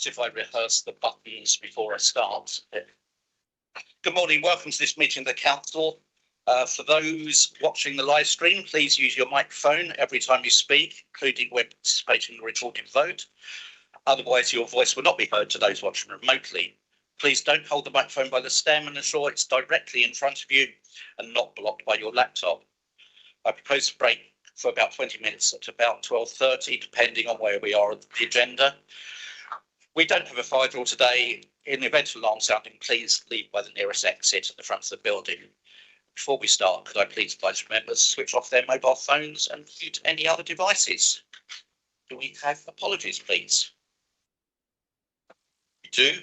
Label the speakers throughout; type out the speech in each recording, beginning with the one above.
Speaker 1: not if I rehearse the buttons before I start. Good morning, welcome to this meeting of the Council. For those watching the live stream, please use your microphone every time you speak, including when participating in the recorded vote. Otherwise, your voice will not be heard to those watching remotely. Please don't hold the microphone by the stem and ensure it's directly in front of you and not blocked by your laptop. I propose a break for about 20 minutes at about 12:30, depending on where we are on the agenda. We don't have a fire drill today. In the event of alarm sounding, please leave by the nearest exit at the front of the building. Before we start, could I please advise members to switch off their mobile phones and mute any other devices? Do we have apologies, please?
Speaker 2: We do.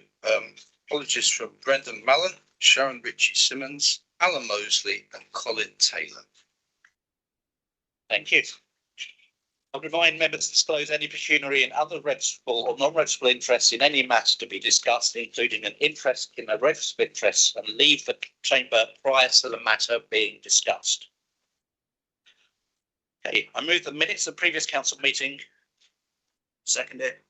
Speaker 2: Apologies from Brendan Mallon, Sharon Ritchie-Simmons, Alan Mosley and Colin Taylor.
Speaker 1: Thank you. I'll remind members to disclose any pecuniary and other registrable or non-registrable interests in any matter to be discussed, including an interest in a register of interests, and leave the chamber prior to the matter being discussed. Okay, I move the minutes of the previous council meeting. Second it.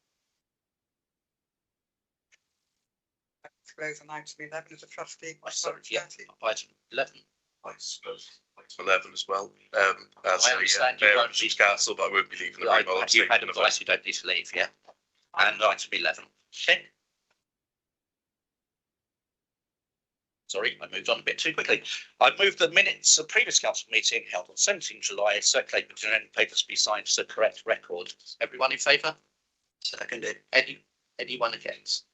Speaker 3: Close on item 11 as a trustee.
Speaker 1: Sorry, yeah, item 11.
Speaker 2: I suppose item 11 as well.
Speaker 1: I understand you won't be
Speaker 2: Council, but I won't be leaving the room.
Speaker 1: You've had advice, you don't need to leave, yeah. And item 11. Okay. Sorry, I moved on a bit too quickly. I moved the minutes of previous council meeting held on 17 July, circulated between any papers to be signed for the correct record. Everyone in favour? Seconded. Anyone against?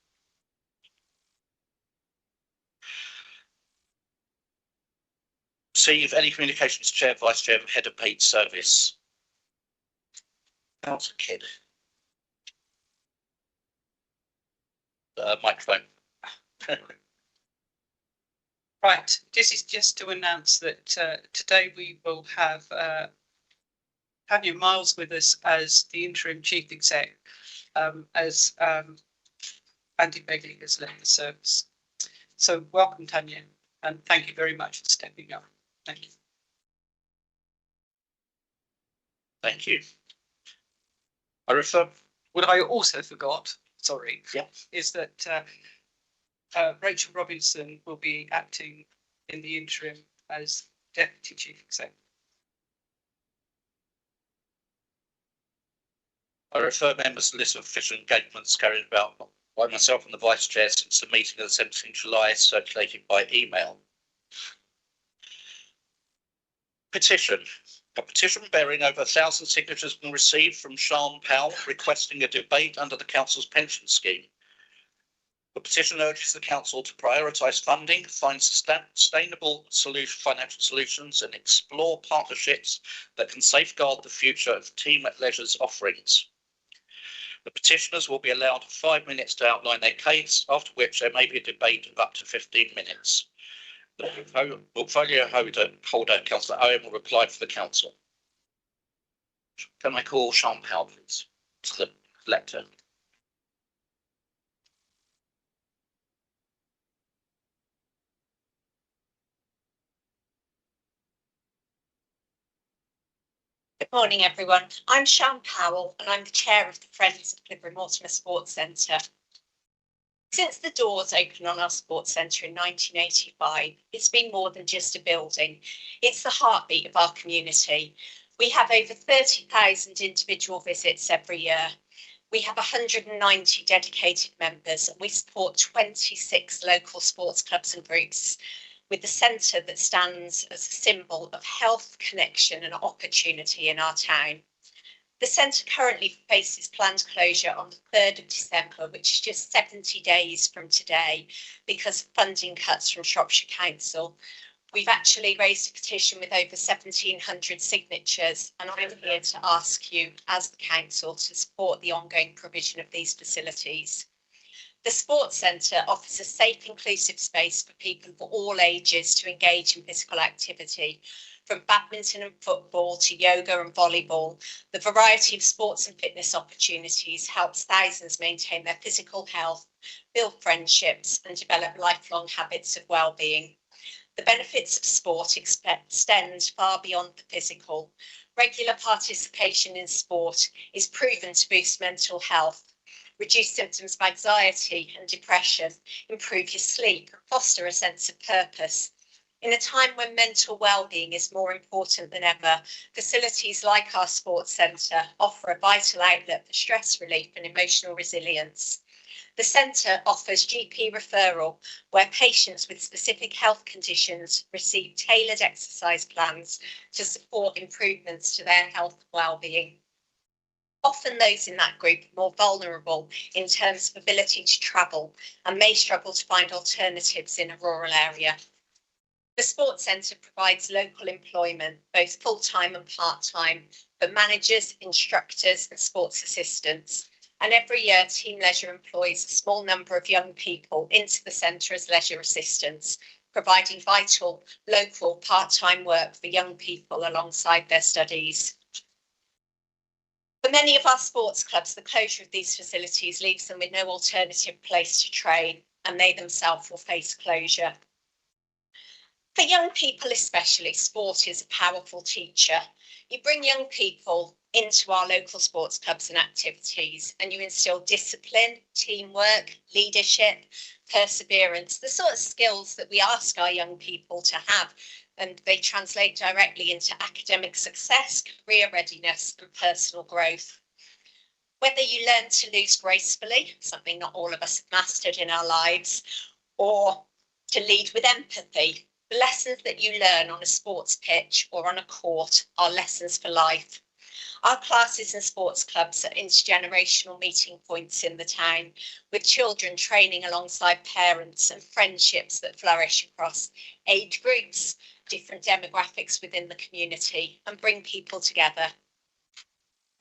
Speaker 1: Receive any communications, Chair, Vice Chair, Head of Paid Service. Councillor Kidd. Microphone.
Speaker 3: Right, this is just to announce that today we will have Tanya Miles with us as the interim chief exec, as Andy Begley has left the service. So welcome, Tanya, and thank you very much for stepping up. Thank you.
Speaker 1: Thank you. I refer.
Speaker 3: What I also forgot, sorry,
Speaker 1: yeah,
Speaker 3: is that Rachel Robinson will be acting in the interim as deputy chief exec.
Speaker 1: I refer members to the list of official engagements carried out by myself and the vice chair since the meeting of the 17th July, circulated by email. Petition. A petition bearing over 1,000 signatures has been received from Sean Powell requesting a debate under the council's pension scheme. The petition urges the council to prioritise funding, find sustainable financial solutions and explore partnerships that can safeguard the future of Team at Leisure's offerings. The petitioners will be allowed 5 minutes to outline their case, after which there may be a debate of up to 15 minutes. The portfolio holder, Councillor Owen, will reply for the council. Can I call Sean Powell, please, to the lectern?
Speaker 4: Good morning, everyone. I'm Sean Powell, and I'm the chair of the Friends of Clibborn Mortimer Sports Centre. Since the doors opened on our sports centre in 1985, it's been more than just a building. It's the heartbeat of our community. We have over 30,000 individual visits every year. We have 190 dedicated members, and we support 26 local sports clubs and groups, with the centre that stands as a symbol of health, connection and opportunity in our town. The centre currently faces planned closure on the 3rd of December, which is just 70 days from today, because of funding cuts from Shropshire Council. We've actually raised a petition with over 1,700 signatures, and I'm here to ask you, as the council, to support the ongoing provision of these facilities. The Sports Centre offers a safe, inclusive space for people of all ages to engage in physical activity. From badminton and football to yoga and volleyball, the variety of sports and fitness opportunities helps thousands maintain their physical health, build friendships and develop lifelong habits of well-being. The benefits of sport extend far beyond the physical. Regular participation in sport is proven to boost mental health. reduce symptoms of anxiety and depression, improve your sleep, foster a sense of purpose. In a time when mental well-being is more important than ever, facilities like our sports centre offer a vital outlet for stress relief and emotional resilience. The centre offers GP referral, where patients with specific health conditions receive tailored exercise plans to support improvements to their health and well-being. Often those in that group are more vulnerable in terms of ability to travel and may struggle to find alternatives in a rural area. The Sports Centre provides local employment, both full-time and part-time, for managers, instructors and sports assistants. And every year, Team Leisure employs a small number of young people into the centre as leisure assistants, providing vital, local, part-time work for young people alongside their studies. For many of our sports clubs, the closure of these facilities leaves them with no alternative place to train, and they themselves will face closure. For young people especially, sport is a powerful teacher. You bring young people into our local sports clubs and activities, and you instill discipline, teamwork, leadership, perseverance, the sort of skills that we ask our young people to have, and they translate directly into academic success, career readiness and personal growth. Whether you learn to lose gracefully, something not all of us have mastered in our lives, or to lead with empathy, the lessons that you learn on a sports pitch or on a court are lessons for life. Our classes and sports clubs are intergenerational meeting points in the town, with children training alongside parents and friendships that flourish across age groups, different demographics within the community, and bring people together.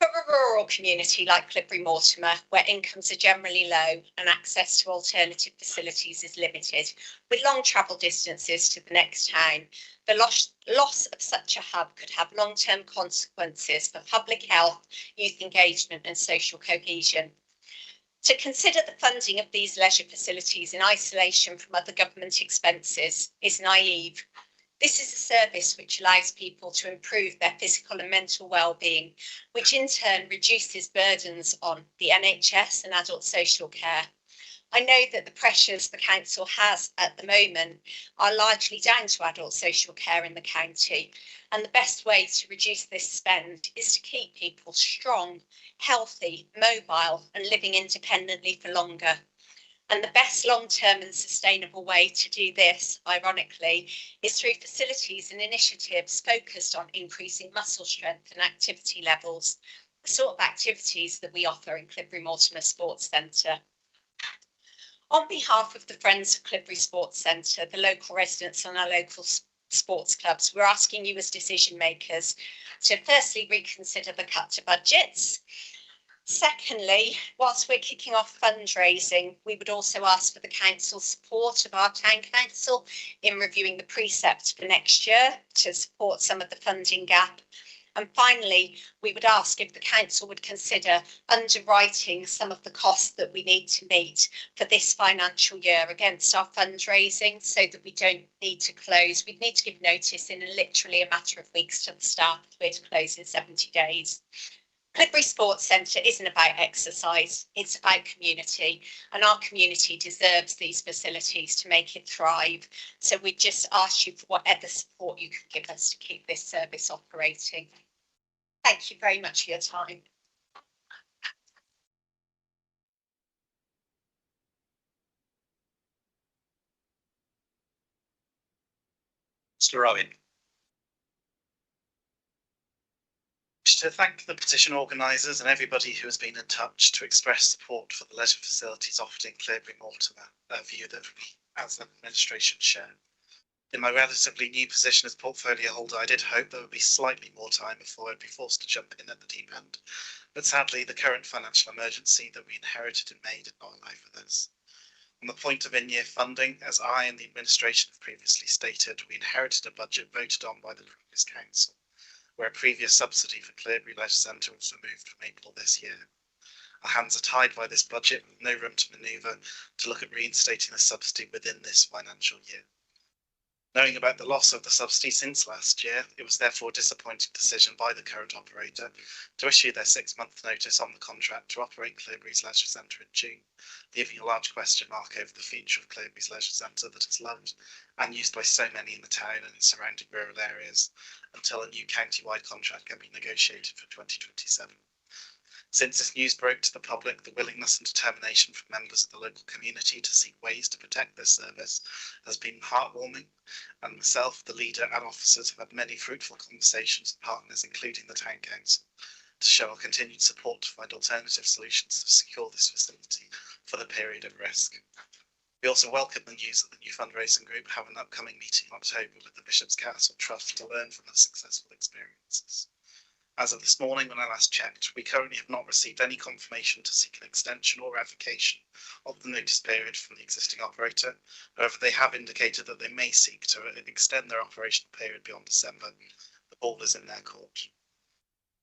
Speaker 4: For a rural community like Clibbury Mortimer, where incomes are generally low and access to alternative facilities is limited, with long travel distances to the next town, the loss of such a hub could have long-term consequences for public health, youth engagement and social cohesion. To consider the funding of these leisure facilities in isolation from other government expenses is naive. This is a service which allows people to improve their physical and mental well-being, which in turn reduces burdens on the NHS and adult social care. I know that the pressures the council has at the moment are largely down to adult social care in the county, and the best way to reduce this spend is to keep people strong, healthy, mobile and living independently for longer. And the best long-term and sustainable way to do this, ironically, is through facilities and initiatives focused on increasing muscle strength and activity levels, the sort of activities that we offer in Clibbury Mortimer Sports Centre. On behalf of the Friends of Clibbury Sports Centre, the local residents and our local sports clubs, we're asking you as decision makers to firstly reconsider the cut to budgets. Secondly, whilst we're kicking off fundraising, we would also ask for the council's support of our town council in reviewing the precepts for next year to support some of the funding gap. And finally, we would ask if the council would consider underwriting some of the costs that we need to meet for this financial year against our fundraising, so that we don't need to close. We'd need to give notice in literally a matter of weeks to the staff if we're to close in 70 days. Clibbury Sports Centre isn't about exercise, it's about community, and our community deserves these facilities to make it thrive. So we just ask you for whatever support you can give us to keep this service operating. Thank you very much for your time.
Speaker 1: Mr. Owen.
Speaker 5: To thank the petition organisers and everybody who has been in touch to express support for the leisure facilities offered in Clibbury Mortimer, a view that we as an administration share. In my relatively new position as portfolio holder, I did hope there would be slightly more time before I'd be forced to jump in at the deep end, but sadly the current financial emergency that we inherited in May did not allow for this. On the point of in-year funding, as I and the administration have previously stated, we inherited a budget voted on by the previous council, where a previous subsidy for Clibbury Leisure Centre was removed from April this year. Our hands are tied by this budget, with no room to manoeuvre to look at reinstating the subsidy within this financial year. Knowing about the loss of the subsidy since last year, it was therefore a disappointing decision by the current operator to issue their 6-month notice on the contract to operate Clearbury's Leisure Centre in June, leaving a large question mark over the future of Clearbury's Leisure Centre that is loved and used by so many in the town and its surrounding rural areas until a new county-wide contract can be negotiated for 2027. Since this news broke to the public, the willingness and determination from members of the local community to seek ways to protect this service has been heartwarming, and myself, the leader and officers have had many fruitful conversations with partners, including the Town Council, to show our continued support to find alternative solutions to secure this facility for the period of risk. We also welcome the news that the new fundraising group have an upcoming meeting in October with the Bishop's Castle Trust to learn from the successful experiences. As of this morning, when I last checked, we currently have not received any confirmation to seek an extension or revocation of the notice period from the existing operator. However, they have indicated that they may seek to extend their operational period beyond December. The ball is in their court.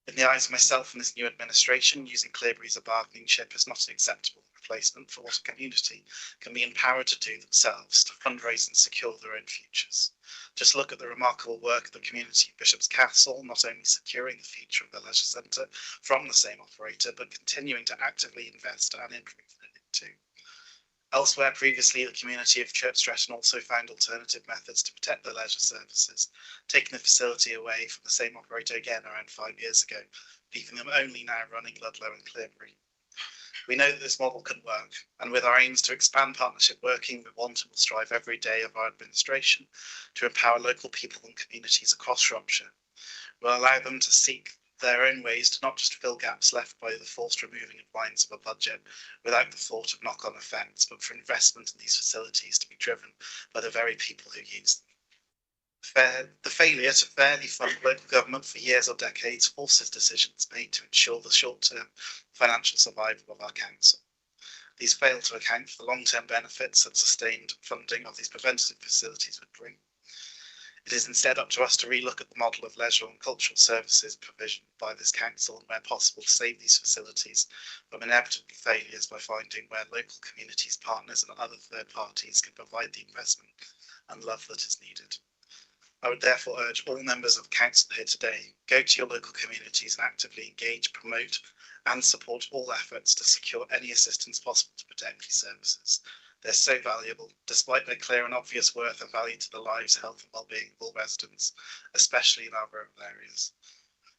Speaker 5: In the eyes of myself and this new administration, using Clearbury as a bargaining chip is not an acceptable replacement for what a community can be empowered to do themselves to fundraise and secure their own futures. Just look at the remarkable work of the community of Bishop's Castle, not only securing the future of the leisure centre from the same operator, but continuing to actively invest and improve in it too. Elsewhere, previously, the community of Church Stretton also found alternative methods to protect the leisure services, taking the facility away from the same operator again around 5 years ago, leaving them only now running Ludlow and Clearbury. We know that this model can work, and with our aims to expand partnership working, we want and will strive every day of our administration to empower local people and communities across Shropshire. We'll allow them to seek their own ways to not just fill gaps left by the forced removing of lines of a budget without the thought of knock-on effects, but for investment in these facilities to be driven by the very people who use them. The failure to fairly fund local government for years or decades forces decisions made to ensure the short-term financial survival of our council. These fail to account for the long-term benefits that sustained funding of these preventative facilities would bring. It is instead up to us to relook at the model of leisure and cultural services provision by this council and where possible to save these facilities from inevitable failures by finding where local communities, partners and other third parties can provide the investment and love that is needed. I would therefore urge all members of council here today, go to your local communities and actively engage, promote and support all efforts to secure any assistance possible to protect these services. They're so valuable, despite their clear and obvious worth and value to the lives, health and well-being of all residents, especially in our rural areas.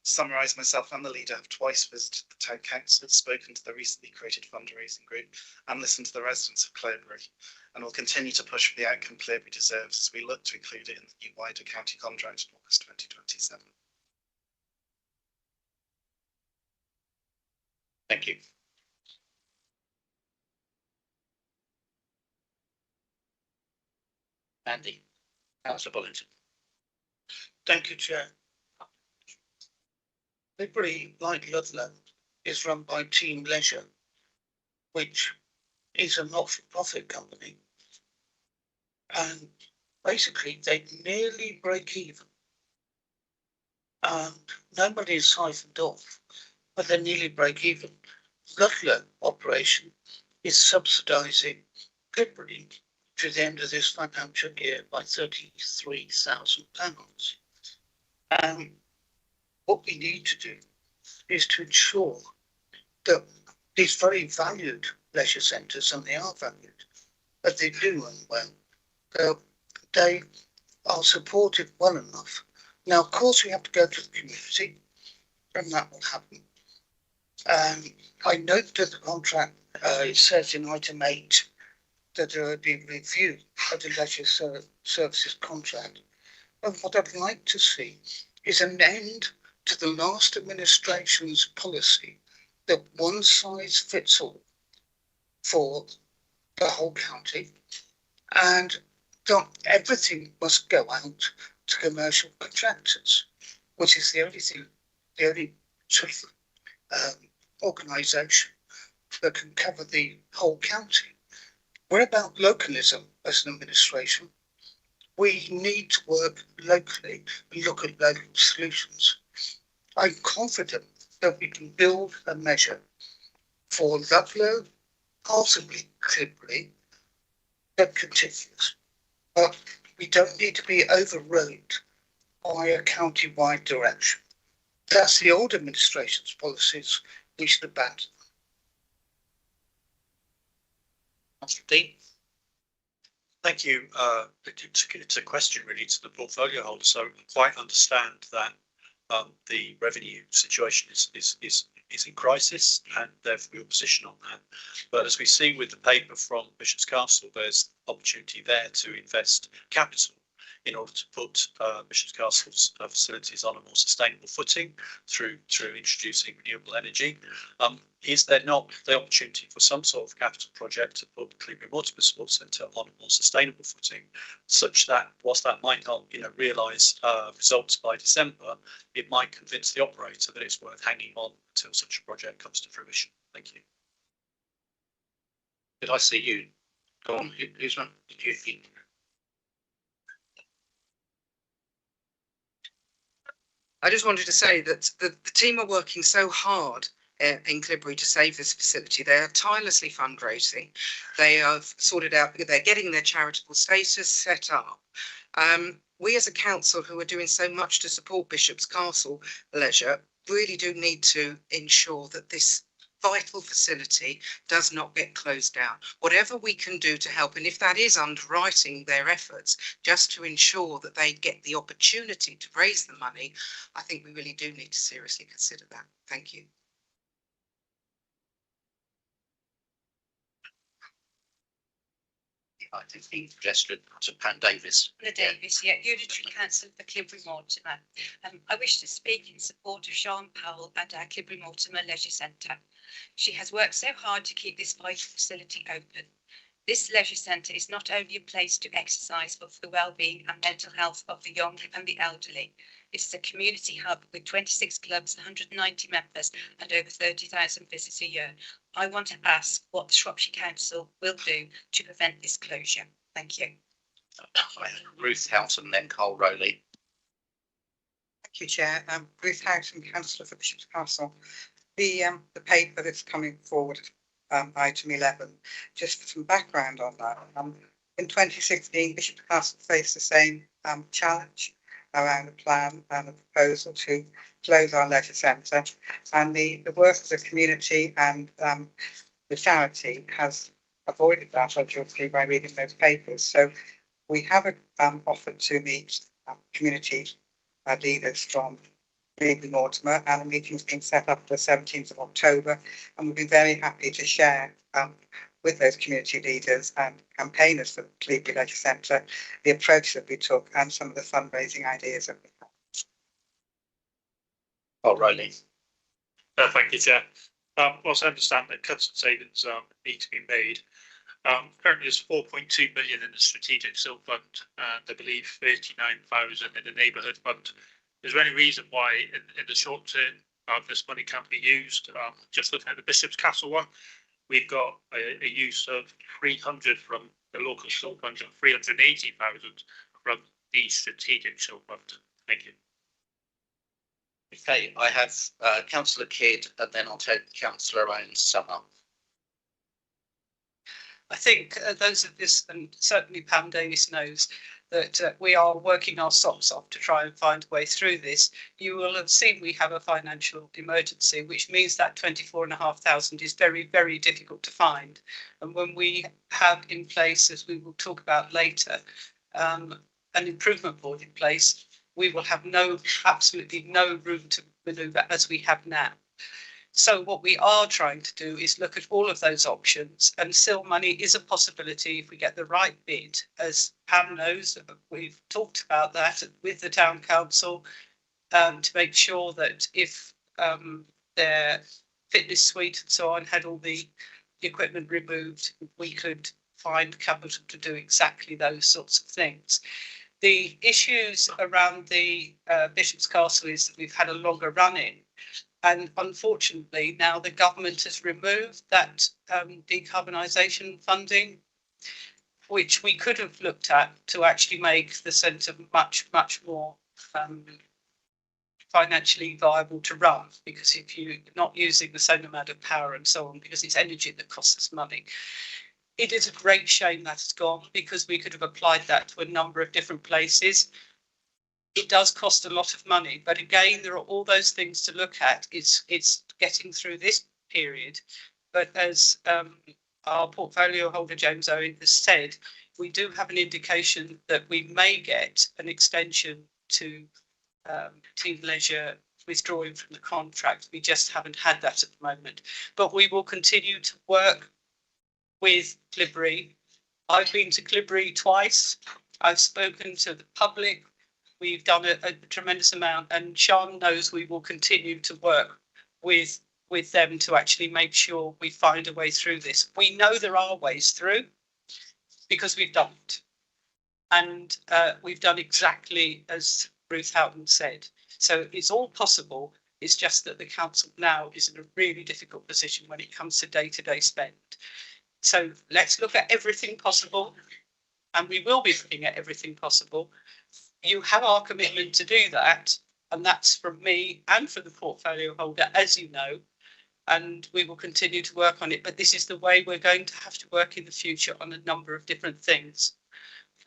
Speaker 5: To summarise, myself and the leader have twice visited the Town Council, spoken to the recently created fundraising group and listened to the residents of Clearbury, and will continue to push for the outcome Clearbury deserves as we look to include it in the new wider county contract in August 2027.
Speaker 1: Thank you. Andy, Councillor Bullington.
Speaker 6: Thank you, Chair. Clearbury, like Ludlow, is run by Team Leisure, which is a not-for-profit company. And basically, they nearly break even. And nobody is siphoned off, but they nearly break even. Ludlow operation is subsidising Clearbury to the end of this financial year by £33,000. And what we need to do is to ensure that these very valued leisure centres, and they are valued, but they do run well, they are supported well enough. Now, of course, we have to go to the community, and that will happen. I note that the contract, it says in item 8 that there will be review of the leisure services contract. And what I'd like to see is an end to the last administration's policy that one size fits all for the whole county, and that everything must go out to commercial contractors, which is the only sort of organisation that can cover the whole county. We're about localism as an administration. We need to work locally and look at local solutions. I'm confident that we can build a measure for Ludlow, possibly Clearbury, that continues. But We don't need to be overrode by a county-wide direction. That's the old administration's policies. We should abandon.
Speaker 1: Councillor Dean.
Speaker 7: Thank you. It's a question really to the portfolio holder. So I quite understand that the revenue situation is in crisis, and therefore your position on that. But as we see with the paper from Bishop's Castle, there's opportunity there to invest capital in order to put Bishop's Castle's facilities on a more sustainable footing through introducing renewable energy. Is there not the opportunity for some sort of capital project to put Cleveland Mortimer Sports Centre on a more sustainable footing, such that whilst that might not, realise results by December, it might convince the operator that it's worth hanging on until such a project comes to fruition? Thank you.
Speaker 1: Did I see you? Go on. Who's one? Did you?
Speaker 8: I just wanted to say that the team are working so hard in Clibbury to save this facility. They are tirelessly fundraising. They have sorted out, they're getting their charitable status set up. We as a council who are doing so much to support Bishop's Castle Leisure really do need to ensure that this vital facility does not get closed down. Whatever we can do to help, and if that is underwriting their efforts just to ensure that they get the opportunity to raise the money, I think we really do need to seriously consider that. Thank you.
Speaker 1: I think the suggestion to Pat Davis.
Speaker 4: Davis, Unitary Council for Clibbury Mortimer. I wish to speak in support of Sean Powell and our Clibbury Mortimer Leisure Centre. She has worked so hard to keep this vital facility open. This leisure centre is not only a place to exercise, but for the well-being and mental health of the young and the elderly. It is a community hub with 26 clubs, 190 members and over 30,000 visits a year. I want to ask what the Shropshire Council will do to prevent this closure. Thank you.
Speaker 1: Ruth Houghton, then Cole Rowley.
Speaker 9: Thank you, Chair. Ruth Houghton, Councillor for Bishop's Castle. The paper that's coming forward, item 11, just for some background on that. In 2016, Bishop's Castle faced the same challenge around a plan and a proposal to close our leisure centre, and the work of the community and the charity has avoided that, as you'll see by reading those papers. So we have offered to meet community leaders from Cleveland Mortimer, and a meeting's been set up for the 17th of October, and we'll be very happy to share with those community leaders and campaigners for the Cleveland Leisure Centre the approach that we took and some of the fundraising ideas that we have.
Speaker 1: Cole Rowley.
Speaker 10: Thank you, Chair. Whilst I understand that cuts and savings need to be made, currently there's 4.2 million in the strategic SIL fund, and I believe 39,000 in the neighbourhood fund. Is there any reason why in the short term this money can't be used? Just looking at the Bishop's Castle one, we've got a use of 300 from the local SIL fund and 380,000 from the strategic SIL fund. Thank you.
Speaker 1: Okay, I have Councillor Kidd, and then I'll take Councillor Owen to sum up.
Speaker 3: I think those of this, and certainly Pam Davis knows, that we are working our socks off to try and find a way through this. You will have seen we have a financial emergency, which means that 24,500 is very, very difficult to find. And when we have in place, as we will talk about later, an improvement board in place, we will have absolutely no room to manoeuvre as we have now. So what we are trying to do is look at all of those options, and SIL money is a possibility if we get the right bid. As Pam knows, we've talked about that with the town council to make sure that if their fitness suite and so on had all the equipment removed, we could find capital to do exactly those sorts of things. The issues around the Bishop's Castle is that we've had a longer run in. And unfortunately, now the government has removed that decarbonisation funding, which we could have looked at to actually make the centre much, much more financially viable to run. Because if you're not using the same amount of power and so on, because it's energy that costs us money. It is a great shame that it's gone because we could have applied that to a number of different places. It does cost a lot of money, but again, there are all those things to look at. It's getting through this period, but as our portfolio holder James Owen has said, we do have an indication that we may get an extension to Team Leisure withdrawing from the contract. We just haven't had that at the moment, but we will continue to work with Clibbery. I've been to Clibbery twice. I've spoken to the public. We've done a tremendous amount, and Sean knows we will continue to work with them to actually make sure we find a way through this. We know there are ways through because we've done it, and we've done exactly as Ruth Houghton said. So it's all possible. It's just that the council now is in a really difficult position when it comes to day-to-day spend. So let's look at everything possible, and we will be looking at everything possible. You have our commitment to do that, and that's from me and from the portfolio holder, as you know, and we will continue to work on it. But this is the way we're going to have to work in the future on a number of different things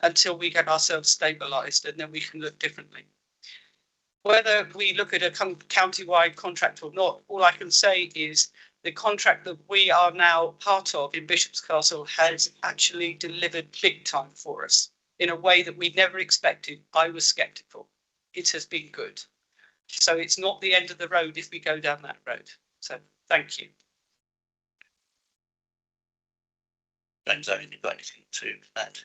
Speaker 3: until we get ourselves stabilised, and then we can look differently. Whether we look at a county-wide contract or not, all I can say is the contract that we are now part of in Bishop's Castle has actually delivered big time for us in a way that we never expected. I was sceptical. It has been good. So it's not the end of the road if we go down that road. So thank you.
Speaker 1: James Owen, you've got anything to add?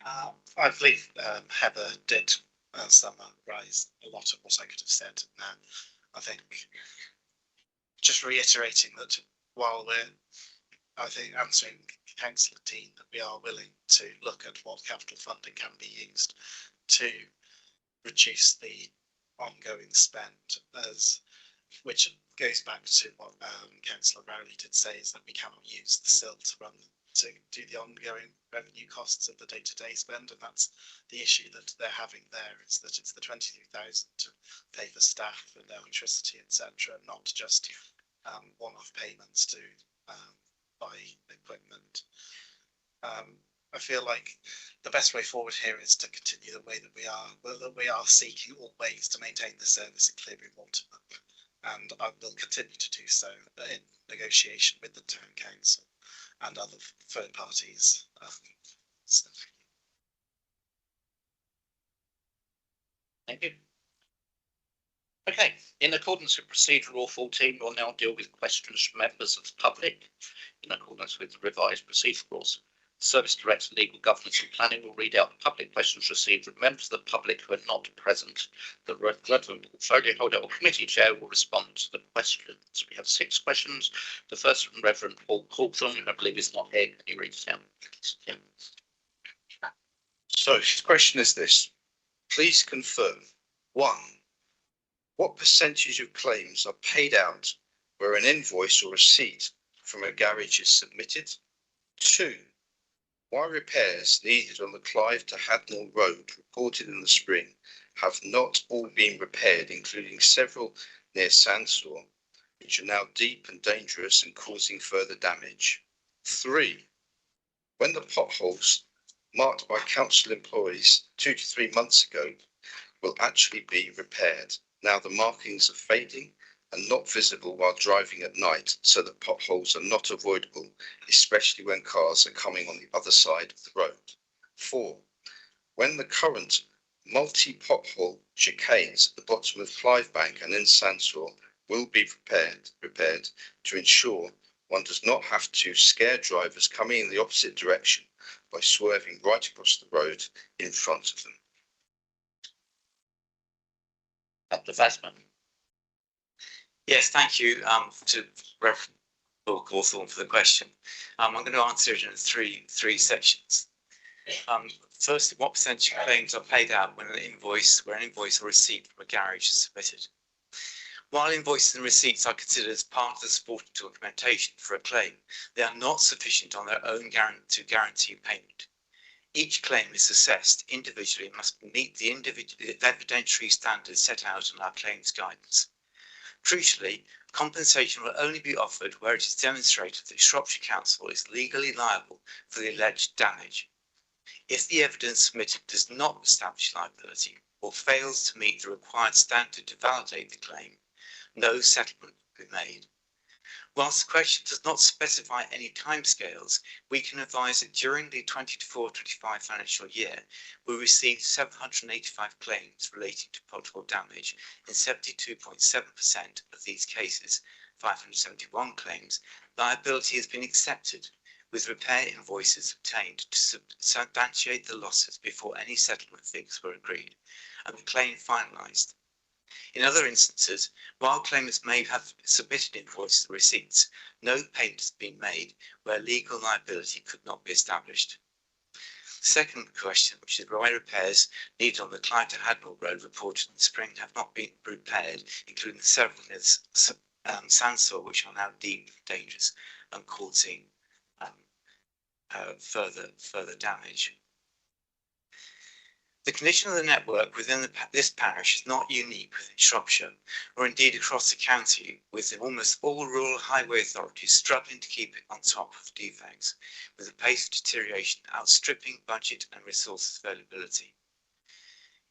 Speaker 5: I believe Heather did summarise a lot of what I could have said. I think just reiterating that while we're, I think, answering Councillor Dean, that we are willing to look at what capital funding can be used to reduce the ongoing spend, which goes back to what Councillor Rowley did say, is that we cannot use the SIL to do the ongoing revenue costs of the day-to-day spend, and that's the issue that they're having there, is that it's the 23,000 to pay for staff and electricity, etc., not just one-off payments to buy equipment. I feel like the best way forward here is to continue the way that we are seeking all ways to maintain the service in Clearbury Mortimer, and I will continue to do so in negotiation with the Town Council and other third parties.
Speaker 1: Thank you. Okay, in accordance with Procedure Rule 14, we'll now deal with questions from members of the public in accordance with the revised procedure rules. Service Director, Legal Governance and Planning will read out the public questions received from members of the public who are not present. The relevant portfolio holder or committee chair will respond to the questions. We have 6 questions. The first from Reverend Paul Cawthorne, who I believe is not here. Can you read it out?
Speaker 2: So his question is this: please confirm, 1, what percentage of claims are paid out where an invoice or receipt from a garage is submitted? 2, why repairs needed on the Clive to Hadnall Road reported in the spring have not all been repaired, including several near Sandstorm, which are now deep and dangerous and causing further damage? 3, when the potholes marked by council employees 2 to 3 months ago will actually be repaired. Now the markings are fading and not visible while driving at night, so that potholes are not avoidable, especially when cars are coming on the other side of the road. 4, when the current multi-pothole chicanes at the bottom of Clivebank and in Sandstorm will be repaired to ensure one does not have to scare drivers coming in the opposite direction by swerving right across the road in front of them.
Speaker 1: Divestment.
Speaker 11: Yes, thank you to Reverend Paul Cawthorne for the question. I'm going to answer it in three sections. Firstly, what percentage of claims are paid out when an invoice or receipt from a garage is submitted? While invoices and receipts are considered as part of the supporting documentation for a claim, they are not sufficient on their own to guarantee payment. Each claim is assessed individually and must meet the evidentiary standards set out in our claims guidance. Crucially, compensation will only be offered where it is demonstrated that Shropshire Council is legally liable for the alleged damage. If the evidence submitted does not establish liability or fails to meet the required standard to validate the claim, no settlement will be made. Whilst the question does not specify any timescales, we can advise that during the 24-25 financial year, we received 785 claims relating to pothole damage. In 72.7% of these cases, 571 claims, liability has been accepted, with repair invoices obtained to substantiate the losses before any settlement figures were agreed, and the claim finalised. In other instances, while claimants may have submitted invoices or receipts, no payment has been made where legal liability could not be established. The second question, which is why repairs needed on the Clyde to Hadnall Road reported in the spring have not been repaired, including several sandsoil which are now deemed dangerous and causing further damage. The condition of the network within this parish is not unique within Shropshire, or indeed across the county, with almost all rural highway authorities struggling to keep it on top of defects, with the pace of deterioration outstripping budget and resource availability.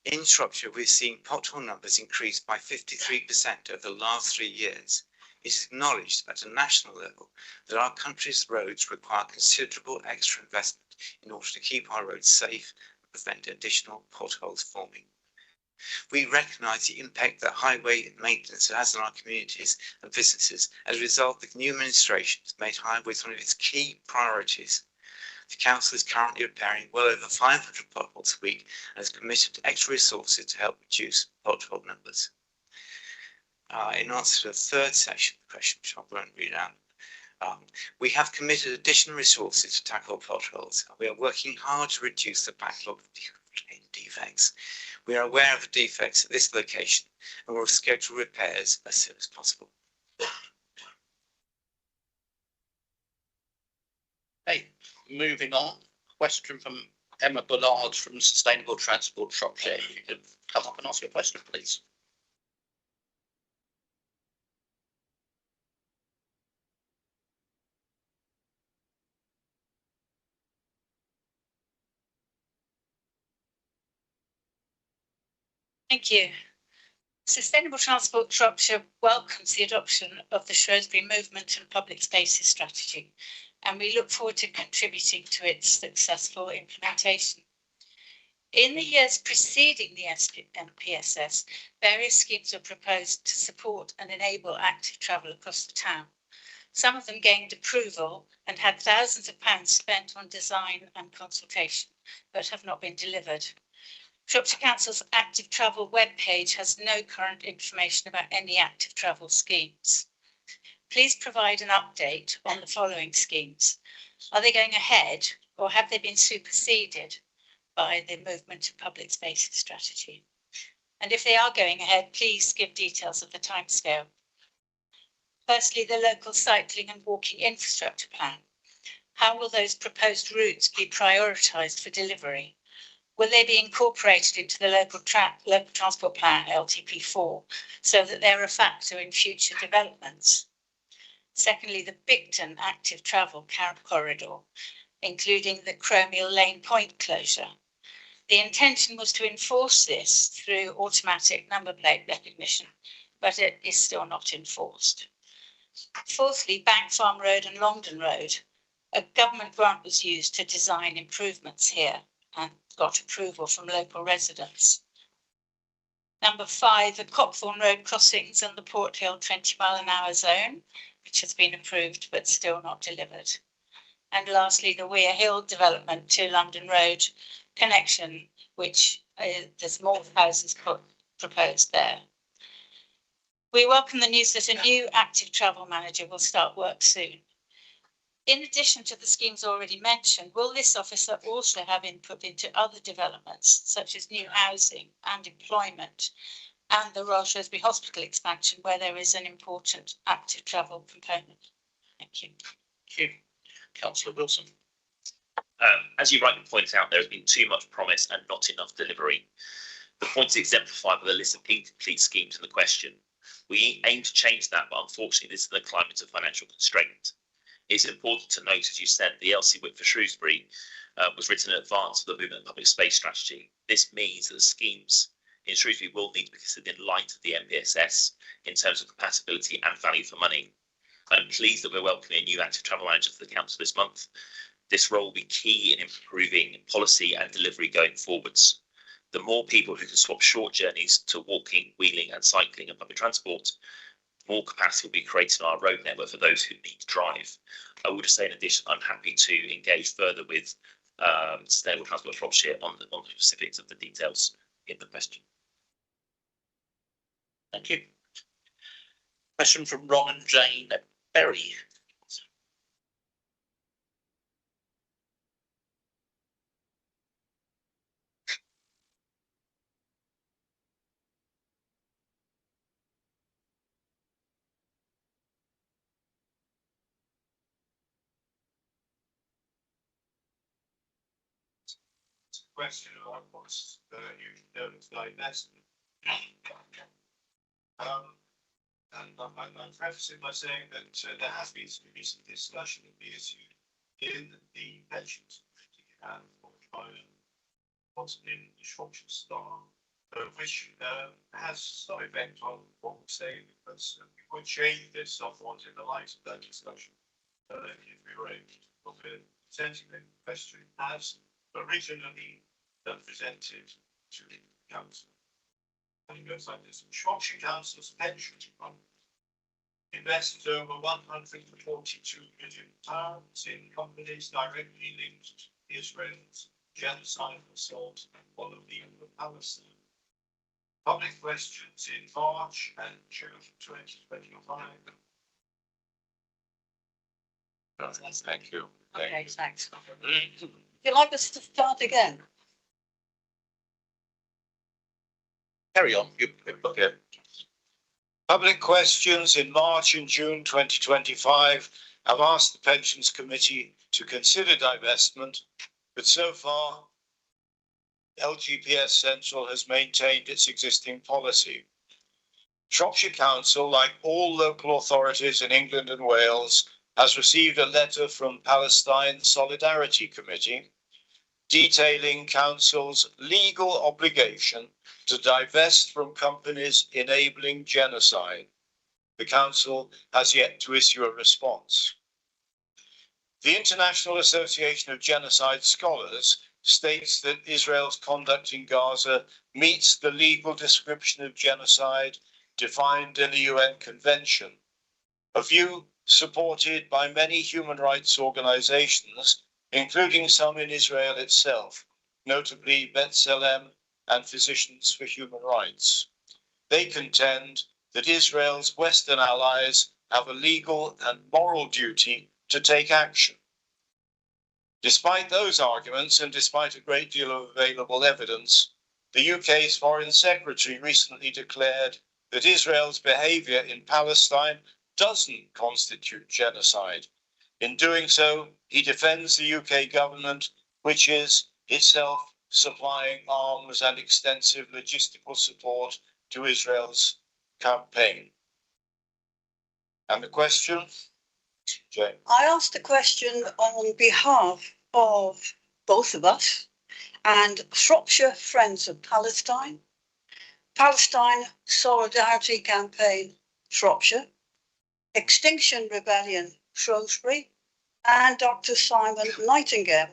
Speaker 11: In Shropshire, we've seen pothole numbers increase by 53% over the last 3 years. It is acknowledged at a national level that our country's roads require considerable extra investment in order to keep our roads safe prevent additional potholes forming. We recognise the impact that highway maintenance has on our communities and businesses. As a result, the new administration has made highways one of its key priorities. The council is currently repairing well over 500 potholes a week and has committed extra resources to help reduce pothole numbers. In answer to the third section of the question, which I won't read out, we have committed additional resources to tackle potholes, and we are working hard to reduce the backlog of defects. We are aware of the defects at this location and will schedule repairs as soon as possible.
Speaker 1: Okay, moving on. Question from Emma Bullard from Sustainable Transport Shropshire. If you could come up and ask your question, please.
Speaker 12: Thank you. Sustainable Transport Shropshire welcomes the adoption of the Shrewsbury Movement and Public Spaces Strategy, and we look forward to contributing to its successful implementation. In the years preceding the MPSS, various schemes were proposed to support and enable active travel across the town. Some of them gained approval and had thousands of pounds spent on design and consultation, but have not been delivered. Shropshire Council's active travel webpage has no current information about any active travel schemes. Please provide an update on the following schemes. Are they going ahead or have they been superseded by the Movement and Public Spaces Strategy? And if they are going ahead, please give details of the timescale. Firstly, the local cycling and walking infrastructure plan. How will those proposed routes be prioritised for delivery? Will they be incorporated into the local transport plan LTP4 so that they're a factor in future developments? Secondly, the Bicton active travel corridor, including the Cromiel Lane Point closure. The intention was to enforce this through automatic number plate recognition, but it is still not enforced. Fourthly, Bank Farm Road and Longdon Road. A government grant was used to design improvements here and got approval from local residents. Number 5, the Cockthorne Road crossings and the Port Hill 20-mile-an-hour zone, which has been approved but still not delivered. And lastly, the Weir Hill development to London Road connection, which there's more houses proposed there. We welcome the news that a new active travel manager will start work soon. In addition to the schemes already mentioned, will this officer also have input into other developments, such as new housing and employment, and the Royal Shrewsbury Hospital expansion, where there is an important active travel component? Thank you.
Speaker 1: Thank you. Councillor Wilson.
Speaker 13: As you rightly point out, there has been too much promise and not enough delivery. The points exemplified by the list of incomplete schemes in the question. We aim to change that, but unfortunately, this is the climate of financial constraint. It's important to note, as you said, the LC whip for Shrewsbury was written in advance of the movement and public space strategy. This means that the schemes in Shrewsbury will need to be considered in light of the MPSS in terms of compatibility and value for money. I'm pleased that we're welcoming a new active travel manager for the council this month. This role will be key in improving policy and delivery going forwards. The more people who can swap short journeys to walking, wheeling and cycling and public transport, more capacity will be created on our road network for those who need to drive. I would say in addition, I'm happy to engage further with Sustainable Transport Shropshire on the specifics of the details in the question.
Speaker 1: Thank you. Question from Ron and Jane Berry.
Speaker 7: Question about what's usually known as divestment. And I'm prefacing by saying that there has been some recent discussion of the issue in the pensions committee and what's in the Shropshire Star, which has some effect on what we're saying, because we would change this somewhat in the light of that discussion. If we were able to look at presenting the question as originally presented to the council. And it goes like this: Shropshire Council's pension fund invested over £142 million in companies directly linked to Israel's genocidal assault and following of Palestine. Public questions in March and June 2025.
Speaker 2: Thank you.
Speaker 12: Okay, thanks. Would you like us to start again?
Speaker 1: Carry on.
Speaker 2: Okay. Public questions in March and June 2025 have asked the Pensions Committee to consider divestment, but so far LGPS Central has maintained its existing policy. Shropshire Council, like all local authorities in England and Wales, has received a letter from Palestine Solidarity Committee detailing Council's legal obligation to divest from companies enabling genocide. The Council has yet to issue a response. The International Association of Genocide Scholars states that Israel's conduct in Gaza meets the legal description of genocide defined in the UN Convention, a view supported by many human rights organizations, including some in Israel itself, notably B'Tselem and Physicians for Human Rights. They contend that Israel's Western allies have a legal and moral duty to take action. Despite those arguments, and despite a great deal of available evidence, the UK's Foreign Secretary recently declared that Israel's behaviour in Palestine doesn't constitute genocide. In doing so, he defends the UK government, which is itself supplying arms and extensive logistical support to Israel's campaign. And the question? Jane.
Speaker 6: I asked the question on behalf of both of us and Shropshire Friends of Palestine, Palestine Solidarity Campaign Shropshire, Extinction Rebellion Shrewsbury, and Dr. Simon Nightingale,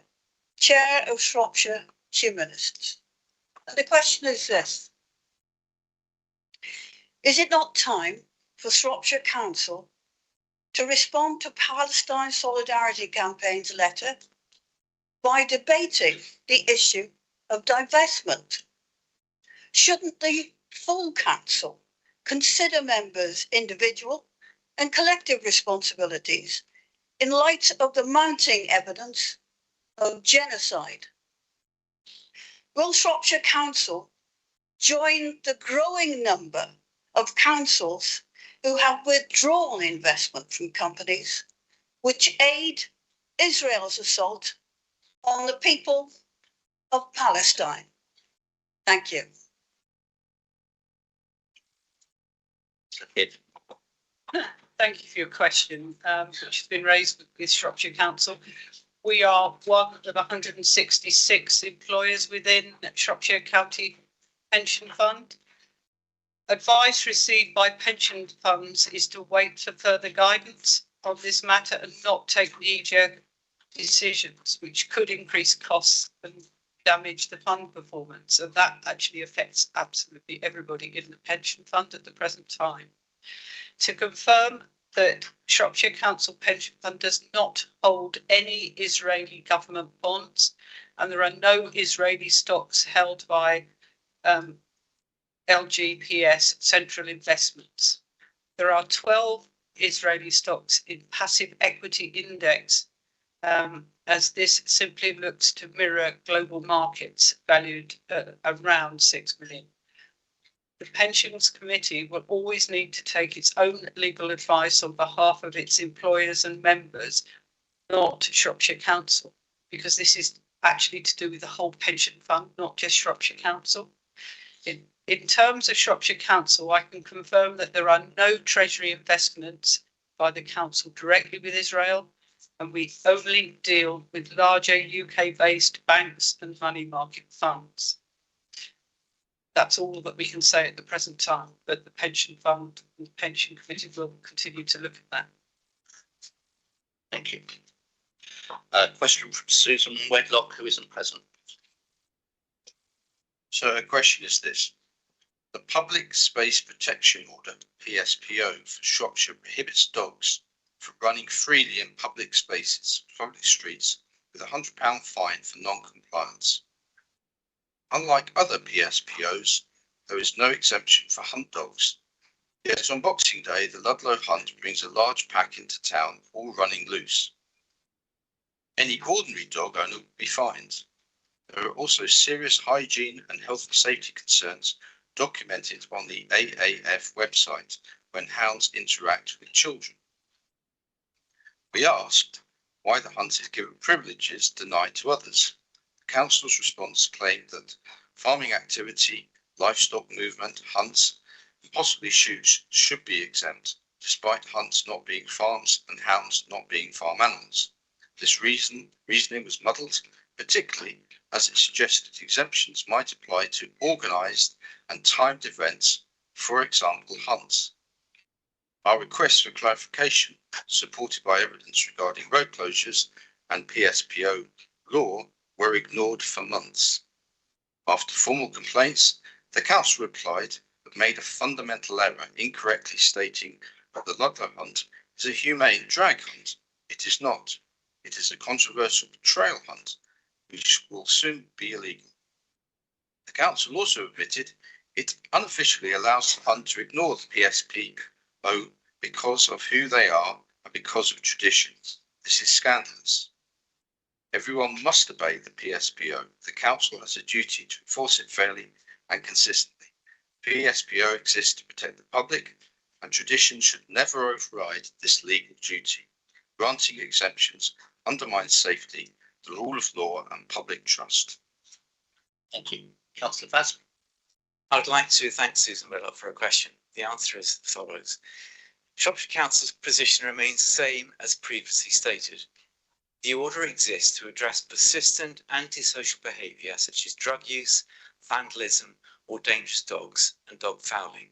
Speaker 6: Chair of Shropshire Humanists. And the question is this: is it not time for Shropshire Council to respond to Palestine Solidarity Campaign's letter by debating the issue of divestment? Shouldn't the full council consider members' individual and collective responsibilities in light of the mounting evidence of genocide? Will Shropshire Council join the growing number of councils who have withdrawn investment from companies which aid Israel's assault on the people of Palestine? Thank you.
Speaker 1: Councillor Kidd.
Speaker 3: Thank you for your question, which has been raised with Shropshire Council. We are one of 166 employers within Shropshire County Pension Fund. Advice received by pension funds is to wait for further guidance on this matter and not take knee-jerk decisions which could increase costs and damage the fund performance. And that actually affects absolutely everybody in the pension fund at the present time. To confirm that Shropshire Council Pension Fund does not hold any Israeli government bonds, and there are no Israeli stocks held by LGPS Central Investments. There are 12 Israeli stocks in passive equity index, as this simply looks to mirror global markets valued at around 6 million. The Pensions Committee will always need to take its own legal advice on behalf of its employers and members, not Shropshire Council, because this is actually to do with the whole pension fund, not just Shropshire Council. In terms of Shropshire Council, I can confirm that there are no treasury investments by the council directly with Israel, and we only deal with larger UK-based banks and money market funds. That's all that we can say at the present time, but the pension fund and the pension committee will continue to look at that.
Speaker 1: Thank you. Question from Susan Wedlock, who isn't present.
Speaker 2: So a question is this. The Public Space Protection Order, PSPO, for Shropshire prohibits dogs from running freely in public spaces, public streets, with a £100 fine for non-compliance. Unlike other PSPOs, there is no exemption for hunt dogs. Yet on Boxing Day, the Ludlow Hunt brings a large pack into town, all running loose. Any ordinary dog owner would be fined. There are also serious hygiene and health and safety concerns documented on the AAF website when hounds interact with children. We asked why the hunt is given privileges denied to others. The council's response claimed that farming activity, livestock movement, hunts, and possibly shoots should be exempt, despite hunts not being farms and hounds not being farm animals. This reasoning was muddled, particularly as it suggested exemptions might apply to organised and timed events, for example, hunts. Our requests for clarification, supported by evidence regarding road closures and PSPO law, were ignored for months. After formal complaints, the council replied but made a fundamental error, incorrectly stating that the Ludlow Hunt is a humane drag hunt. It is not. It is a controversial trail hunt, which will soon be illegal. The council also admitted it unofficially allows the hunt to ignore the PSPO because of who they are and because of tradition. This is scandalous. Everyone must obey the PSPO. The council has a duty to enforce it fairly and consistently. PSPO exists to protect the public, and tradition should never override this legal duty. Granting exemptions undermines safety, the rule of law and public trust.
Speaker 1: Thank you. Councillor Vasp.
Speaker 11: I would like to thank Susan Wedlock for her question. The answer is as follows. Shropshire Council's position remains the same as previously stated. The order exists to address persistent antisocial behaviour such as drug use, vandalism or dangerous dogs and dog fouling.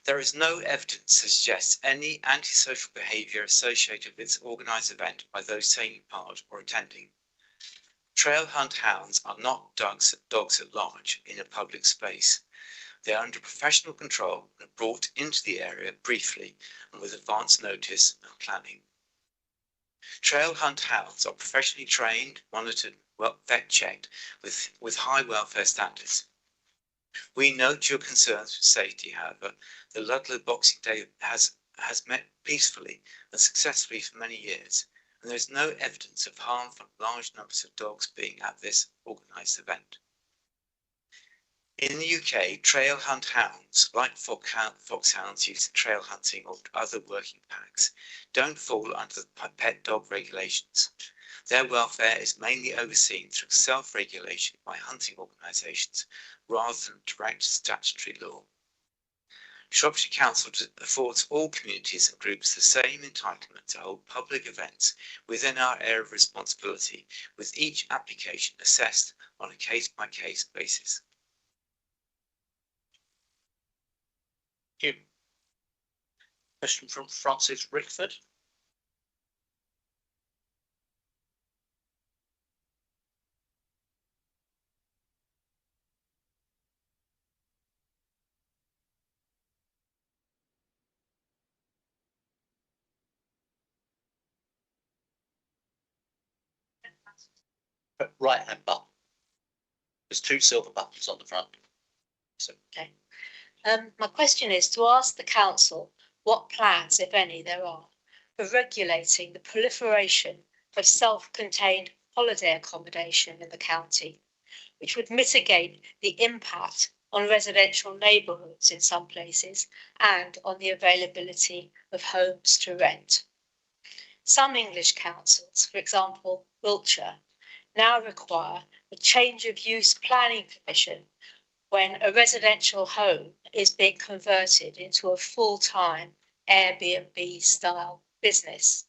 Speaker 11: There is no evidence to suggest any antisocial behaviour associated with this organised event by those taking part or attending. Trail hunt hounds are not dogs at large in a public space. They are under professional control and brought into the area briefly and with advance notice and planning. Trail hunt hounds are professionally trained, monitored, vet checked with high welfare standards. We note your concerns with safety, however. The Ludlow Boxing Day has met peacefully and successfully for many years, and there is no evidence of harm from large numbers of dogs being at this organised event. In the UK, trail hunt hounds, like foxhounds used in trail hunting or other working packs, don't fall under the pet dog regulations. Their welfare is mainly overseen through self-regulation by hunting organisations rather than direct statutory law. Shropshire Council affords all communities and groups the same entitlement to hold public events within our area of responsibility, with each application assessed on a case-by-case basis.
Speaker 7: Thank you. Question from Francis Rickford.
Speaker 1: Right hand button. There's two silver buttons on the front. So,
Speaker 12: Okay. My question is to ask the council what plans, if any, there are for regulating the proliferation of self-contained holiday accommodation in the county, which would mitigate the impact on residential neighbourhoods in some places and on the availability of homes to rent. Some English councils, for example, Wiltshire, now require a change of use planning permission when a residential home is being converted into a full-time Airbnb style business.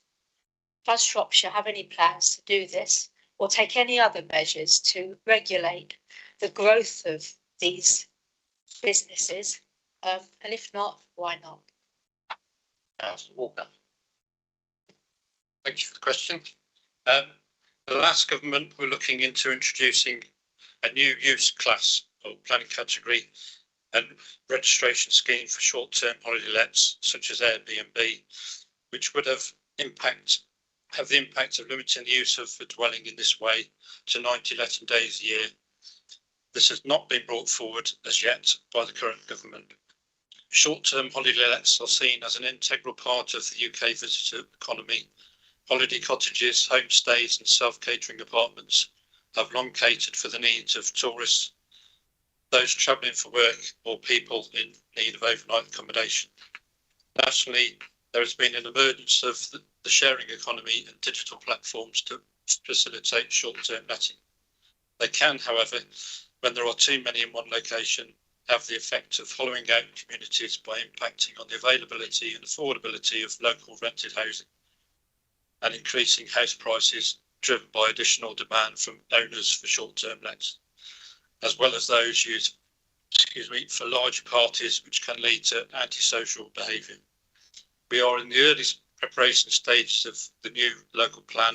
Speaker 12: Does Shropshire have any plans to do this or take any other measures to regulate the growth of these businesses? And if not, why not?
Speaker 1: Councillor Walker.
Speaker 7: Thank you for the question. The last government were looking into introducing a new use class or planning category and registration scheme for short-term holiday lets, such as Airbnb, which would have the impact of limiting the use of a dwelling in this way to 90 letting days a year. This has not been brought forward as yet by the current government. Short-term holiday lets are seen as an integral part of the UK visitor economy. Holiday cottages, homestays and self-catering apartments have long catered for the needs of tourists, those travelling for work or people in need of overnight accommodation. Nationally, there has been an emergence of the sharing economy and digital platforms to facilitate short-term letting. They can, however, when there are too many in one location, have the effect of hollowing out communities by impacting on the availability and affordability of local rented housing and increasing house prices driven by additional demand from owners for short-term lets, as well as those used, for larger parties, which can lead to antisocial behaviour. We are in the early preparation stages of the new local plan,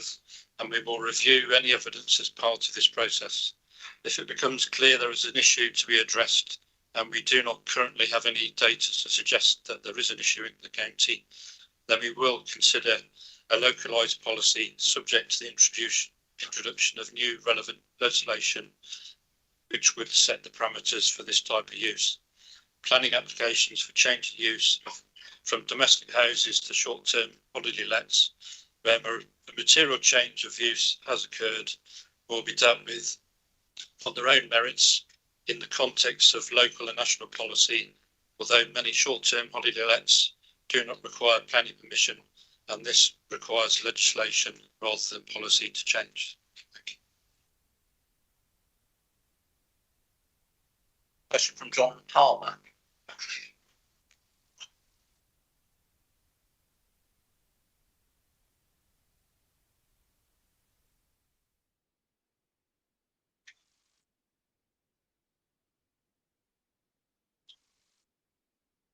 Speaker 7: and we will review any evidence as part of this process. If it becomes clear there is an issue to be addressed, and we do not currently have any data to suggest that there is an issue in the county, then we will consider a localised policy subject to the introduction of new relevant legislation which would set the parameters for this type of use. Planning applications for change of use from domestic houses to short-term holiday lets, where a material change of use has occurred, will be dealt with on their own merits in the context of local and national policy, although many short-term holiday lets do not require planning permission, and this requires legislation rather than policy to change. Thank you.
Speaker 1: Question from John Palmer.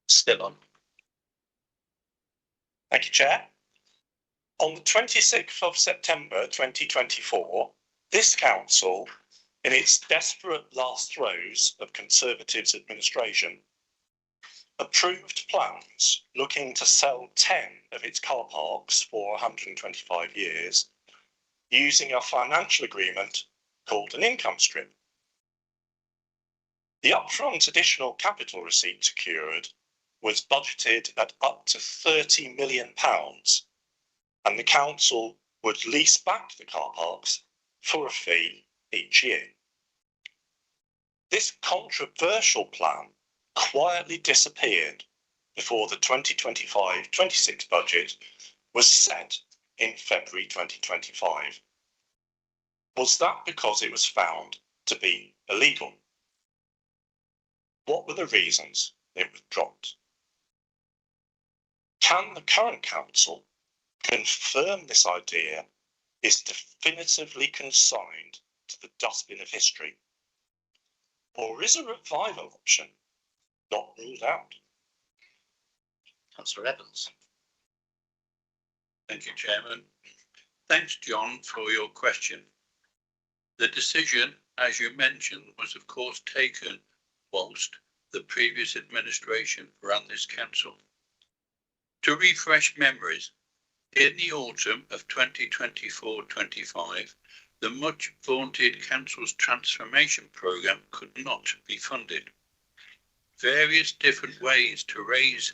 Speaker 1: Still on.
Speaker 10: Thank you, Chair. On the 26th of September 2024, this council, in its desperate last throes of Conservatives administration, approved plans looking to sell 10 of its car parks for 125 years using a financial agreement called an income strip. The upfront additional capital receipt secured was budgeted at up to £30 million, and the council would lease back the car parks for a fee each year. This controversial plan quietly disappeared before the 2025-26 budget was set in February 2025. Was that because it was found to be illegal? What were the reasons it was dropped?
Speaker 14: Can the current council confirm this idea is definitively consigned to the dustbin of history? Or is a revival option not ruled out?
Speaker 1: Councillor Evans.
Speaker 15: Thank you, Chairman. Thanks, John, for your question. The decision, as you mentioned, was of course taken whilst the previous administration ran this council. To refresh memories, in the autumn of 2024-25, the much vaunted council's transformation programme could not be funded. Various different ways to raise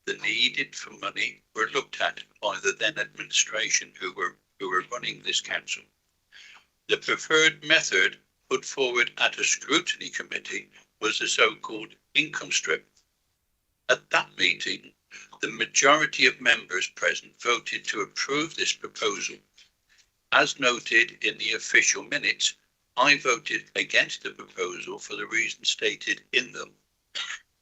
Speaker 15: the needed for money were looked at by the then administration who were running this council. The preferred method put forward at a scrutiny committee was the so-called income strip. At that meeting, the majority of members present voted to approve this proposal. As noted in the official minutes, I voted against the proposal for the reasons stated in them.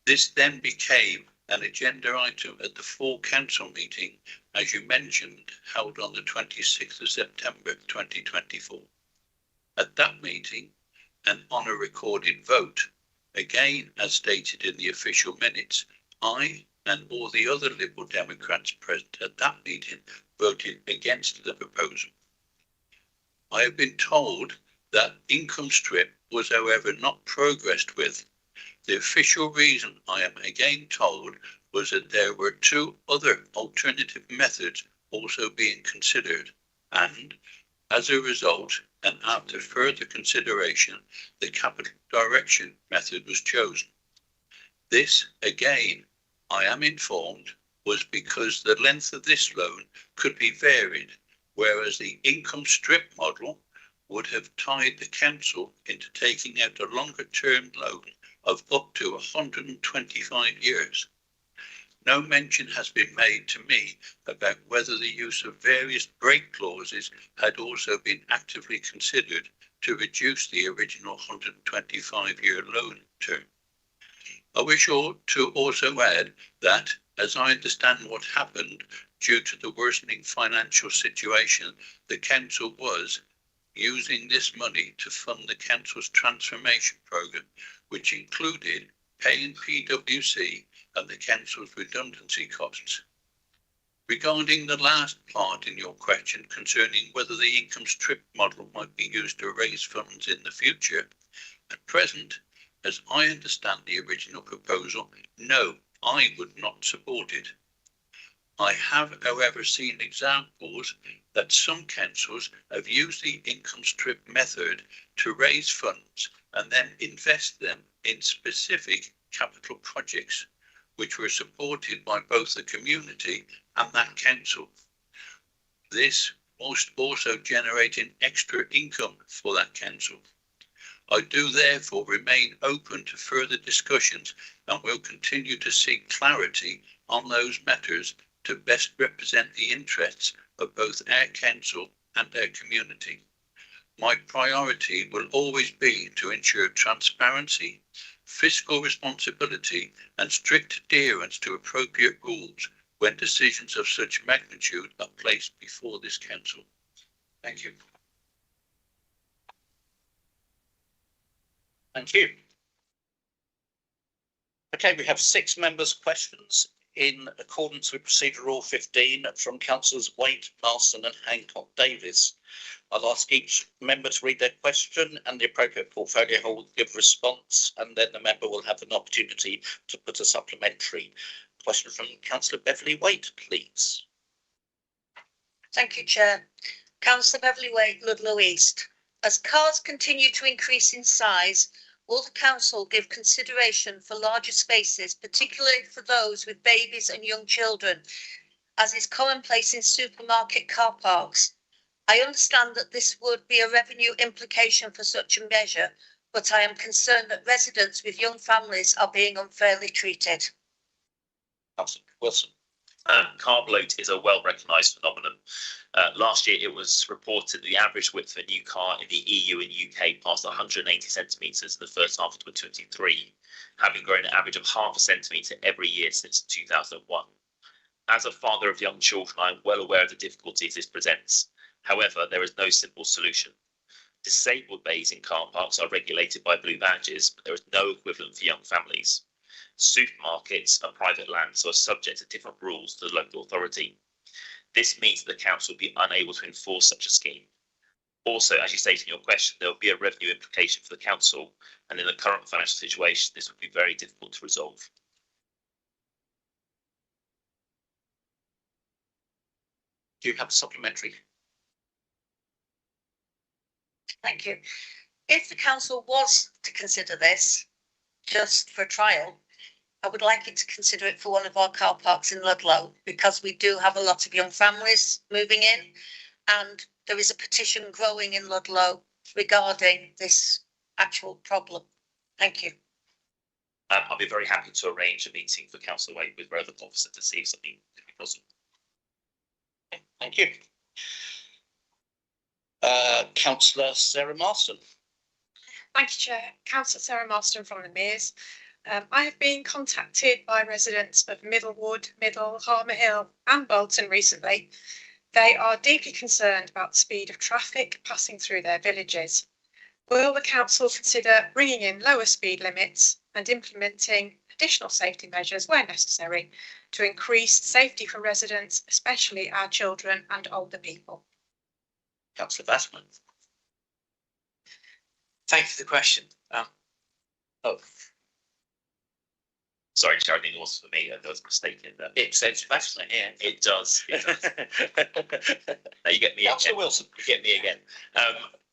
Speaker 15: This then became an agenda item at the full council meeting, as you mentioned, held on the 26th of September 2024. At that meeting, and on a recorded vote, again as stated in the official minutes, I and all the other Liberal Democrats present at that meeting voted against the proposal. I have been told that income strip was, however, not progressed with. The official reason I am again told was that there were two other alternative methods also being considered, and as a result, and after further consideration, the capital direction method was chosen. This, again, I am informed, was because the length of this loan could be varied, whereas the income strip model would have tied the council into taking out a longer term loan of up to 125 years. No mention has been made to me about whether the use of various break clauses had also been actively considered to reduce the original 125-year loan term. I wish to also add that, as I understand what happened, due to the worsening financial situation, the council was using this money to fund the council's transformation programme, which included paying PwC and the council's redundancy costs. Regarding the last part in your question concerning whether the income strip model might be used to raise funds in the future, at present, as I understand the original proposal, no, I would not support it. I have, however, seen examples that some councils have used the income strip method to raise funds and then invest them in specific capital projects, which were supported by both the community and that council. This must also generating extra income for that council. I do therefore remain open to further discussions and will continue to seek clarity on those matters to best represent the interests of both our council and our community. My priority will always be to ensure transparency, fiscal responsibility and strict adherence to appropriate rules when decisions of such magnitude are placed before this council. Thank you.
Speaker 1: Thank you. Okay, we have 6 members' questions in accordance with Procedure Rule 15 from Councillors Waite, Marston and Hancock-Davies. I'll ask each member to read their question and the appropriate portfolio holder will give a response, and then the member will have an opportunity to put a supplementary question from Councillor Beverley Waite, please.
Speaker 12: Thank you, Chair. Councillor Beverley Waite, Ludlow East. As cars continue to increase in size, will the council give consideration for larger spaces, particularly for those with babies and young children, as is commonplace in supermarket car parks? I understand that this would be a revenue implication for such a measure, but I am concerned that residents with young families are being unfairly treated.
Speaker 1: Councillor Wilson.
Speaker 13: Car bloat is a well-recognised phenomenon. Last year, it was reported the average width of a new car in the EU and UK passed 180 centimetres in the first half of 2023, having grown an average of half a centimetre every year since 2001. As a father of young children, I am well aware of the difficulties this presents. However, there is no simple solution. Disabled bays in car parks are regulated by blue badges, but there is no equivalent for young families. Supermarkets are private land, so are subject to different rules to the local authority. This means that the council will be unable to enforce such a scheme. Also, as you stated in your question, there will be a revenue implication for the council, and in the current financial situation, this would be very difficult to resolve.
Speaker 1: Do you have a supplementary?
Speaker 16: Thank you. If the council was to consider this just for trial, I would like it to consider it for one of our car parks in Ludlow, because we do have a lot of young families moving in, and there is a petition growing in Ludlow regarding this actual problem. Thank you.
Speaker 13: I'll be very happy to arrange a meeting for Councillor Wade with relevant officer to see if something can be possible.
Speaker 1: Okay, thank you. Councillor Sarah Marston.
Speaker 17: Thank you, Chair. Councillor Sarah Marston from the Mears. I have been contacted by residents of Middlewood, Middle, Harmer Hill and Bolton recently. They are deeply concerned about the speed of traffic passing through their villages. Will the council consider bringing in lower speed limits and implementing additional safety measures where necessary to increase safety for residents, especially our children and older people?
Speaker 1: Councillor Bassman.
Speaker 11: Thank you for the question.
Speaker 13: Sorry, Chair, I think it was for me. There was a mistake in that.
Speaker 1: It says Bassman, yeah.
Speaker 13: It does. It does. Now you get me
Speaker 1: Councillor
Speaker 13: again.
Speaker 1: Wilson.
Speaker 13: You get me again.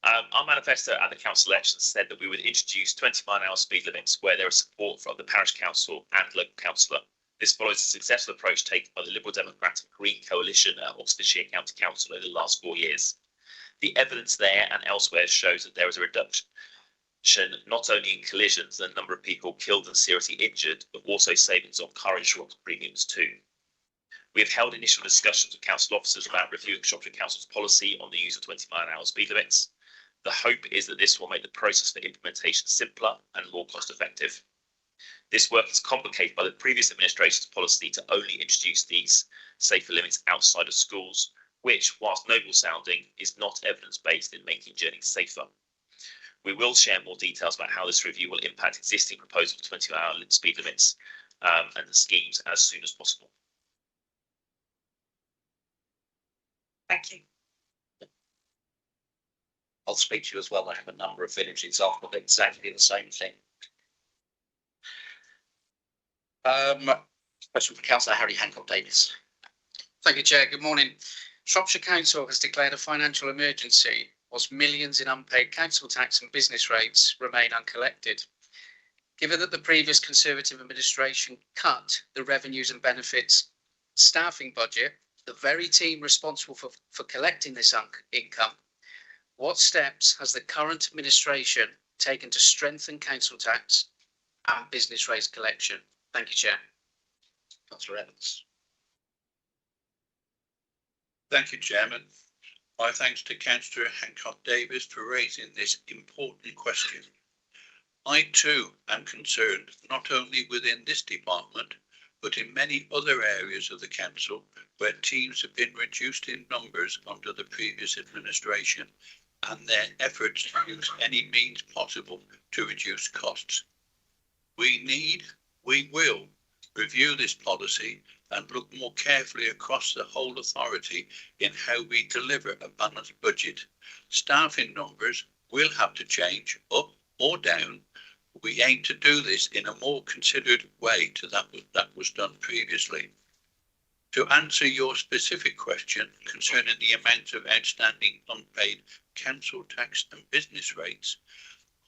Speaker 13: Our manifesto at the council elections said that we would introduce 20-mile-an-hour speed limits where there is support from the parish council and local councillor. This follows a successful approach taken by the Liberal Democratic Green Coalition at Oxfordshire County Council over the last 4 years. The evidence there and elsewhere shows that there is a reduction not only in collisions and the number of people killed and seriously injured, but also savings on car insurance premiums too. We have held initial discussions with council officers about reviewing Shropshire Council's policy on the use of 20-mile-an-hour speed limits. The hope is that this will make the process for implementation simpler and more cost effective. This work is complicated by the previous administration's policy to only introduce these safer limits outside of schools, which, whilst noble sounding, is not evidence-based in making journeys safer. We will share more details about how this review will impact existing proposal for 20-mile speed limits and the schemes as soon as possible.
Speaker 16: Thank you.
Speaker 1: I'll speak to you as well. I have a number of villages offer exactly the same thing. Question for Councillor Harry Hancock Davis.
Speaker 18: Thank you, Chair. Good morning. Shropshire Council has declared a financial emergency whilst millions in unpaid council tax and business rates remain uncollected. Given that the previous Conservative administration cut the revenues and benefits staffing budget, the very team responsible for collecting this income, what steps has the current administration taken to strengthen council tax and business rates collection? Thank you, Chair.
Speaker 1: Councillor Evans.
Speaker 15: Thank you, Chairman. My thanks to Councillor Hancock Davis for raising this important question. I too am concerned not only within this department, but in many other areas of the council where teams have been reduced in numbers under the previous administration and their efforts to use any means possible to reduce costs. We will review this policy and look more carefully across the whole authority in how we deliver a balanced budget. Staffing numbers will have to change up or down. We aim to do this in a more considered way to that was done previously. To answer your specific question concerning the amount of outstanding unpaid council tax and business rates,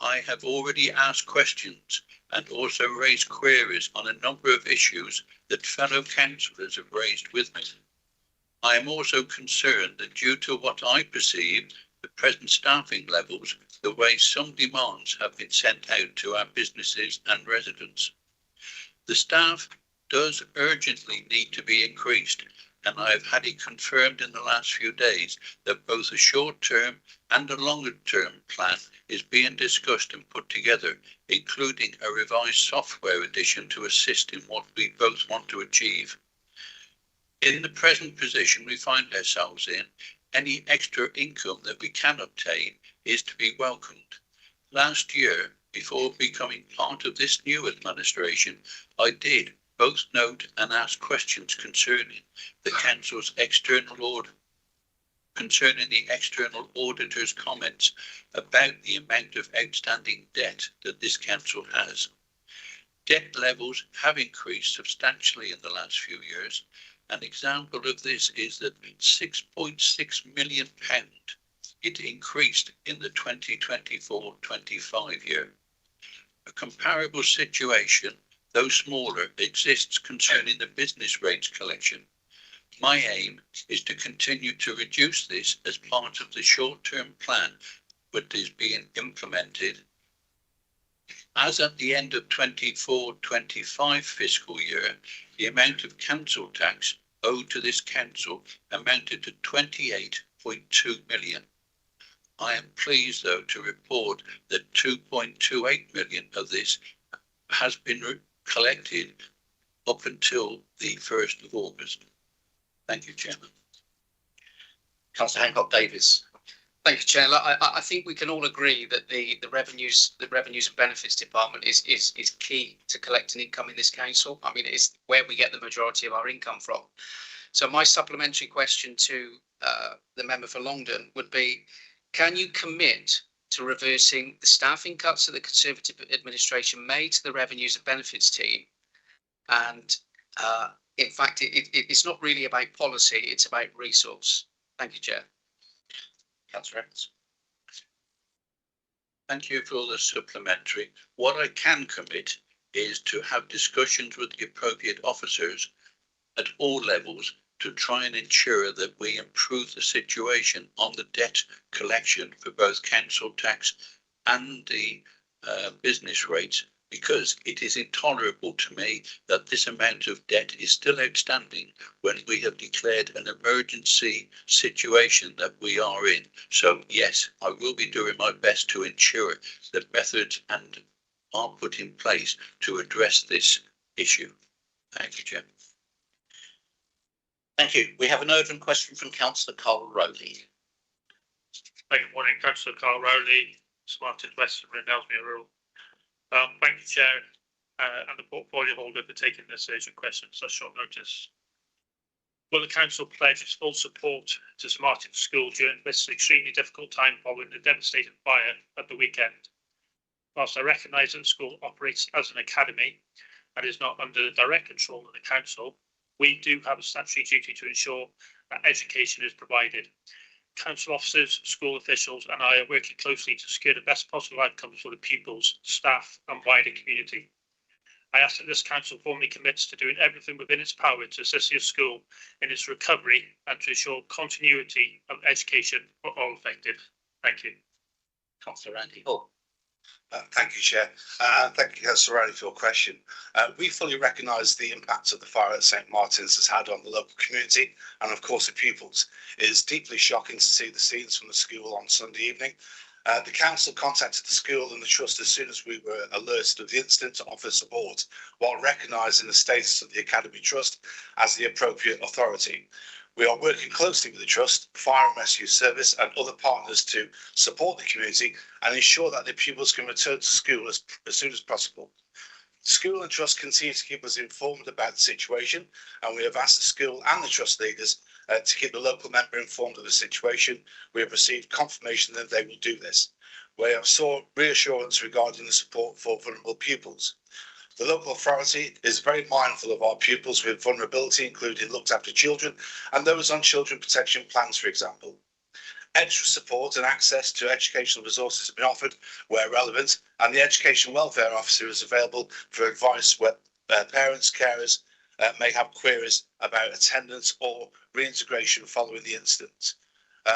Speaker 15: I have already asked questions and also raised queries on a number of issues that fellow councillors have raised with me. I am also concerned that due to what I perceive the present staffing levels, the way some demands have been sent out to our businesses and residents. The staff does urgently need to be increased, and I have had it confirmed in the last few days that both a short-term and a longer-term plan is being discussed and put together, including a revised software edition to assist in what we both want to achieve. In the present position we find ourselves in, any extra income that we can obtain is to be welcomed. Last year, before becoming part of this new administration, I did both note and ask questions concerning the council's concerning the external auditor's comments about the amount of outstanding debt that this council has. Debt levels have increased substantially in the last few years. An example of this is that £6.6 million it increased in the 2024-25 year. A comparable situation, though smaller, exists concerning the business rates collection. My aim is to continue to reduce this as part of the short-term plan that is being implemented. As at the end of 24-25 fiscal year, the amount of council tax owed to this council amounted to 28.2 million. I am pleased, though, to report that 2.28 million of this has been collected up until the 1st of August. Thank you, Chairman.
Speaker 1: Councillor Hancock-Davies.
Speaker 18: Thank you, Chair. I think we can all agree that the revenues and benefits department is key to collecting income in this council. I mean, it's where we get the majority of our income from. So my supplementary question to the member for Longdon would be, can you commit to reversing the staffing cuts that the Conservative administration made to the revenues and benefits team? And in fact, it's not really about policy, it's about resource. Thank you, Chair.
Speaker 1: Councillor Evans.
Speaker 15: Thank you for the supplementary. What I can commit is to have discussions with the appropriate officers at all levels to try and ensure that we improve the situation on the debt collection for both council tax and the business rates, because it is intolerable to me that this amount of debt is still outstanding when we have declared an emergency situation that we are in. So yes, I will be doing my best to ensure that methods are put in place to address this issue. Thank you, Chair.
Speaker 1: Thank you. We have an urgent question from Councillor Carl Rowley.
Speaker 10: Good morning, Councillor Carl Rowley, Smarted Western Ellesmere Rural. Thank you, Chair, and the portfolio holder for taking this urgent question at such short notice. Will the council pledge its full support to Smarted School during this extremely difficult time following the devastating fire at the weekend? Whilst I recognise that the school operates as an academy and is not under the direct control of the council, we do have a statutory duty to ensure that education is provided. Council officers, school officials and I are working closely to secure the best possible outcomes for the pupils, staff and wider community. I ask that this council formally commits to doing everything within its power to assist your school in its recovery and to ensure continuity of education for all affected. Thank you.
Speaker 1: Councillor Randy Hall.
Speaker 19: Thank you, Chair. Thank you, Councillor Rowley, for your question. We fully recognise the impact of the fire at St Martin's has had on the local community and, of course, the pupils. It is deeply shocking to see the scenes from the school on Sunday evening. The council contacted the school and the trust as soon as we were alerted of the incident to offer support, while recognising the status of the Academy Trust as the appropriate authority. We are working closely with the Trust, Fire and Rescue Service and other partners to support the community and ensure that the pupils can return to school as soon as possible. The school and Trust continue to keep us informed about the situation, and we have asked the school and the Trust leaders to keep the local member informed of the situation. We have received confirmation that they will do this. We have sought reassurance regarding the support for vulnerable pupils. The local authority is very mindful of our pupils with vulnerability, including looked after children and those on children protection plans, for example. Extra support and access to educational resources have been offered where relevant, and the Education Welfare Officer is available for advice where parents, carers may have queries about attendance or reintegration following the incident.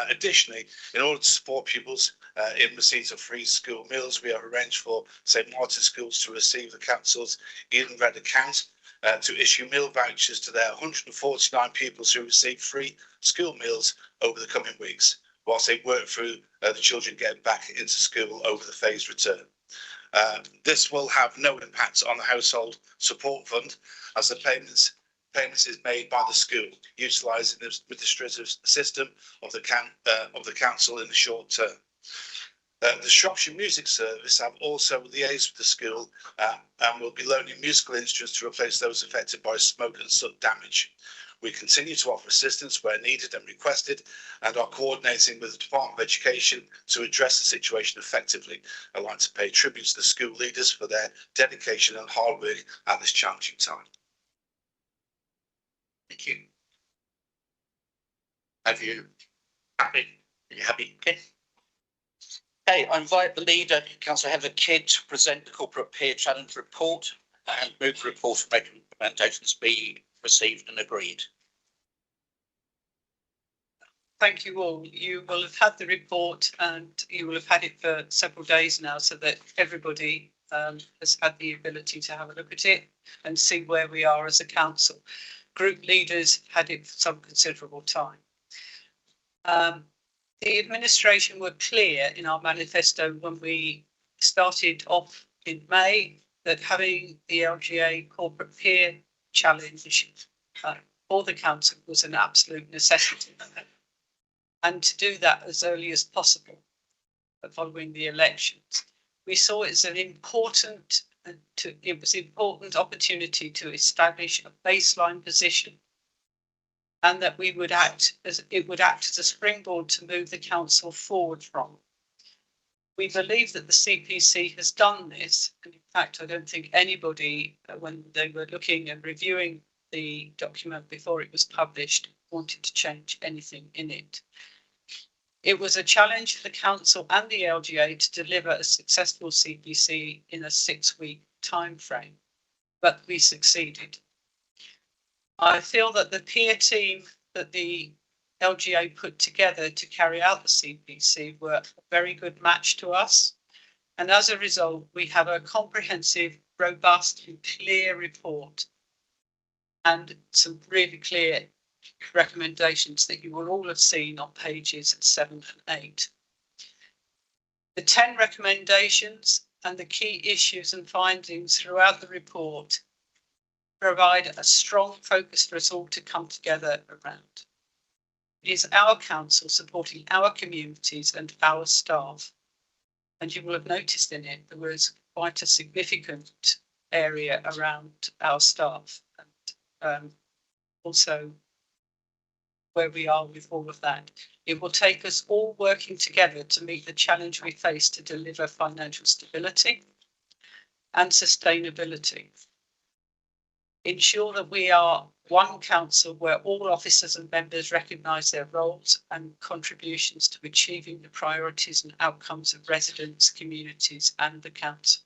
Speaker 19: Additionally, in order to support pupils in receipt of free school meals, we have arranged for St Martin's schools to receive the council's Eden Red account to issue meal vouchers to their 149 pupils who receive free school meals over the coming weeks, whilst they work through the children getting back into school over the phased return. This will have no impact on the household support fund, as the payments payments is made by the school, utilising the administrative system of the council in the short term. The Shropshire Music Service have also liaised with the school and will be loaning musical instruments to replace those affected by smoke and soot damage. We continue to offer assistance where needed and requested and are coordinating with the Department of Education to address the situation effectively. I'd like to pay tribute to the school leaders for their dedication and hard work at this challenging time.
Speaker 7: Thank you. Are you happy? Okay.
Speaker 1: Okay, I invite the leader, Councillor Heather Kidd, to present the corporate peer challenge report and move the report and recommendations be received and agreed.
Speaker 3: Thank you all. You will have had the report and you will have had it for several days now, so that everybody has had the ability to have a look at it and see where we are as a council. Group leaders had it for some considerable time. The administration were clear in our manifesto when we started off in May that having the LGA corporate peer challenge for the council was an absolute necessity, and to do that as early as possible following the elections. We saw it as an important opportunity to establish a baseline position, and that we would act as a springboard to move the council forward from. We believe that the CPC has done this, and in fact, I don't think anybody, when they were looking and reviewing the document before it was published, wanted to change anything in it. It was a challenge for the council and the LGA to deliver a successful CPC in a 6-week time frame, but we succeeded. I feel that the peer team that the LGA put together to carry out the CPC were a very good match to us. And as a result, we have a comprehensive, robust and clear report and some really clear recommendations that you will all have seen on pages 7 and 8. The 10 recommendations and the key issues and findings throughout the report provide a strong focus for us all to come together around. It is our council supporting our communities and our staff. And you will have noticed in it, there was quite a significant area around our staff and also where we are with all of that. It will take us all working together to meet the challenge we face to deliver financial stability and sustainability. Ensure that we are one council where all officers and members recognise their roles and contributions to achieving the priorities and outcomes of residents, communities and the council.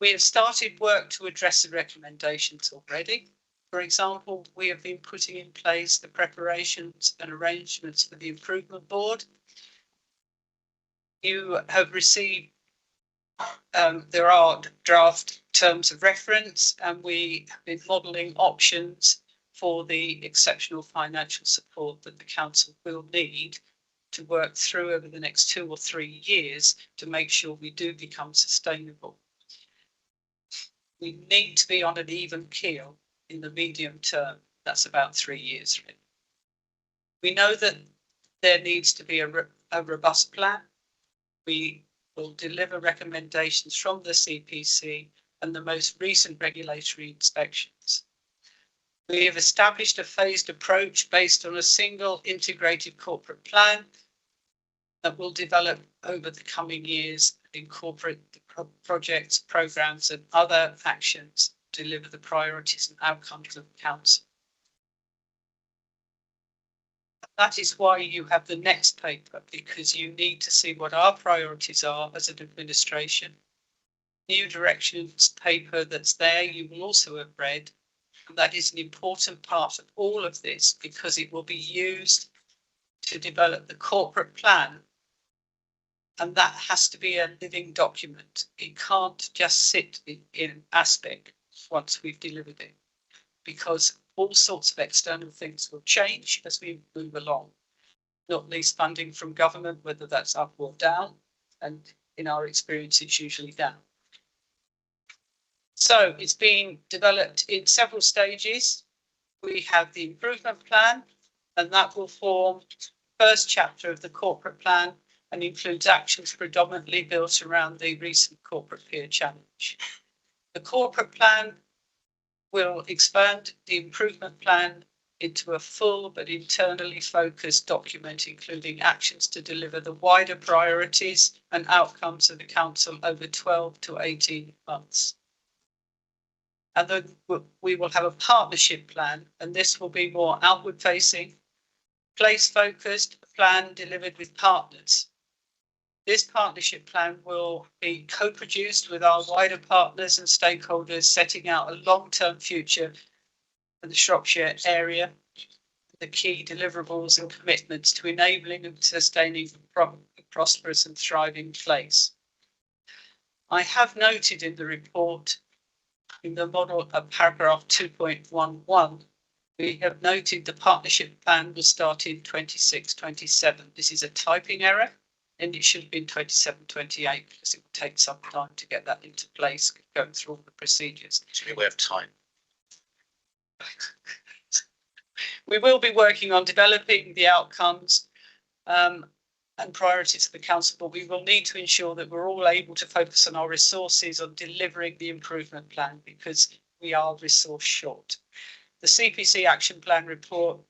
Speaker 3: We have started work to address the recommendations already. For example, we have been putting in place the preparations and arrangements for the improvement board. You have received there are draft terms of reference, and we have been modelling options for the exceptional financial support that the council will need to work through over the next 2 or 3 years to make sure we do become sustainable. We need to be on an even keel in the medium term. That's about 3 years. Really. We know that there needs to be a robust plan. We will deliver recommendations from the CPC and the most recent regulatory inspections. We have established a phased approach based on a single integrated corporate plan that will develop over the coming years and incorporate the projects, programmes and other actions to deliver the priorities and outcomes of the council. That is why you have the next paper, because you need to see what our priorities are as an administration. New directions paper that's there, you will also have read. And that is an important part of all of this, because it will be used to develop the corporate plan. And that has to be a living document. It can't just sit in aspect once we've delivered it, because all sorts of external things will change as we move along, not least funding from government, whether that's up or down. And in our experience, it's usually down. So it's been developed in several stages. We have the improvement plan, and that will form the first chapter of the corporate plan and includes actions predominantly built around the recent corporate peer challenge. The corporate plan will expand the improvement plan into a full but internally focused document, including actions to deliver the wider priorities and outcomes of the council over 12 to 18 months. And then we will have a partnership plan, and this will be more outward facing, place focused plan delivered with partners. This partnership plan will be co-produced with our wider partners and stakeholders, setting out a long-term future for the Shropshire area, the key deliverables and commitments to enabling and sustaining a prosperous and thriving place. I have noted in the report, in the model of paragraph 2.11, we have noted the partnership plan will start in 26-27. This is a typing error, and it should have been 27-28 because it will take some time to get that into place, going through all the procedures.
Speaker 13: So we have time.
Speaker 3: We will be working on developing the outcomes and priorities of the council, but we will need to ensure that we're all able to focus on our resources on delivering the improvement plan because we are resource short. The CPC action plan report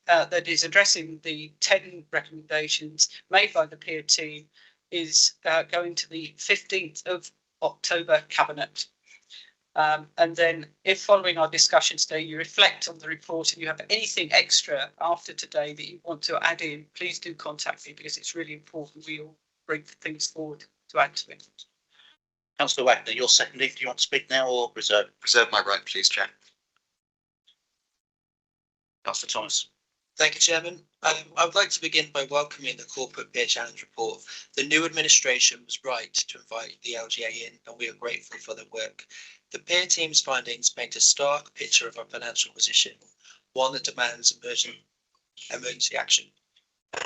Speaker 3: that is addressing the 10 recommendations made by the peer team is going to the 15th of October cabinet. And then if following our discussion today, you reflect on the report and you have anything extra after today that you want to add in, please do contact me because it's really important we all bring things forward to add to it.
Speaker 1: Councillor Wagner, you're seconding. Do you want to speak now or reserve?
Speaker 20: Reserve my right, please, Chair.
Speaker 1: Councillor Thomas.
Speaker 21: Thank you, Chairman. I would like to begin by welcoming the Corporate Peer Challenge report. The new administration was right to invite the LGA in, and we are grateful for their work. The peer team's findings paint a stark picture of our financial position, one that demands emergency action.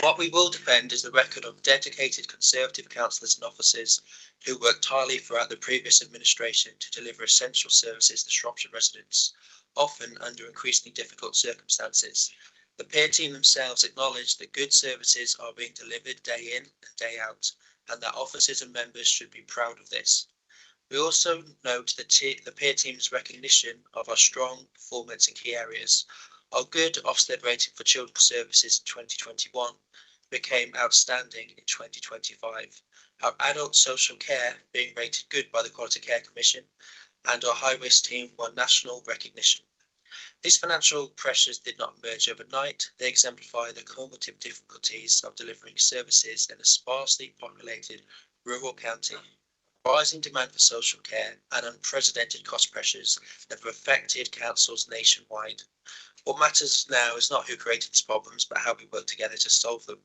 Speaker 21: What we will defend is the record of dedicated Conservative councillors and officers who worked tirelessly throughout the previous administration to deliver essential services to Shropshire residents, often under increasingly difficult circumstances. The peer team themselves acknowledge that good services are being delivered day in and day out, and that officers and members should be proud of this. We also note the peer team's recognition of our strong performance in key areas. Our good Ofsted rating for children's services in 2021 became outstanding in 2025. Our adult social care being rated good by the Quality Care Commission, and our high-risk team won national recognition. These financial pressures did not emerge overnight. They exemplify the cumulative difficulties of delivering services in a sparsely populated rural county, rising demand for social care and unprecedented cost pressures that have affected councils nationwide. What matters now is not who created these problems, but how we work together to solve them.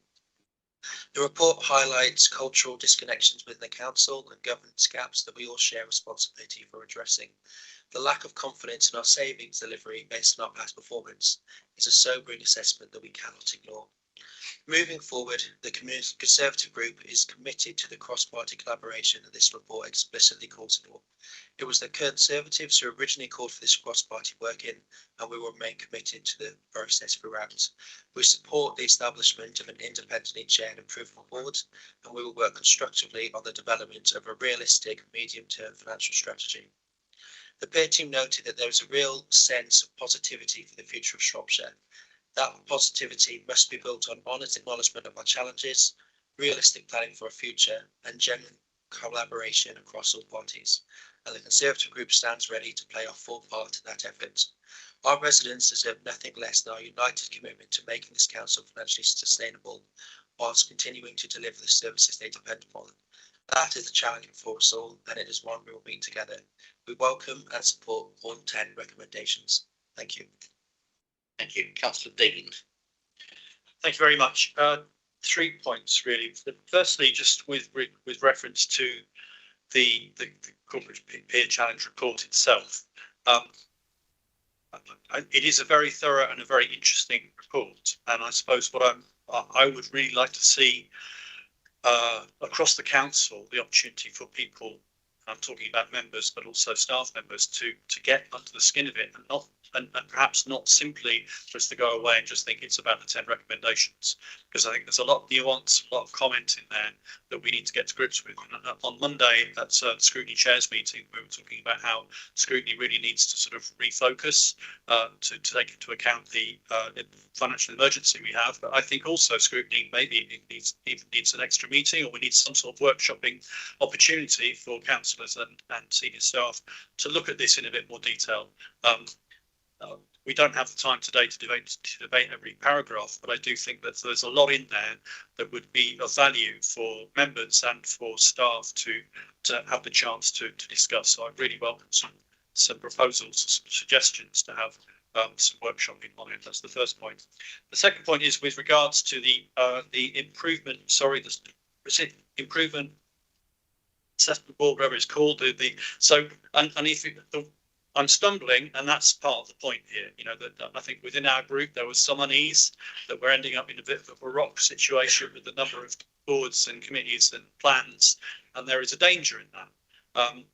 Speaker 21: The report highlights cultural disconnections within the council and governance gaps that we all share responsibility for addressing. The lack of confidence in our savings delivery based on our past performance is a sobering assessment that we cannot ignore. Moving forward, the Conservative Group is committed to the cross-party collaboration that this report explicitly calls for. It was the Conservatives who originally called for this cross-party working, and we will remain committed to the process throughout. We support the establishment of an independently chaired improvement board, and we will work constructively on the development of a realistic medium-term financial strategy. The peer team noted that there was a real sense of positivity for the future of Shropshire. That positivity must be built on honest acknowledgement of our challenges, realistic planning for our future, and genuine collaboration across all parties. And the Conservative Group stands ready to play our full part in that effort. Our residents deserve nothing less than our united commitment to making this council financially sustainable, whilst continuing to deliver the services they depend upon. That is the challenge for us all, and it is one we will meet together. We welcome and support all 10 recommendations. Thank you.
Speaker 1: Thank you. Councillor Dean.
Speaker 7: Thank you very much. 3 points really. Firstly, just with reference to the Corporate Peer Challenge report itself. It is a very thorough and a very interesting report, and I suppose what I would really like to see across the council, the opportunity for people I'm talking about members, but also staff members, to get under the skin of it, and not and perhaps not simply just to go away and just think it's about the 10 recommendations, because I think there's a lot of nuance, a lot of comment in there that we need to get to grips with. And on Monday at the Scrutiny Chairs meeting, we were talking about how scrutiny really needs to sort of refocus to take into account the financial emergency we have. But I think also scrutiny maybe needs an extra meeting, or we need some sort of workshopping opportunity for councillors and senior staff to look at this in a bit more detail. We don't have the time today to debate every paragraph, but I do think that there's a lot in there that would be of value for members and for staff to have the chance to discuss. So I really welcome some proposals, some suggestions to have some workshopping on it. That's the first point. The second point is with regards to the improvement. Sorry, the improvement assessment board, whatever it's called. I'm stumbling, and that's part of the point here. You know, that I think within our group there was some unease that we're ending up in a bit of a rock situation with the number of boards and committees and plans, and there is a danger in that.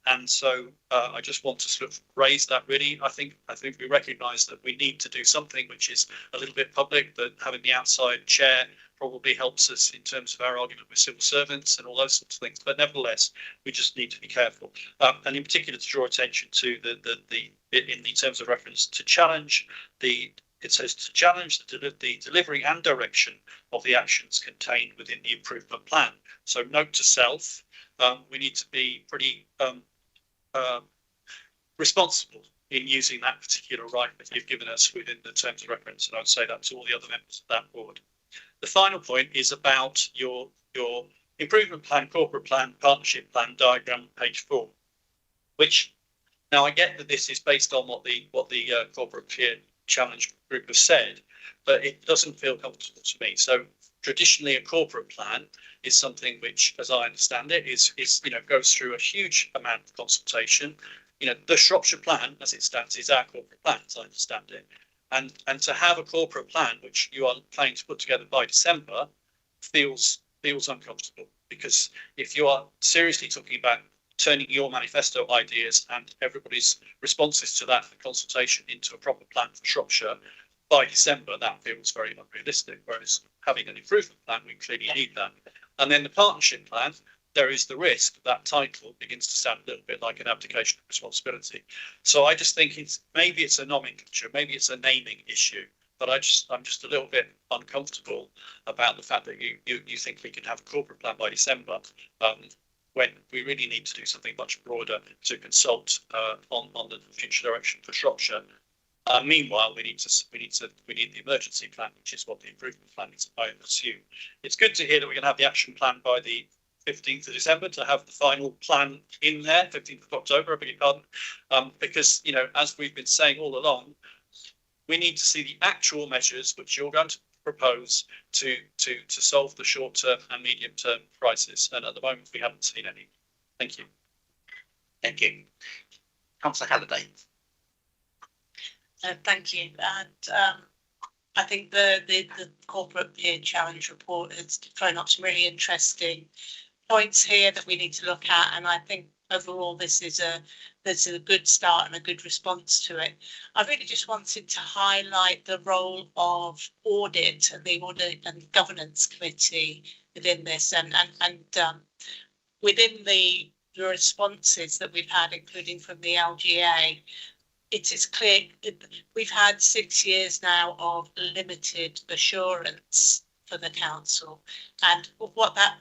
Speaker 7: And so I just want to sort of raise that. Really, I think we recognise that we need to do something which is a little bit public. That having the outside chair probably helps us in terms of our argument with civil servants and all those sorts of things. But nevertheless, we just need to be careful, and in particular to draw attention to in terms of reference to challenge it says to challenge the delivery and direction of the actions contained within the improvement plan. So note to self, we need to be pretty responsible in using that particular right that you've given us within the terms of reference, and I'd say that to all the other members of that board. The final point is about your improvement plan, corporate plan, partnership plan diagram, page 4, which now I get that this is based on what the corporate peer challenge group have said, but it doesn't feel comfortable to me. So traditionally, a corporate plan is something which, as I understand it, is goes through a huge amount of consultation. You know, the Shropshire plan, as it stands, is our corporate plan, as I understand it. And to have a corporate plan which you are planning to put together by December feels uncomfortable, because if you are seriously talking about turning your manifesto ideas and everybody's responses to that for consultation into a proper plan for Shropshire by December, that feels very unrealistic. Whereas having an improvement plan, we clearly need that. And then the partnership plan, there is the risk that title begins to sound a little bit like an abdication of responsibility. So I just think maybe it's a nomenclature, maybe it's a naming issue, but I'm just a little bit uncomfortable about the fact that you think we can have a corporate plan by December, when we really need to do something much broader to consult on the future direction for Shropshire. Meanwhile, we need the emergency plan, which is what the improvement plan is, I assume. It's good to hear that we're going to have the action plan by the 15th of December, to have the final plan in there, 15th of October, I beg your pardon, because, you know, as we've been saying all along, we need to see the actual measures which you're going to propose to solve the short-term and medium-term crisis, and at the moment we haven't seen any. Thank you.
Speaker 21: Thank you. Councillor Halliday.
Speaker 16: Thank you. And I think the corporate peer challenge report has thrown up some really interesting points here that we need to look at, and I think overall this is a good start and a good response to it. I really just wanted to highlight the role of audit and the audit and governance committee within this, and within the responses that we've had, including from the LGA. It is clear we've had 6 years now of limited assurance for the council, and what that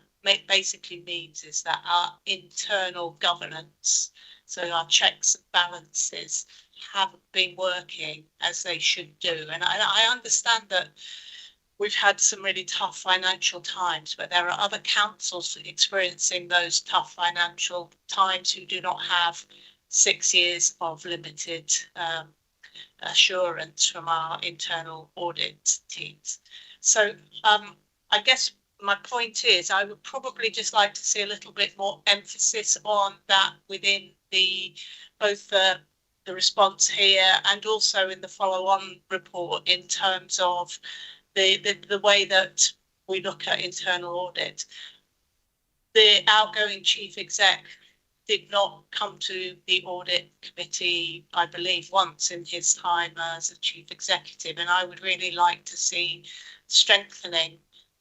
Speaker 16: basically means is that our internal governance, so our checks and balances, haven't been working as they should do. And I understand that we've had some really tough financial times, but there are other councils experiencing those tough financial times who do not have 6 years of limited assurance from our internal audit teams. So I guess my point is I would probably just like to see a little bit more emphasis on that within both the response here and also in the follow-on report, in terms of the way that we look at internal audit. The outgoing chief exec did not come to the audit committee, I believe, once in his time as a chief executive, and I would really like to see strengthening.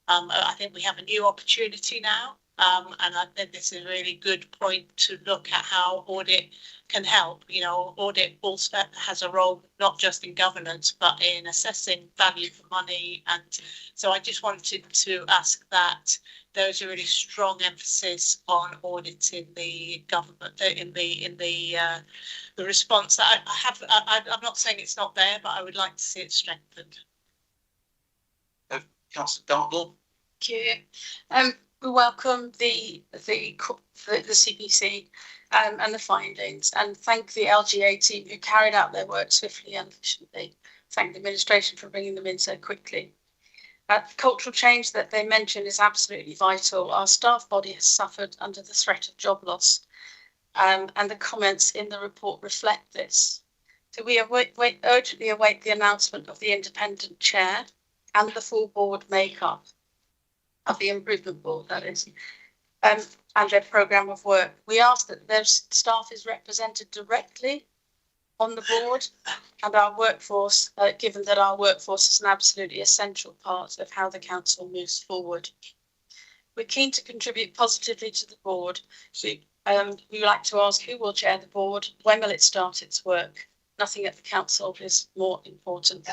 Speaker 16: I think we have a new opportunity now, and I think this is a really good point to look at how audit can help. You know, audit also has a role not just in governance but in assessing value for money, and so I just wanted to ask that there's a really strong emphasis on auditing the government in the response that I have. I'm not saying it's not there, but I would like to see it strengthened.
Speaker 21: Councillor Dartmoor.
Speaker 12: Thank you. We welcome the CPC and the findings, and thank the LGA team who carried out their work swiftly and efficiently. Thank the administration for bringing them in so quickly. The cultural change that they mentioned is absolutely vital. Our staff body has suffered under the threat of job loss, and the comments in the report reflect this. So we urgently await the announcement of the independent chair and the full board makeup of the improvement board, that is, and their programme of work. We ask that their staff is represented directly on the board and our workforce, given that our workforce is an absolutely essential part of how the council moves forward. We're keen to contribute positively to the board. We would like to ask who will chair the board, when will it start its work? Nothing at the council is more important.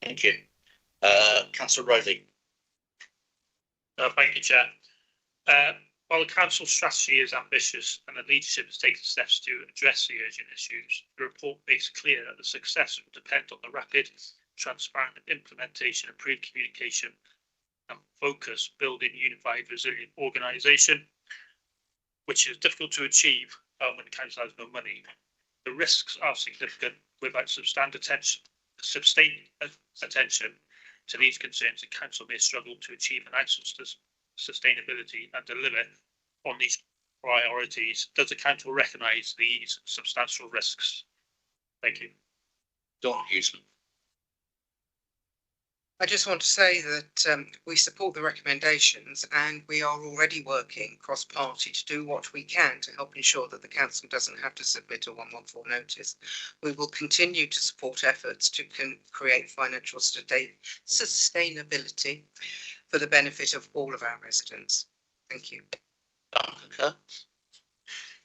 Speaker 1: Thank you. Councillor Rowley.
Speaker 10: Thank you, Chair. While the council strategy is ambitious and the leadership has taken steps to address the urgent issues, the report makes clear that the success will depend on the rapid, transparent implementation, improved communication and focus building unified resilient organisation, which is difficult to achieve when the council has no money. The risks are significant without sustained attention to these concerns. The council may struggle to achieve an answers to sustainability and deliver on these priorities. Does the council recognise these substantial risks? Thank you.
Speaker 1: Don Huseman.
Speaker 8: I just want to say that we support the recommendations and we are already working cross-party to do what we can to help ensure that the council doesn't have to submit a 114 notice. We will continue to support efforts to create financial sustainability for the benefit of all of our residents. Thank you.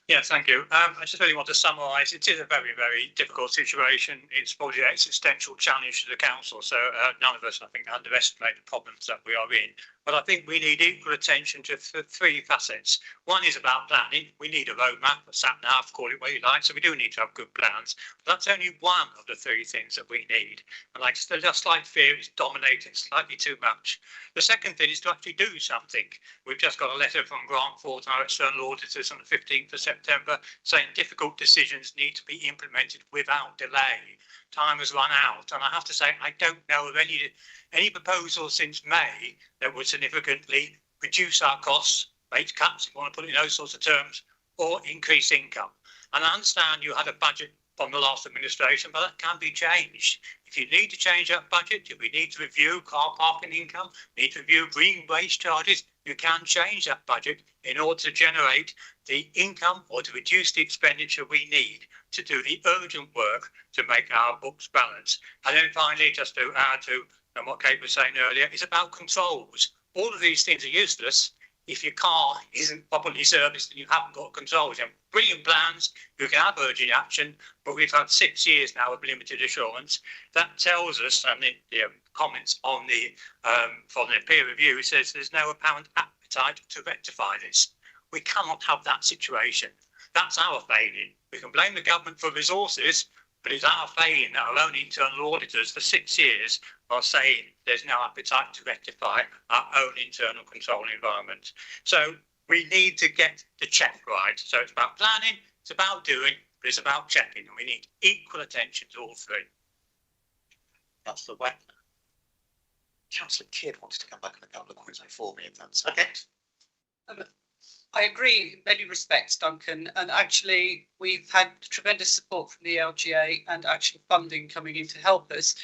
Speaker 7: Yes, thank you. I just really want to summarise. It is a very, very difficult situation. It's probably an existential challenge to the council. So none of us, I think, underestimate the problems that we are in. But I think we need equal attention to three facets. One is about planning. We need a roadmap, a sat nav, call it what you like. So we do need to have good plans. But that's only one of the three things that we need. And like just like fear is dominating slightly too much. The second thing is to actually do something. We've just got a letter from Grant Ford, our external auditors, on the 15th of September, saying difficult decisions need to be implemented without delay. Time has run out, and I have to say I don't know of any proposal since May that would significantly reduce our costs, rate cuts, if you want to put it in those sorts of terms, or increase income. And I understand you had a budget from the last administration, but that can be changed. If you need to change that budget, if we need to review car parking income, need to review green waste charges, you can change that budget in order to generate the income or to reduce the expenditure we need to do the urgent work to make our books balance. And then finally, just to add to what Kate was saying earlier, it's about controls. All of these things are useless if your car isn't properly serviced and you haven't got controls. And brilliant plans, you can have urgent action, but we've had 6 years now of limited assurance. That tells us, and the comments on the from the peer review says there's no apparent appetite to rectify this. We cannot have that situation. That's our failing. We can blame the government for resources, but it's our failing that our own internal auditors for 6 years are saying there's no appetite to rectify our own internal control environment. So we need to get the check right. So it's about planning, it's about doing, but it's about checking, and we need equal attention to all three.
Speaker 1: Councillor Wagner. Councillor Kidd wanted to come back on a couple of points before me, if that's okay.
Speaker 3: I agree in many respects, Duncan, and actually we've had tremendous support from the LGA and actually funding coming in to help us.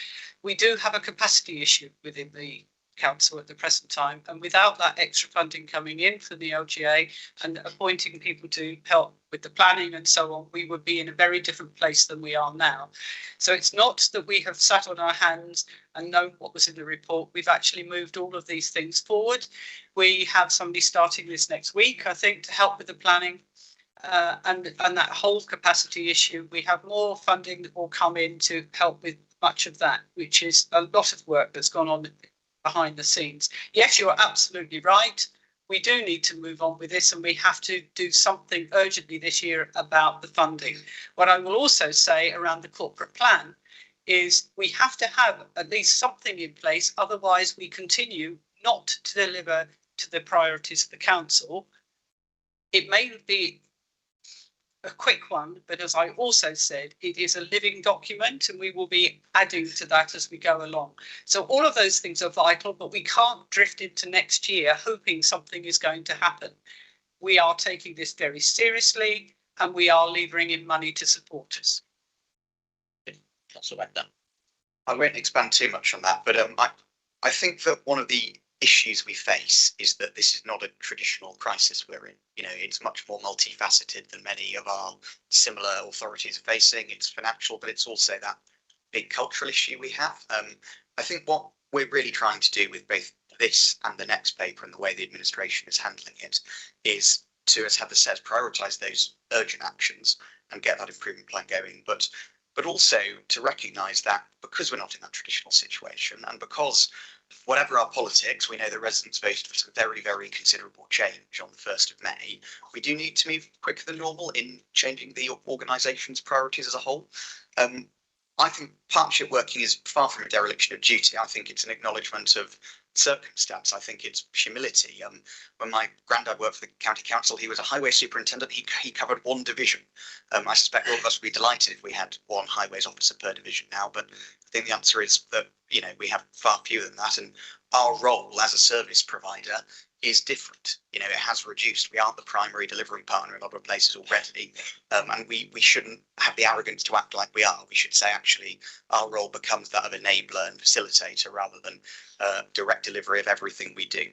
Speaker 3: We do have a capacity issue within the council at the present time. And without that extra funding coming in from the LGA and appointing people to help with the planning and so on, we would be in a very different place than we are now. So it's not that we have sat on our hands and known what was in the report. We've actually moved all of these things forward. We have somebody starting this next week, I think, to help with the planning. And that whole capacity issue, we have more funding that will come in to help with much of that, which is a lot of work that's gone on behind the scenes. Yes, you're absolutely right. We do need to move on with this, and we have to do something urgently this year about the funding. What I will also say around the corporate plan is we have to have at least something in place, otherwise we continue not to deliver to the priorities of the council. It may be a quick one, but as I also said, it is a living document and we will be adding to that as we go along. So all of those things are vital, but we can't drift into next year hoping something is going to happen. We are taking this very seriously and we are levering in money to support us.
Speaker 1: Councillor Wagner.
Speaker 2: I won't expand too much on that, but I think that one of the issues we face is that this is not a traditional crisis we're in. You know, it's much more multifaceted than many of our similar authorities are facing. It's financial, but it's also that big cultural issue we have. I think what we're really trying to do with both this and the next paper and the way the administration is handling it is to, as Heather says, prioritise those urgent actions and get that improvement plan going. But also to recognise that because we're not in that traditional situation and because whatever our politics, we know the residents voted for some very, very considerable change on the 1st of May. We do need to move quicker than normal in changing the organisation's priorities as a whole. I think partnership working is far from a dereliction of duty. I think it's an acknowledgement of circumstance. I think it's humility. When my granddad worked for the county council, he was a highway superintendent. He covered one division. I suspect all of us would be delighted if we had one highways officer per division now, but I think the answer is that, you know, we have far fewer than that, and our role as a service provider is different. You know, it has reduced. We aren't the primary delivery partner in a lot of places already, and we shouldn't have the arrogance to act like we are. We should say, actually, our role becomes that of enabler and facilitator rather than direct delivery of everything we do.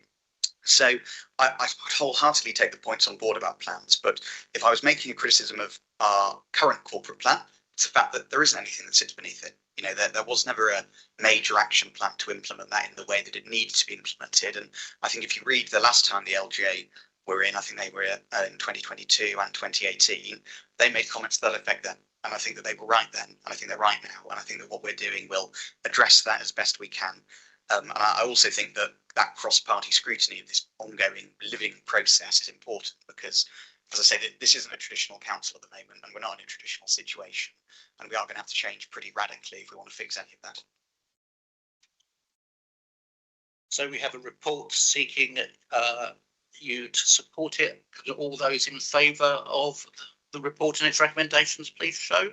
Speaker 2: So I wholeheartedly take the points on board about plans, but if I was making a criticism of our current corporate plan, it's the fact that there isn't anything that sits beneath it. You know, there was never a major action plan to implement that in the way that it needed to be implemented. And I think if you read the last time the LGA were in, I think they were in 2022 and 2018, they made comments to that effect then. And I think that they were right then, and I think they're right now. And I think that what we're doing will address that as best we can. And I also think that that cross-party scrutiny of this ongoing living process is important because, as I say, this isn't a traditional council at the moment, and we're not in a traditional situation. And we are going to have to change pretty radically if we want to fix any of that.
Speaker 1: So we have a report seeking you to support it. Could all those in favour of the report and its recommendations please show?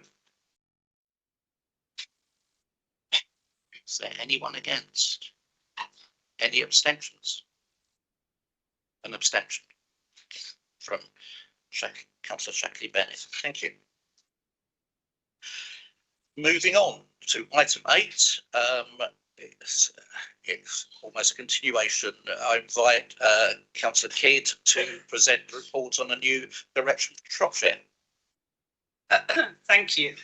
Speaker 1: Is there anyone against? Any abstentions? An abstention from Councillor Shackley Bennett. Thank you. Moving on to item 8, it's almost a continuation. I invite Councillor Kidd to present the report on a new direction for Shropshire.
Speaker 3: Thank you.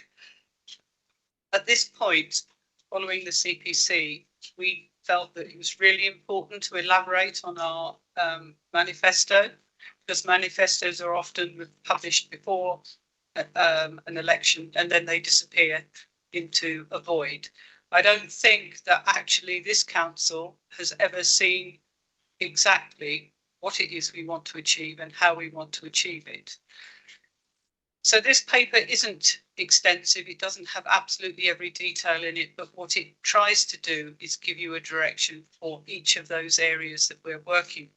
Speaker 3: At this point, following the CPC, we felt that it was really important to elaborate on our manifesto, because manifestos are often published before an election and then they disappear into a void. I don't think that actually this council has ever seen exactly what it is we want to achieve and how we want to achieve it. So this paper isn't extensive, it doesn't have absolutely every detail in it, but what it tries to do is give you a direction for each of those areas that we're working.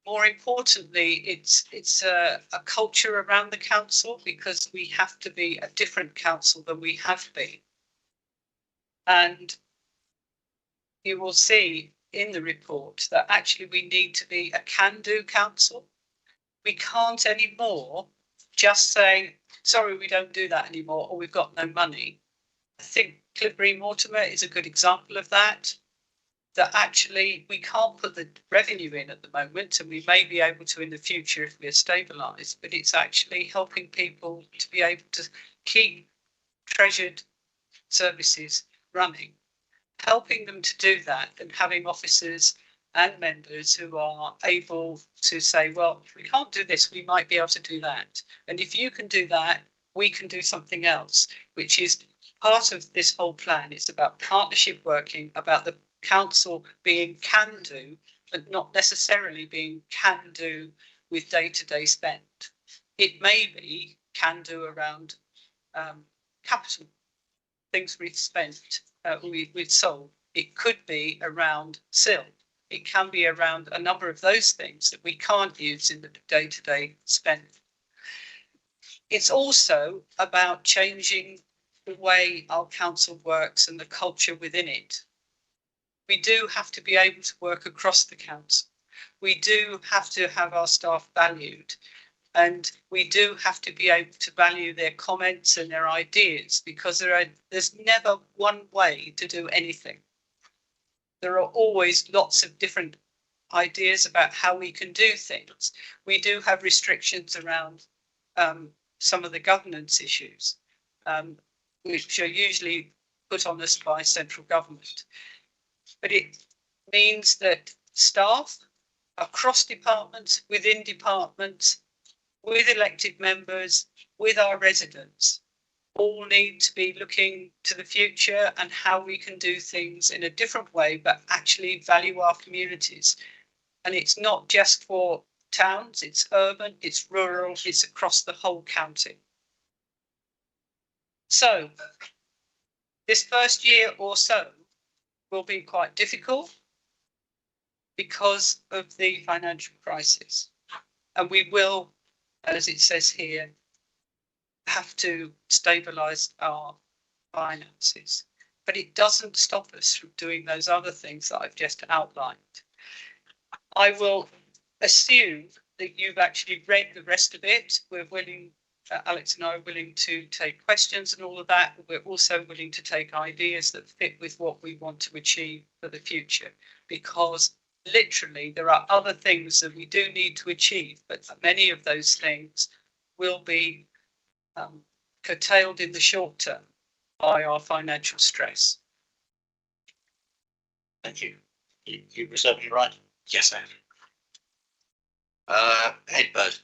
Speaker 3: More importantly, it's a culture around the council, because we have to be a different council than we have been. And you will see in the report that actually we need to be a can-do council. We can't anymore just say, sorry, we don't do that anymore, or we've got no money. I think Clipbury Mortimer is a good example of that. that actually we can't put the revenue in at the moment, and we may be able to in the future if we're stabilised, but it's actually helping people to be able to keep treasured services running, helping them to do that, and having officers and members who are able to say, well, if we can't do this, we might be able to do that. And if you can do that, we can do something else, which is part of this whole plan. It's about partnership working, about the council being can do, but not necessarily being can do with day-to-day spend. It may be can do around capital, things we've spent, we've sold. It could be around SIL. It can be around a number of those things that we can't use in the day-to-day spend. It's also about changing the way our council works and the culture within it. We do have to be able to work across the council. We do have to have our staff valued, and we do have to be able to value their comments and their ideas, because there's never one way to do anything. There are always lots of different ideas about how we can do things. We do have restrictions around some of the governance issues, which are usually put on us by central government. But it means that staff across departments, within departments, with elected members, with our residents, all need to be looking to the future and how we can do things in a different way, but actually value our communities. And it's not just for towns, it's urban, it's rural, it's across the whole county. So this first year or so will be quite difficult because of the financial crisis. And we will, as it says here, have to stabilise our finances. But it doesn't stop us from doing those other things that I've just outlined. I will assume that you've actually read the rest of it. We're willing, Alex and I are willing to take questions and all of that. But we're also willing to take ideas that fit with what we want to achieve for the future, because literally there are other things that we do need to achieve, but many of those things will be curtailed in the short term by our financial stress.
Speaker 1: Thank you. You reserve your right.
Speaker 7: Yes, I am.
Speaker 1: Edbird.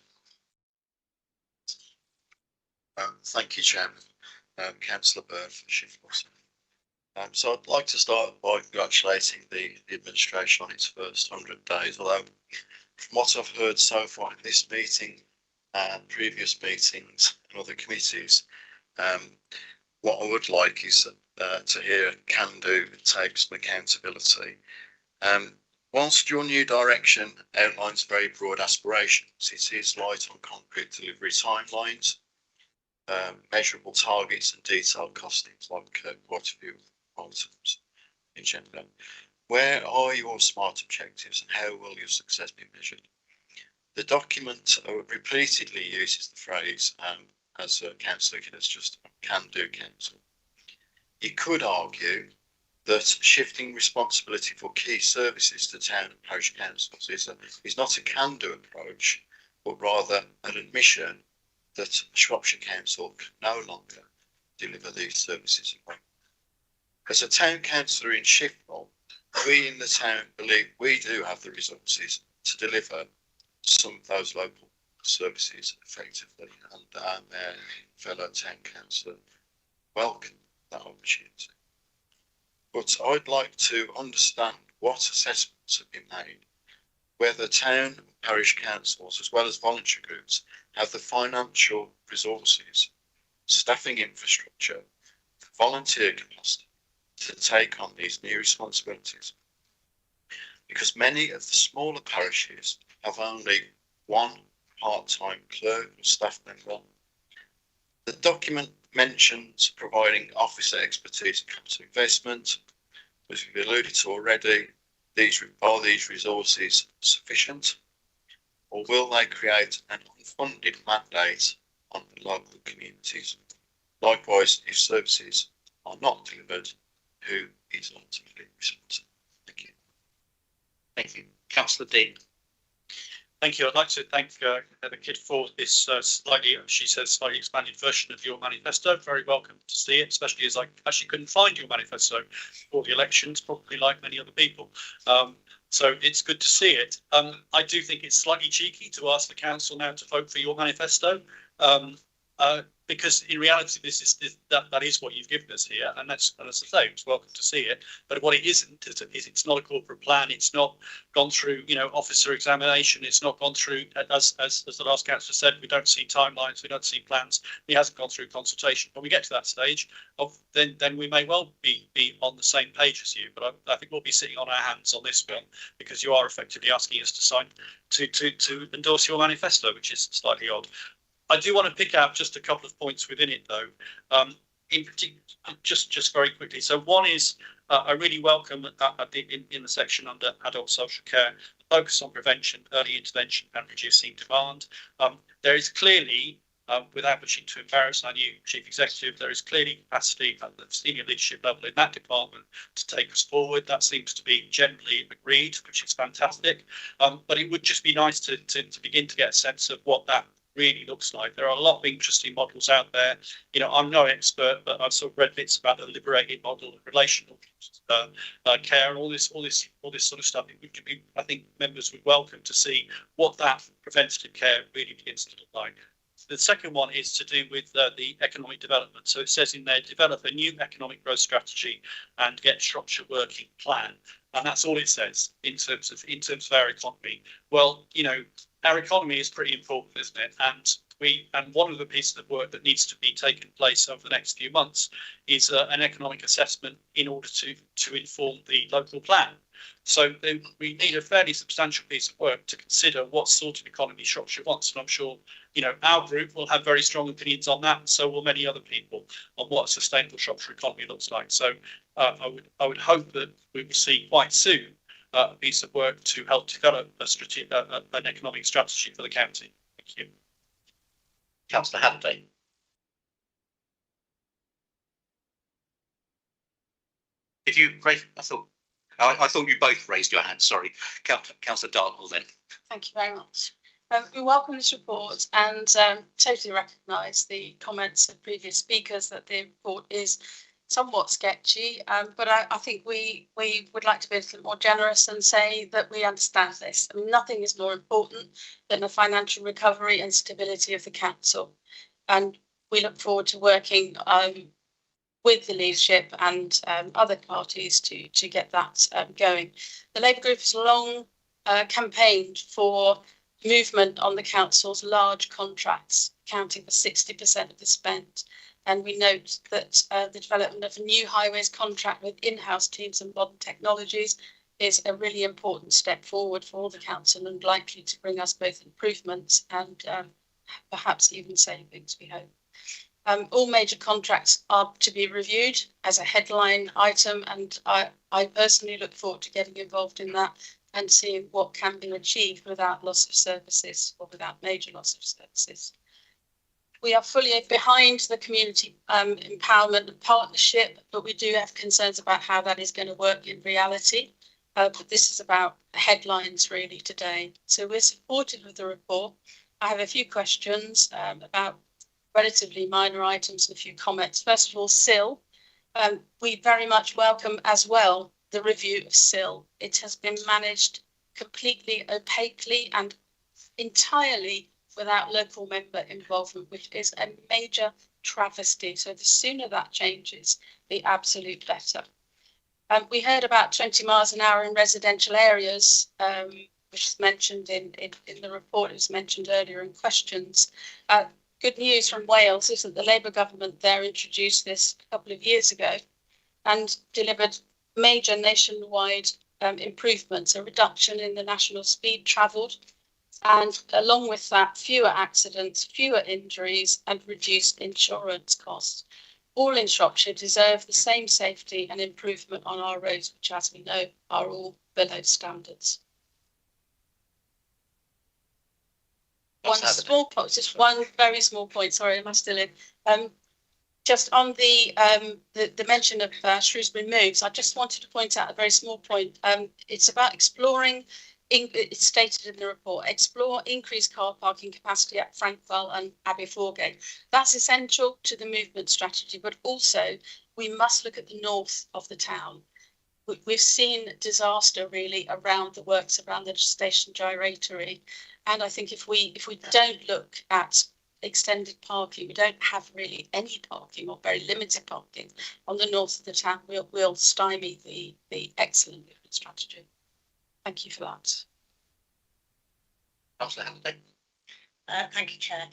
Speaker 20: Thank you, Chairman. Councillor Bird for Shiftboss. So I'd like to start by congratulating the administration on its first 100 days, although from what I've heard so far in this meeting and previous meetings and other committees, what I would like is to hear can do and take some accountability. Whilst your new direction outlines very broad aspirations, it is light on concrete delivery timelines, measurable targets and detailed costings, like quite a few items in general. Where are your SMART objectives and how will your success be measured? The document repeatedly uses the phrase, as Councillor has just can do council. You could argue that shifting responsibility for key services to town and parish councils is not a can-do approach, but rather an admission that Shropshire Council can no longer deliver these services. As a town councillor in Shifnal, we in the town believe we do have the resources to deliver some of those local services effectively, and our fellow town councillor welcome that opportunity. But I'd like to understand what assessments have been made, whether town and parish councils, as well as voluntary groups, have the financial resources, staffing infrastructure, volunteer capacity to take on these new responsibilities. Because many of the smaller parishes have only one part-time clerk or staff member. The document mentions providing officer expertise and capital investment, as we've alluded to already. Are these resources sufficient, or will they create an unfunded mandate on the local communities? Likewise, if services are not delivered, who is ultimately responsible? Thank you.
Speaker 1: Thank you. Councillor Dean.
Speaker 7: Thank you. I'd like to thank Heather Kidd for this slightly expanded version of your manifesto. Very welcome to see it, especially as I actually couldn't find your manifesto for the elections, probably like many other people. So it's good to see it. I do think it's slightly cheeky to ask the council now to vote for your manifesto. Because in reality, that is what you've given us here, and as I say, it's welcome to see it. But what it isn't is it's not a corporate plan. It's not gone through, officer examination. It's not gone through, as the last councillor said, we don't see timelines, we don't see plans. It hasn't gone through consultation. When we get to that stage, then we may well be on the same page as you. But I think we'll be sitting on our hands on this one because you are effectively asking us to sign to endorse your manifesto, which is slightly odd. I do want to pick out just a couple of points within it, though, in particular, just very quickly. So one is I really welcome in the section under adult social care, the focus on prevention, early intervention and reducing demand. There is clearly, without wishing to embarrass our new chief executive, there is clearly capacity at the senior leadership level in that department to take us forward. That seems to be generally agreed, which is fantastic. But it would just be nice to begin to get a sense of what that really looks like. There are a lot of interesting models out there. I'm no expert, but I've sort of read bits about the liberated model, relational care, and all this sort of stuff. It would be, I think, members would welcome to see what that preventative care really begins to look like. The second one is to do with the economic development. So it says in there, develop a new economic growth strategy and get Shropshire working plan. And that's all it says in terms of our economy. Well, our economy is pretty important, isn't it? And one of the pieces of work that needs to be taken place over the next few months is an economic assessment in order to inform the local plan. So we need a fairly substantial piece of work to consider what sort of economy Shropshire wants. And I'm sure, our group will have very strong opinions on that, and so will many other people on what a sustainable Shropshire economy looks like. So I would hope that we will see quite soon a piece of work to help develop an economic strategy for the county. Thank you.
Speaker 1: Councillor Halliday. If you raise, I thought you both raised your hand. Sorry, Councillor Dartnell then.
Speaker 12: Thank you very much. We welcome this report and totally recognise the comments of previous speakers that the report is somewhat sketchy, but I think we would like to be a little more generous and say that we understand this. I mean, nothing is more important than the financial recovery and stability of the council, and we look forward to working with the leadership and other parties to get that going. The Labour Group has long campaigned for movement on the council's large contracts, accounting for 60% of the spend. And we note that the development of a new highways contract with in-house teams and modern technologies is a really important step forward for the council and likely to bring us both improvements and perhaps even savings, we hope. All major contracts are to be reviewed as a headline item, and I personally look forward to getting involved in that and seeing what can be achieved without loss of services or without major loss of services. We are fully behind the community empowerment and partnership, but we do have concerns about how that is going to work in reality. But this is about headlines really today. So we're supportive of the report. I have a few questions about relatively minor items and a few comments. First of all, SIL. We very much welcome as well the review of SIL. It has been managed completely opaquely and entirely without local member involvement, which is a major travesty. So the sooner that changes, the absolute better. We heard about 20 miles an hour in residential areas, which is mentioned in the report. It was mentioned earlier in questions. Good news from Wales is that the Labour government there introduced this a couple of years ago and delivered major nationwide improvements, a reduction in the national speed travelled, and along with that, fewer accidents, fewer injuries and reduced insurance costs. All in Shropshire deserve the same safety and improvement on our roads, which, as we know, are all below standards. One small point, just one very small point, sorry, am I still in? just on the mention of Shrewsbury moves, I just wanted to point out a very small point. It's about exploring, it's stated in the report, explore increased car parking capacity at Frankwell and Abbey Foregate. That's essential to the movement strategy, but also we must look at the north of the town. We've seen disaster really around the works around the station gyratory, and I think if we don't look at extended parking, we don't have really any parking or very limited parking on the north of the town, we'll stymie the excellent movement strategy. Thank you for that.
Speaker 21: Councillor Hamilton.
Speaker 4: Thank you, Chair.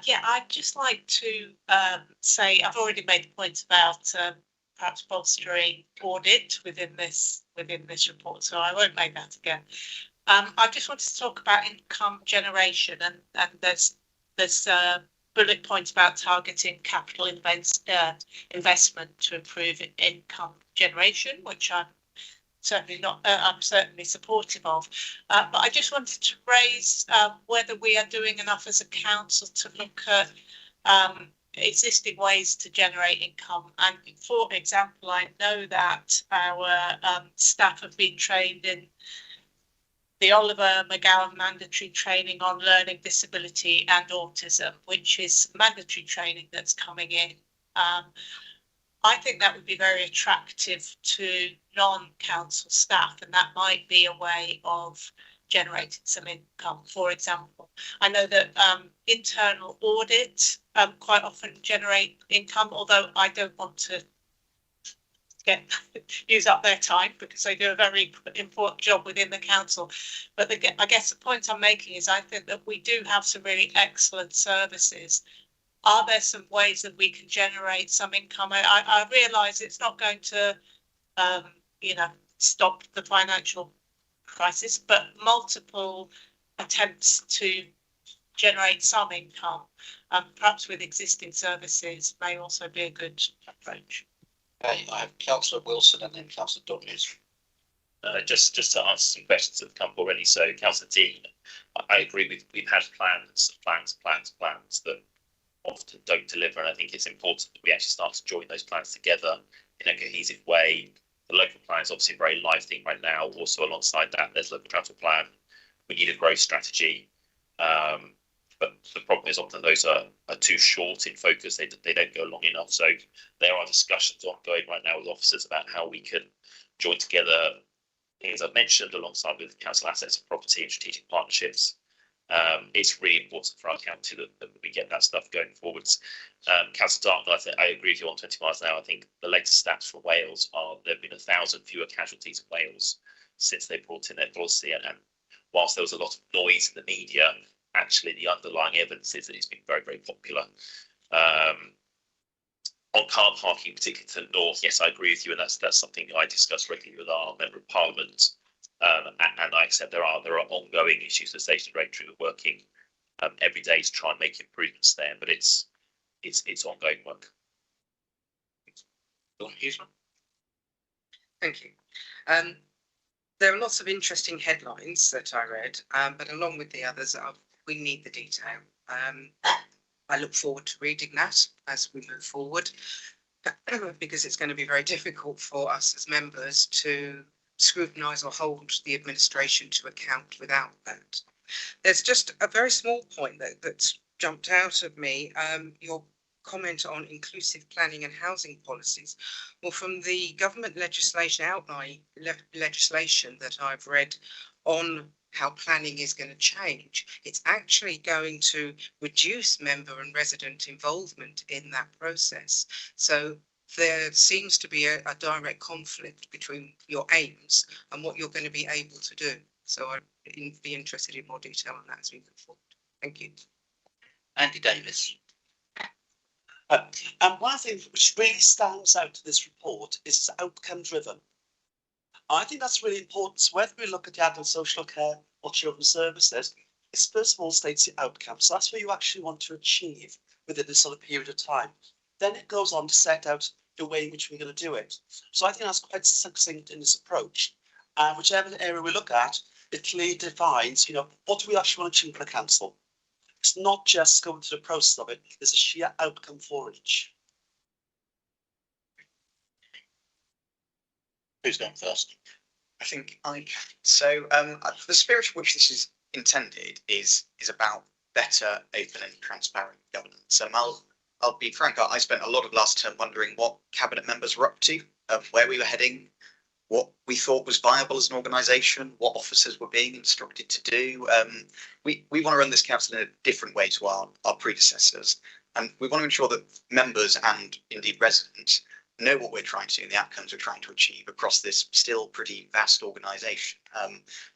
Speaker 4: Yeah, I'd just like to say I've already made the point about perhaps bolstering audit within this report, so I won't make that again. I just wanted to talk about income generation, and there's bullet points about targeting capital investment to improve income generation, which I'm certainly supportive of. But I just wanted to raise whether we are doing enough as a council to look at existing ways to generate income. And for example, I know that our staff have been trained in the Oliver McGowan mandatory training on learning disability and autism, which is mandatory training that's coming in. I think that would be very attractive to non-council staff, and that might be a way of generating some income. For example, I know that internal audit quite often generate income, although I don't want to use up their time because they do a very important job within the council. But I guess the point I'm making is I think that we do have some really excellent services. Are there some ways that we can generate some income? I realise it's not going to, stop the financial crisis, but multiple attempts to generate some income, perhaps with existing services, may also be a good approach.
Speaker 21: Okay, I have Councillor Wilson and then Councillor Dodges.
Speaker 13: Just to answer some questions that have come up already. So, Councillor Dean, I agree with we've had plans that often don't deliver, and I think it's important that we actually start to join those plans together in a cohesive way. The local plan is obviously a very live thing right now. Also, alongside that, there's local travel plan. We need a growth strategy, but the problem is often those are too short in focus. They don't go long enough. So there are discussions ongoing right now with officers about how we can join together things I've mentioned alongside with council assets and property and strategic partnerships. It's really important for our county that we get that stuff going forwards. Councillor Dartmouth, I agree with you on 20 miles an hour. I think the latest stats from Wales are there have been 1,000 fewer casualties in Wales since they brought in their policy. And whilst there was a lot of noise in the media, actually the underlying evidence is that it's been very, very popular. On car parking, particularly to the north, yes, I agree with you, and that's something I discuss regularly with our Member of Parliament. And I accept there are ongoing issues that Station Directory are working every day to try and make improvements there, but it's ongoing work.
Speaker 8: Thank you. There are lots of interesting headlines that I read, but along with the others, we need the detail. I look forward to reading that as we move forward, because it's going to be very difficult for us as members to scrutinise or hold the administration to account without that. There's just a very small point that's jumped out at me. Your comment on inclusive planning and housing policies. Well, from the government legislation outline legislation that I've read on how planning is going to change, it's actually going to reduce member and resident involvement in that process. So there seems to be a direct conflict between your aims and what you're going to be able to do. So I'd be interested in more detail on that as we move forward. Thank you.
Speaker 21: Andy Davis.
Speaker 22: And one thing which really stands out to this report is it's outcome driven. I think that's really important. So whether we look at the adult social care or children's services, it's first of all states the outcome. So that's what you actually want to achieve within this sort of period of time. Then it goes on to set out the way in which we're going to do it. So I think that's quite succinct in this approach. And whichever area we look at, it clearly defines, what do we actually want to achieve for the council? It's not just going through the process of it, there's a sheer outcome for each.
Speaker 14: Who's going first?
Speaker 5: I think the spirit of which this is intended is about better, open and transparent governance. I'll be frank, I spent a lot of last term wondering what cabinet members were up to, where we were heading, what we thought was viable as an organisation, what officers were being instructed to do. We want to run this council in a different way to our predecessors, and we want to ensure that members and indeed residents know what we're trying to do and the outcomes we're trying to achieve across this still pretty vast organisation.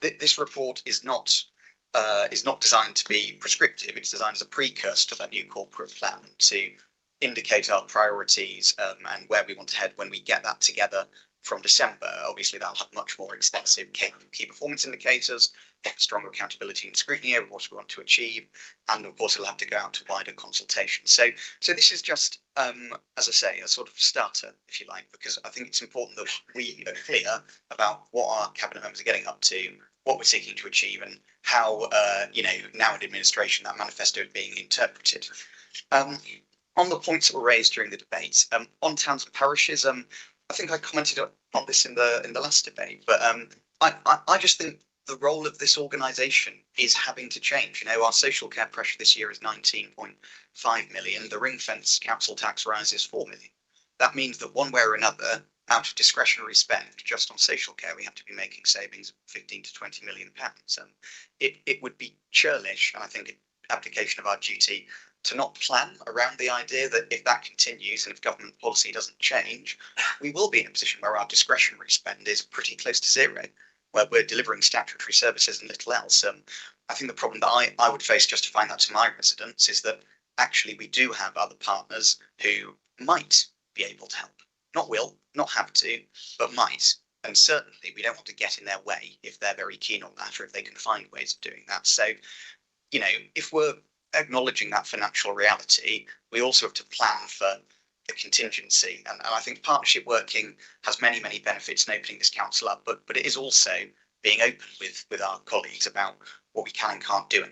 Speaker 5: This report is not designed to be prescriptive. It's designed as a precursor to that new corporate plan to indicate our priorities and where we want to head when we get that together from December. Obviously, that'll have much more extensive key performance indicators, stronger accountability and scrutiny over what we want to achieve, and of course, it'll have to go out to wider consultation. So this is just, as I say, a sort of starter, if you like, because I think it's important that we are clear about what our cabinet members are getting up to, what we're seeking to achieve, and how, now in administration, that manifesto is being interpreted. On the points that were raised during the debate, on towns and parishes, I think I commented on this in the last debate, but I just think the role of this organisation is having to change. Our social care pressure this year is 19.5 million. The ring fence council tax rise is 4 million. That means that one way or another, out of discretionary spend just on social care, we have to be making savings of 15 to 20 million pounds. It would be churlish, and I think application of our duty, to not plan around the idea that if that continues and if government policy doesn't change, we will be in a position where our discretionary spend is pretty close to zero, where we're delivering statutory services and little else. I think the problem that I would face justifying that to my residents is that actually we do have other partners who might be able to help. Not will, not have to, but might. And certainly we don't want to get in their way if they're very keen on that or if they can find ways of doing that. So, if we're acknowledging that financial reality, we also have to plan for the contingency. And I think partnership working has many, many benefits in opening this council up, but it is also being open with our colleagues about what we can and can't do,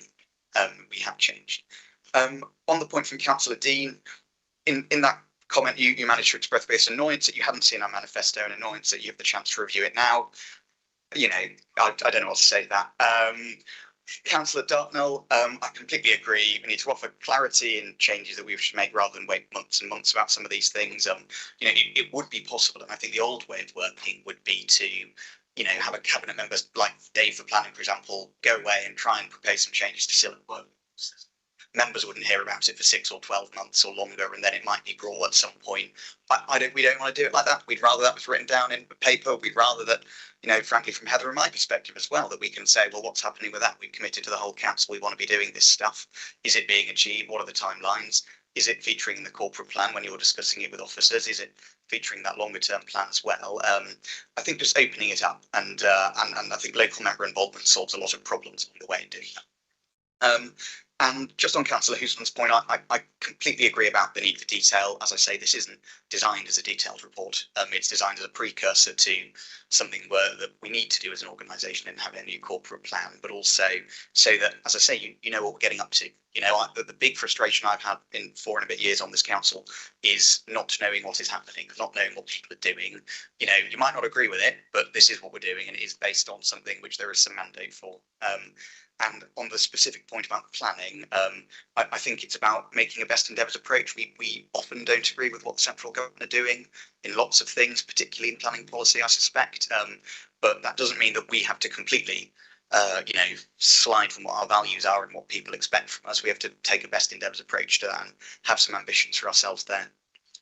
Speaker 5: and we have changed. On the point from Councillor Dean, in that comment, you managed to express this annoyance that you hadn't seen our manifesto and annoyance that you have the chance to review it now. I don't know what to say to that. Councillor Dartnell, I completely agree. We need to offer clarity and changes that we should make rather than wait months and months about some of these things. It would be possible, and I think the old way of working would be to, have a cabinet member like Dave for planning, for example, go away and try and propose some changes to civil work. Members wouldn't hear about it for 6 or 12 months or longer, and then it might be brought at some point. We don't want to do it like that. We'd rather that was written down in paper. We'd rather that, frankly, from Heather and my perspective as well, that we can say, well, what's happening with that? We've committed to the whole council. We want to be doing this stuff. Is it being achieved? What are the timelines? Is it featuring in the corporate plan when you're discussing it with officers? Is it featuring that longer term plan as well? I think just opening it up and I think local member involvement solves a lot of problems along the way in doing that. And just on Councillor Housman's point, I completely agree about the need for detail. As I say, this isn't designed as a detailed report. It's designed as a precursor to something that we need to do as an organisation and have a new corporate plan, but also so that, as I say, you know what we're getting up to. The big frustration I've had in 4 and a bit years on this council is not knowing what is happening, not knowing what people are doing. You might not agree with it, but this is what we're doing, and it is based on something which there is some mandate for. And on the specific point about planning, I think it's about making a best endeavours approach. We often don't agree with what the central government are doing in lots of things, particularly in planning policy, I suspect. But that doesn't mean that we have to completely, slide from what our values are and what people expect from us. We have to take a best endeavours approach to that and have some ambitions for ourselves there.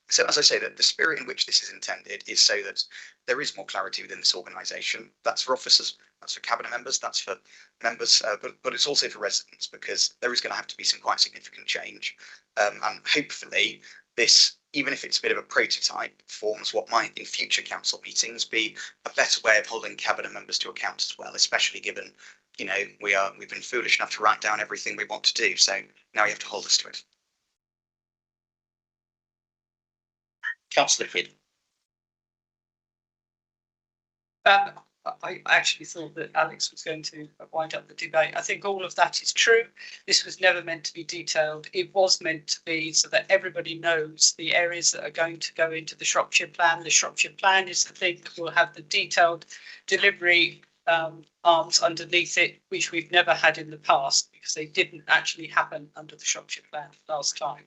Speaker 5: So, as I say, that the spirit in which this is intended is so that there is more clarity within this organisation. That's for officers, that's for cabinet members, that's for members, but it's also for residents, because there is going to have to be some quite significant change. And hopefully this, even if it's a bit of a prototype, forms what might in future council meetings be a better way of holding cabinet members to account as well, especially given, we've been foolish enough to write down everything we want to do. So now you have to hold us to it.
Speaker 1: Councillor Kidd.
Speaker 3: I actually thought that Alex was going to wind up the debate. I think all of that is true. This was never meant to be detailed. It was meant to be so that everybody knows the areas that are going to go into the Shropshire plan. The Shropshire plan is the thing that will have the detailed delivery arms underneath it, which we've never had in the past because they didn't actually happen under the Shropshire plan last time.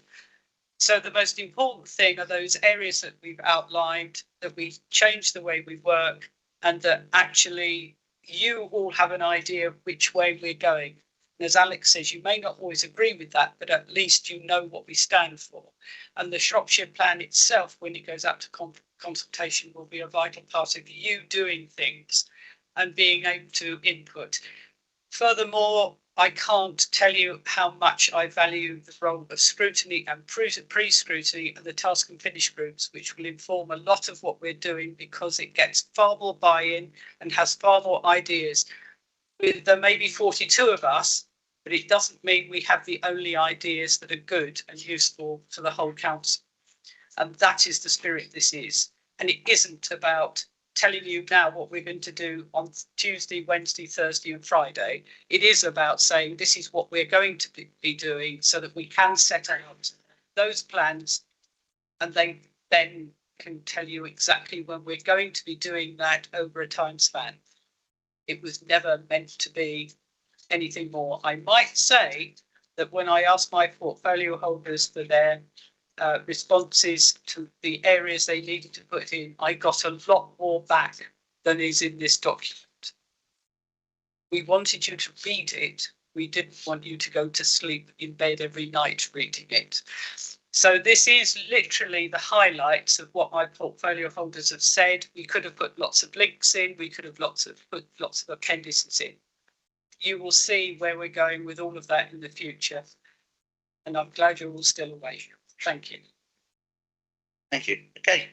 Speaker 3: So the most important thing are those areas that we've outlined, that we change the way we work, and that actually you all have an idea of which way we're going. And as Alex says, you may not always agree with that, but at least you know what we stand for. And the Shropshire plan itself, when it goes out to consultation, will be a vital part of you doing things and being able to input. Furthermore, I can't tell you how much I value the role of scrutiny and pre-scrutiny and the task and finish groups, which will inform a lot of what we're doing because it gets far more buy-in and has far more ideas. There may be 42 of us, but it doesn't mean we have the only ideas that are good and useful to the whole council. And that is the spirit this is. And it isn't about telling you now what we're going to do on Tuesday, Wednesday, Thursday and Friday. It is about saying this is what we're going to be doing so that we can set out those plans and they then can tell you exactly when we're going to be doing that over a time span. It was never meant to be anything more. I might say that when I asked my portfolio holders for their responses to the areas they needed to put in, I got a lot more back than is in this document. We wanted you to read it. We didn't want you to go to sleep in bed every night reading it. So this is literally the highlights of what my portfolio holders have said. We could have put lots of links in. We could have put lots of appendices in. You will see where we're going with all of that in the future. And I'm glad you're all still awake. Thank you.
Speaker 1: Thank you. Okay.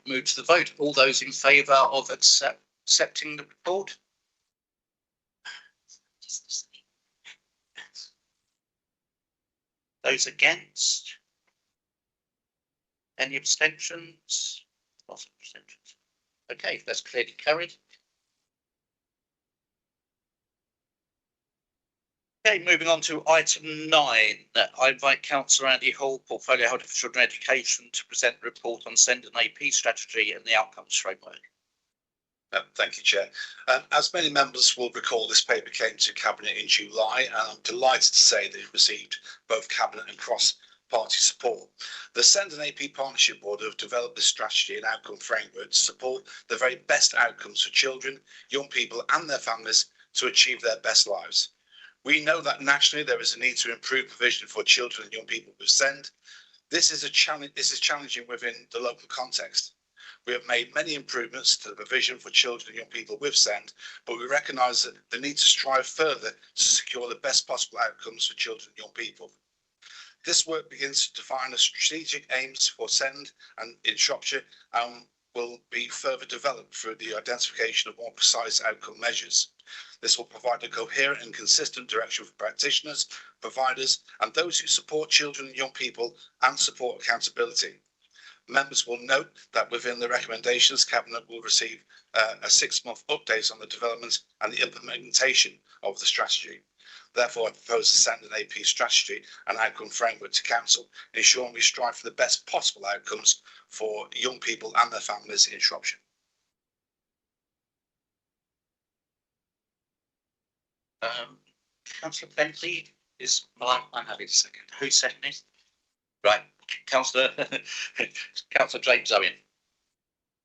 Speaker 1: Move to the vote. All those in favour of accepting the report? Those against? Any abstentions? Lots of abstentions. Okay, that's clearly carried. Okay, moving on to item 9. I invite Councillor Andy Hall, Portfolio Holder for Children Education, to present a report on SEND and AP strategy and the outcomes framework.
Speaker 19: Thank you, Chair. As many members will recall, this paper came to Cabinet in July, and I'm delighted to say that it received both Cabinet and cross-party support. The SEND and AP Partnership Board have developed this strategy and outcome framework to support the very best outcomes for children, young people and their families to achieve their best lives. We know that nationally there is a need to improve provision for children and young people with SEND. This is challenging within the local context. We have made many improvements to the provision for children and young people with SEND, but we recognise that the need to strive further to secure the best possible outcomes for children and young people. This work begins to define the strategic aims for SEND and in Shropshire and will be further developed through the identification of more precise outcome measures. This will provide a coherent and consistent direction for practitioners, providers and those who support children and young people and support accountability. Members will note that within the recommendations, Cabinet will receive a 6-month update on the development and the implementation of the strategy. Therefore, I propose to send an AP strategy and outcome framework to Council, ensuring we strive for the best possible outcomes for young people and their families in Shropshire.
Speaker 1: Councillor Bentley is. Well, I'm happy to second. Who's seconding? Right, Councillor James Owen.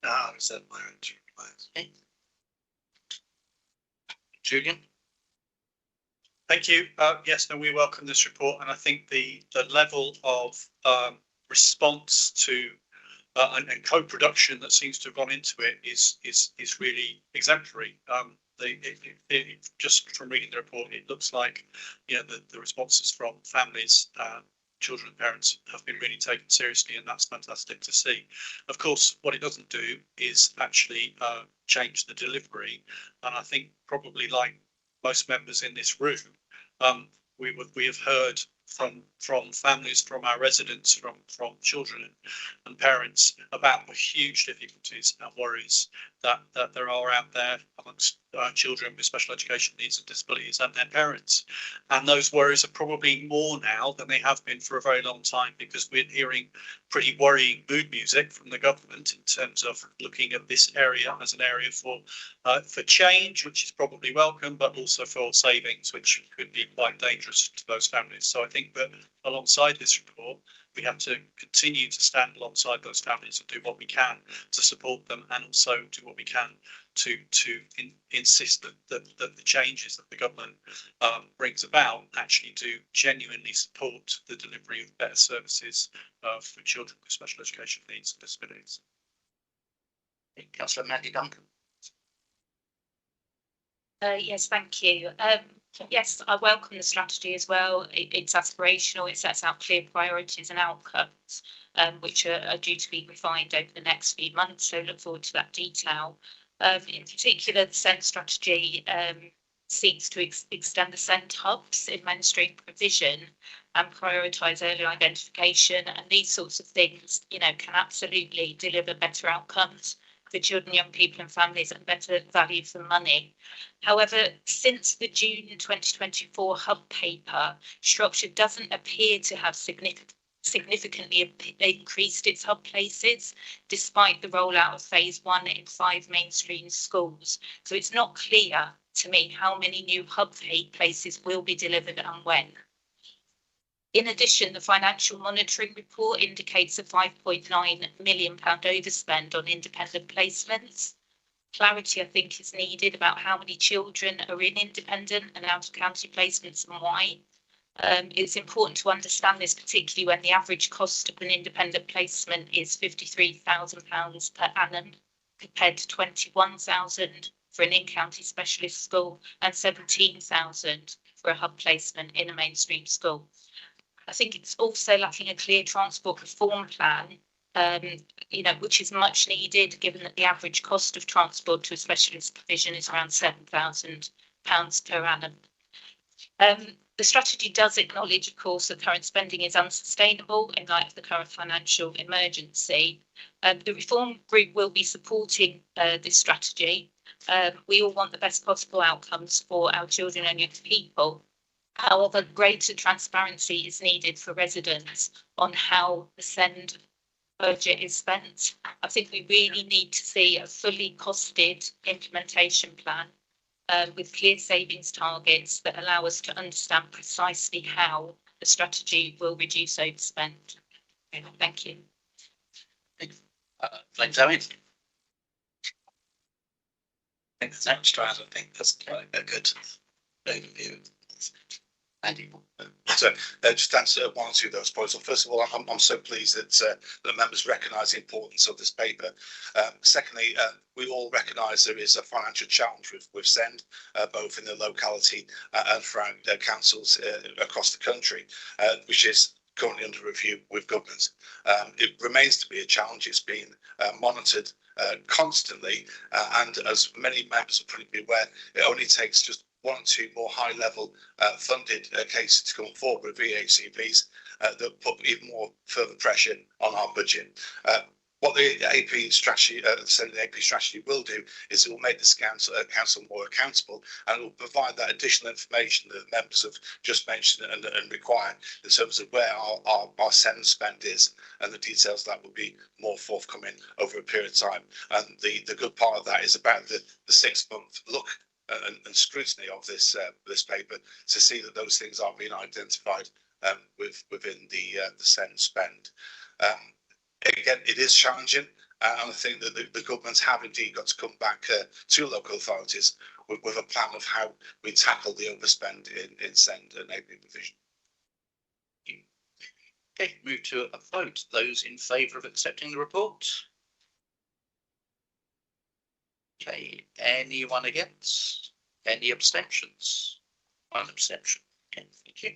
Speaker 7: No, I said my own.
Speaker 1: Okay. Julian.
Speaker 7: Thank you. Yes, no, we welcome this report, and I think the level of response to and co-production that seems to have gone into it is really exemplary. Just from reading the report, it looks like the responses from families, children and parents have been really taken seriously, and that's fantastic to see. Of course, what it doesn't do is actually change the delivery, and I think probably like most members in this room, we have heard from families, from our residents, from children and parents about the huge difficulties and worries that there are out there amongst children with special education needs and disabilities and their parents. And those worries are probably more now than they have been for a very long time, because we're hearing pretty worrying mood music from the government in terms of looking at this area as an area for change, which is probably welcome, but also for savings, which could be quite dangerous to those families. So I think that alongside this report, we have to continue to stand alongside those families and do what we can to support them, and also do what we can to insist that the changes that the government brings about actually do genuinely support the delivery of better services for children with special education needs and disabilities.
Speaker 1: Councillor Mandy Duncan.
Speaker 6: Yes, thank you. Yes, I welcome the strategy as well. It's aspirational. It sets out clear priorities and outcomes, which are due to be refined over the next few months. So look forward to that detail. In particular, the SEND strategy seeks to extend the SEND hubs in mainstream provision and prioritise early identification, and these sorts of things, you know, can absolutely deliver better outcomes for children, young people and families, and better value for money. However, since the June 2024 hub paper, Shropshire doesn't appear to have significantly increased its hub places, despite the rollout of phase 1 in 5 mainstream schools. So it's not clear to me how many new hub places will be delivered and when. In addition, the financial monitoring report indicates a £5.9 million overspend on independent placements. Clarity, I think, is needed about how many children are in independent and out-of-county placements and why. It's important to understand this, particularly when the average cost of an independent placement is £53,000 per annum, compared to £21,000 for an in-county specialist school and £17,000 for a hub placement in a mainstream school. I think it's also lacking a clear transport reform plan, you know, which is much needed, given that the average cost of transport to a specialist provision is around £7,000 per annum. The strategy does acknowledge, of course, that current spending is unsustainable in light of the current financial emergency. The reform group will be supporting this strategy. We all want the best possible outcomes for our children and young people. However, greater transparency is needed for residents on how the SEND budget is spent. I think we really need to see a fully costed implementation plan with clear savings targets that allow us to understand precisely how the strategy will reduce overspend. Thank you.
Speaker 1: Thanks, Owen. I think that's next round. I think that's quite a good overview. Andy.
Speaker 19: So just to answer one or two of those points. So first of all, I'm so pleased that the members recognise the importance of this paper. Secondly, we all recognise there is a financial challenge with SEND, both in the locality and for our councils across the country, which is currently under review with government. It remains to be a challenge. It's being monitored constantly, and as many members will probably be aware, it only takes just 1 or 2 more high-level funded cases to come forward with VACVs that put even more further pressure on our budget. What the AP strategy, the AP strategy will do is it will make this council more accountable, and it will provide that additional information that members have just mentioned and require in terms of where our SEND spend is, and the details that will be more forthcoming over a period of time. And the good part of that is about the 6-month look and scrutiny of this paper to see that those things are being identified within the SEND spend. Again, it is challenging, and I think that the governments have indeed got to come back to local authorities with a plan of how we tackle the overspend in SEND and AP provision.
Speaker 1: Okay, move to a vote. Those in favour of accepting the report? Okay, anyone against? Any abstentions? 1 abstention. Okay, thank you.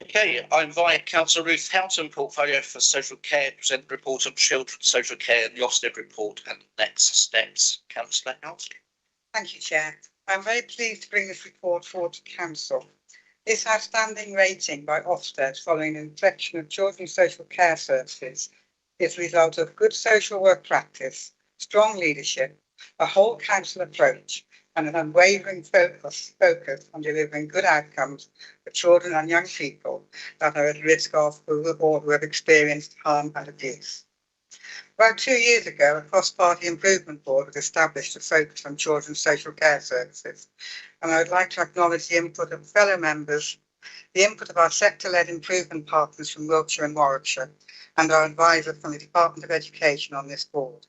Speaker 1: Okay, I invite Councillor Ruth Houghton, Portfolio for Social Care, to present the report on children's social care and the Ofsted report and next steps. Councillor Houghton.
Speaker 9: Thank you, Chair. I'm very pleased to bring this report forward to Council. This outstanding rating by Ofsted following an inspection of children's social care services is the result of good social work practice, strong leadership, a whole council approach, and an unwavering focus on delivering good outcomes for children and young people that are at risk of or who have experienced harm and abuse. About 2 years ago, a cross-party improvement board was established to focus on children's social care services, and I would like to acknowledge the input of fellow members, the input of our sector-led improvement partners from Wiltshire and Warwickshire, and our advisor from the Department of Education on this board.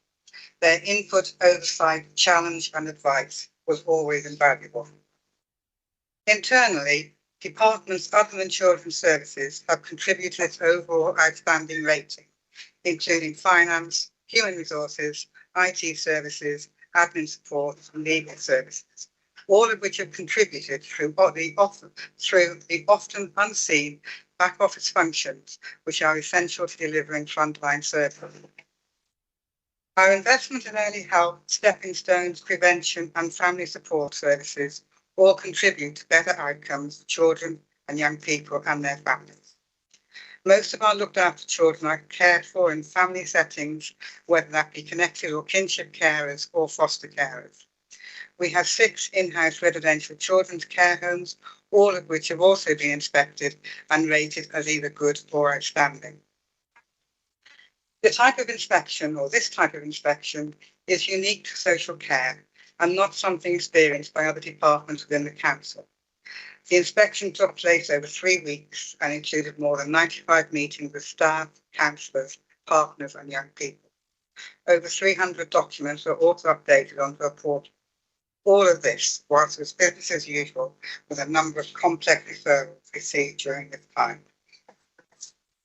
Speaker 9: Their input, oversight, challenge and advice was always invaluable. Internally, departments other than children's services have contributed to this overall outstanding rating, including finance, human resources, IT services, admin support and legal services, all of which have contributed through the often unseen back office functions which are essential to delivering frontline services. Our investment in early help, stepping stones, prevention and family support services all contribute to better outcomes for children and young people and their families. Most of our looked after children are cared for in family settings, whether that be connected or kinship carers or foster carers. We have 6 in-house residential children's care homes, all of which have also been inspected and rated as either good or outstanding. This type of inspection is unique to social care and not something experienced by other departments within the council. The inspection took place over 3 weeks and included more than 95 meetings with staff, councillors, partners and young people. Over 300 documents were also updated onto a portal. All of this, whilst it was business as usual, with a number of complex referrals received during this time.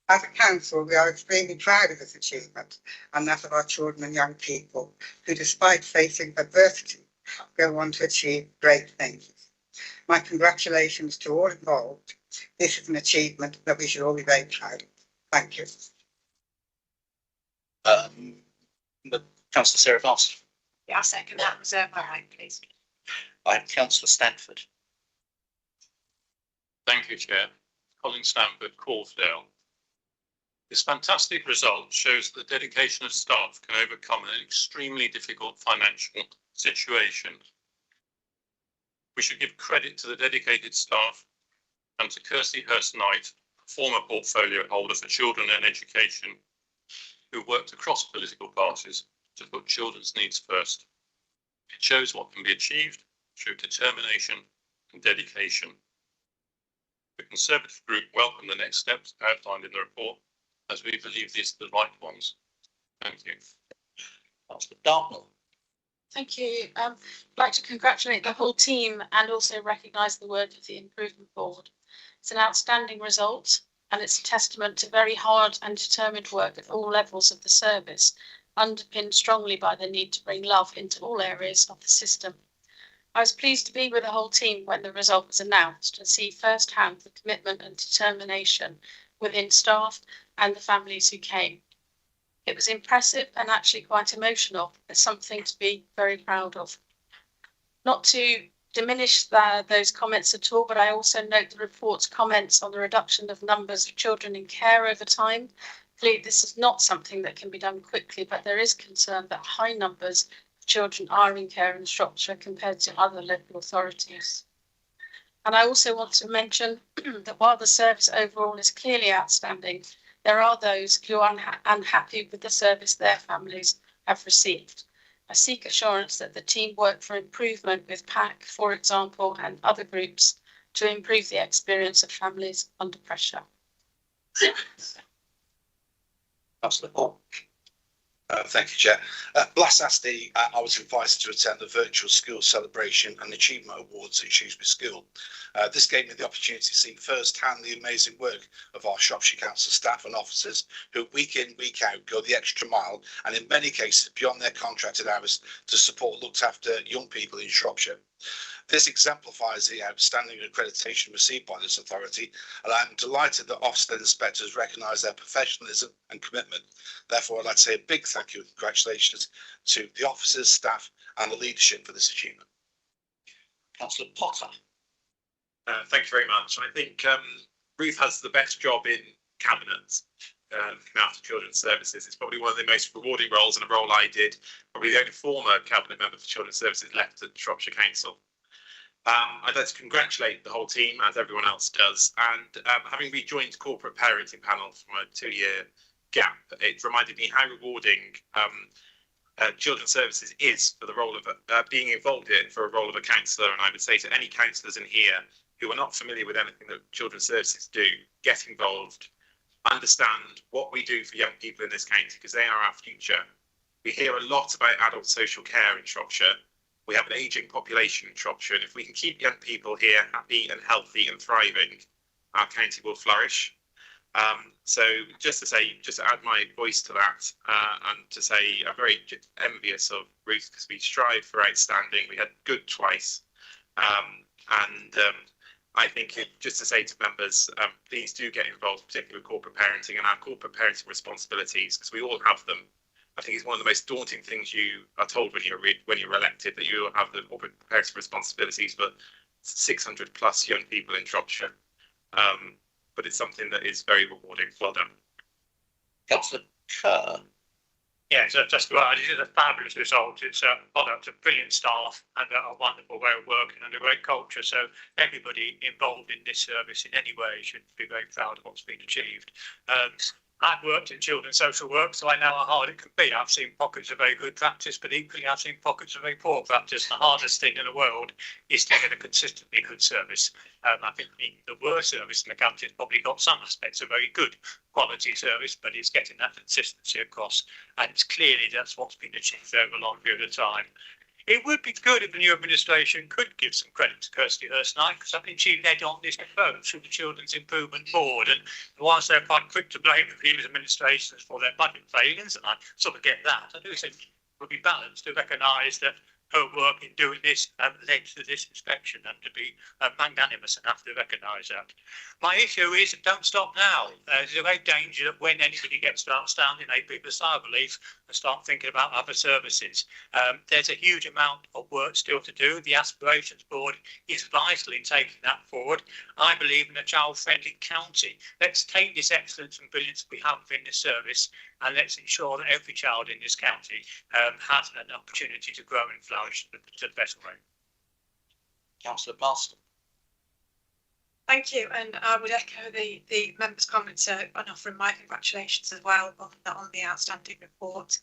Speaker 9: As a council, we are extremely proud of this achievement and that of our children and young people who, despite facing adversity, go on to achieve great things. My congratulations to all involved. This is an achievement that we should all be very proud of. Thank you.
Speaker 1: Councillor Sarah Vast.
Speaker 4: Yeah, I second that. Reserve my right, please.
Speaker 1: I am Councillor Stanford.
Speaker 10: Thank you, Chair. Colin Stanford, Corfdale. This fantastic result shows the dedication of staff can overcome an extremely difficult financial situation. We should give credit to the dedicated staff and to Kirsty Hurst-Knight, former portfolio holder for children and education, who worked across political parties to put children's needs first. It shows what can be achieved through determination and dedication. The Conservative Group welcome the next steps outlined in the report, as we believe these are the right ones. Thank you.
Speaker 1: Councillor Dartnell.
Speaker 12: Thank you. I'd like to congratulate the whole team and also recognise the work of the Improvement Board. It's an outstanding result and it's a testament to very hard and determined work at all levels of the service, underpinned strongly by the need to bring love into all areas of the system. I was pleased to be with the whole team when the result was announced and see firsthand the commitment and determination within staff and the families who came. It was impressive and actually quite emotional. It's something to be very proud of. Not to diminish those comments at all, but I also note the report's comments on the reduction of numbers of children in care over time. Clearly, this is not something that can be done quickly, but there is concern that high numbers of children are in care in Shropshire compared to other local authorities. And I also want to mention that while the service overall is clearly outstanding, there are those who are unhappy with the service their families have received. I seek assurance that the team work for improvement with PAC, for example, and other groups to improve the experience of families under pressure.
Speaker 1: Councillor Paul.
Speaker 19: Thank you, Chair. Last Saturday, I was invited to attend the virtual school celebration and achievement awards at Shrewsbury School. This gave me the opportunity to see firsthand the amazing work of our Shropshire Council staff and officers who week in, week out go the extra mile and in many cases beyond their contracted hours to support looked after young people in Shropshire. This exemplifies the outstanding accreditation received by this authority, and I'm delighted that Ofsted inspectors recognise their professionalism and commitment. Therefore, I'd like to say a big thank you and congratulations to the officers, staff and the leadership for this achievement.
Speaker 1: Councillor Potter.
Speaker 11: Thank you very much. I think Ruth has the best job in cabinet. Out of Children's Services. It's probably one of the most rewarding roles, and a role I did. Probably the only former cabinet member for Children's Services left at Shropshire Council. I'd like to congratulate the whole team, as everyone else does, and having rejoined corporate parenting panel from a 2-year gap, it reminded me how rewarding Children's Services is for the role of being involved in for a role of a councillor. And I would say to any councillors in here who are not familiar with anything that Children's Services do, get involved. Understand what we do for young people in this county, because they are our future. We hear a lot about adult social care in Shropshire. We have an ageing population in Shropshire, and if we can keep young people here happy and healthy and thriving, our county will flourish. So just to add my voice to that, and to say I'm very envious of Ruth, because we strive for outstanding. We had good twice, I think just to say to members, please do get involved, particularly with corporate parenting and our corporate parenting responsibilities, because we all have them. I think it's one of the most daunting things you are told when you're elected, that you have the corporate parenting responsibilities for 600 plus young people in Shropshire. But it's something that is very rewarding. Well done.
Speaker 1: Councillor Kerr.
Speaker 10: Yeah, so just right. It is a fabulous result. It's a product of brilliant staff and a wonderful way of working and a great culture. So everybody involved in this service in any way should be very proud of what's been achieved. I've worked in children's social work, so I know how hard it can be. I've seen pockets of very good practice, but equally I've seen pockets of very poor practice. The hardest thing in the world is to get a consistently good service. I think the worst service in the county has probably got some aspects of very good quality service, but it's getting that consistency across. And it's clearly that's what's been achieved over a long period of time. It would be good if the new administration could give some credit to Kirsty Hurst-Knight, because I think she led on this approach through the Children's Improvement Board. And whilst they're quite quick to blame the previous administrations for their budget failings, and I sort of get that, I do think it would be balanced to recognise that her work in doing this led to this inspection, and to be magnanimous enough to recognise that. My issue is don't stop now. There's a great danger that when anybody gets to outstanding, they pick the sigh of relief and start thinking about other services. There's a huge amount of work still to do. The Aspirations Board is vital in taking that forward. I believe in a child-friendly county. Let's take this excellence and brilliance we have in this service, and let's ensure that every child in this county has an opportunity to grow and flourish to the best way.
Speaker 1: Councillor Marston.
Speaker 17: Thank you, and I would echo the members' comments and offering my congratulations as well on the outstanding report.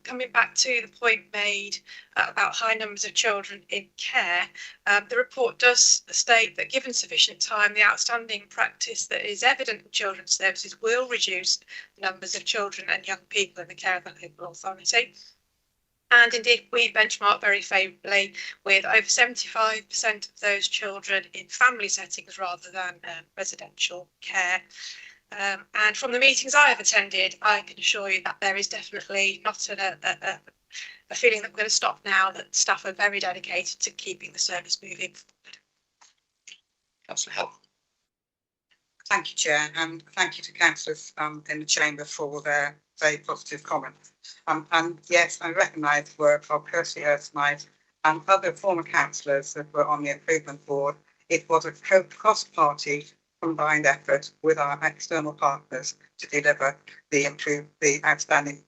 Speaker 17: Coming back to the point made about high numbers of children in care, the report does state that given sufficient time, the outstanding practice that is evident in children's services will reduce the numbers of children and young people in the care of the local authority. And indeed, we benchmark very favourably with over 75% of those children in family settings rather than residential care. And from the meetings I have attended, I can assure you that there is definitely not a feeling that we're going to stop now, that staff are very dedicated to keeping the service moving forward.
Speaker 1: Councillor Hill.
Speaker 9: Thank you, Chair, and thank you to councillors in the chamber for their very positive comments. And yes, I recognise the work of Kirsty Hurst-Knight and other former councillors that were on the improvement board. It was a cross-party combined effort with our external partners to deliver the outstanding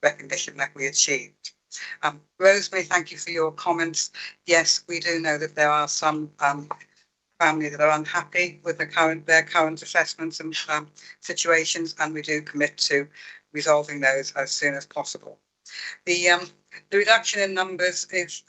Speaker 9: recognition that we achieved. Rosemary, thank you for your comments. Yes, we do know that there are some families that are unhappy with their current assessments and situations, and we do commit to resolving those as soon as possible. The reduction in numbers is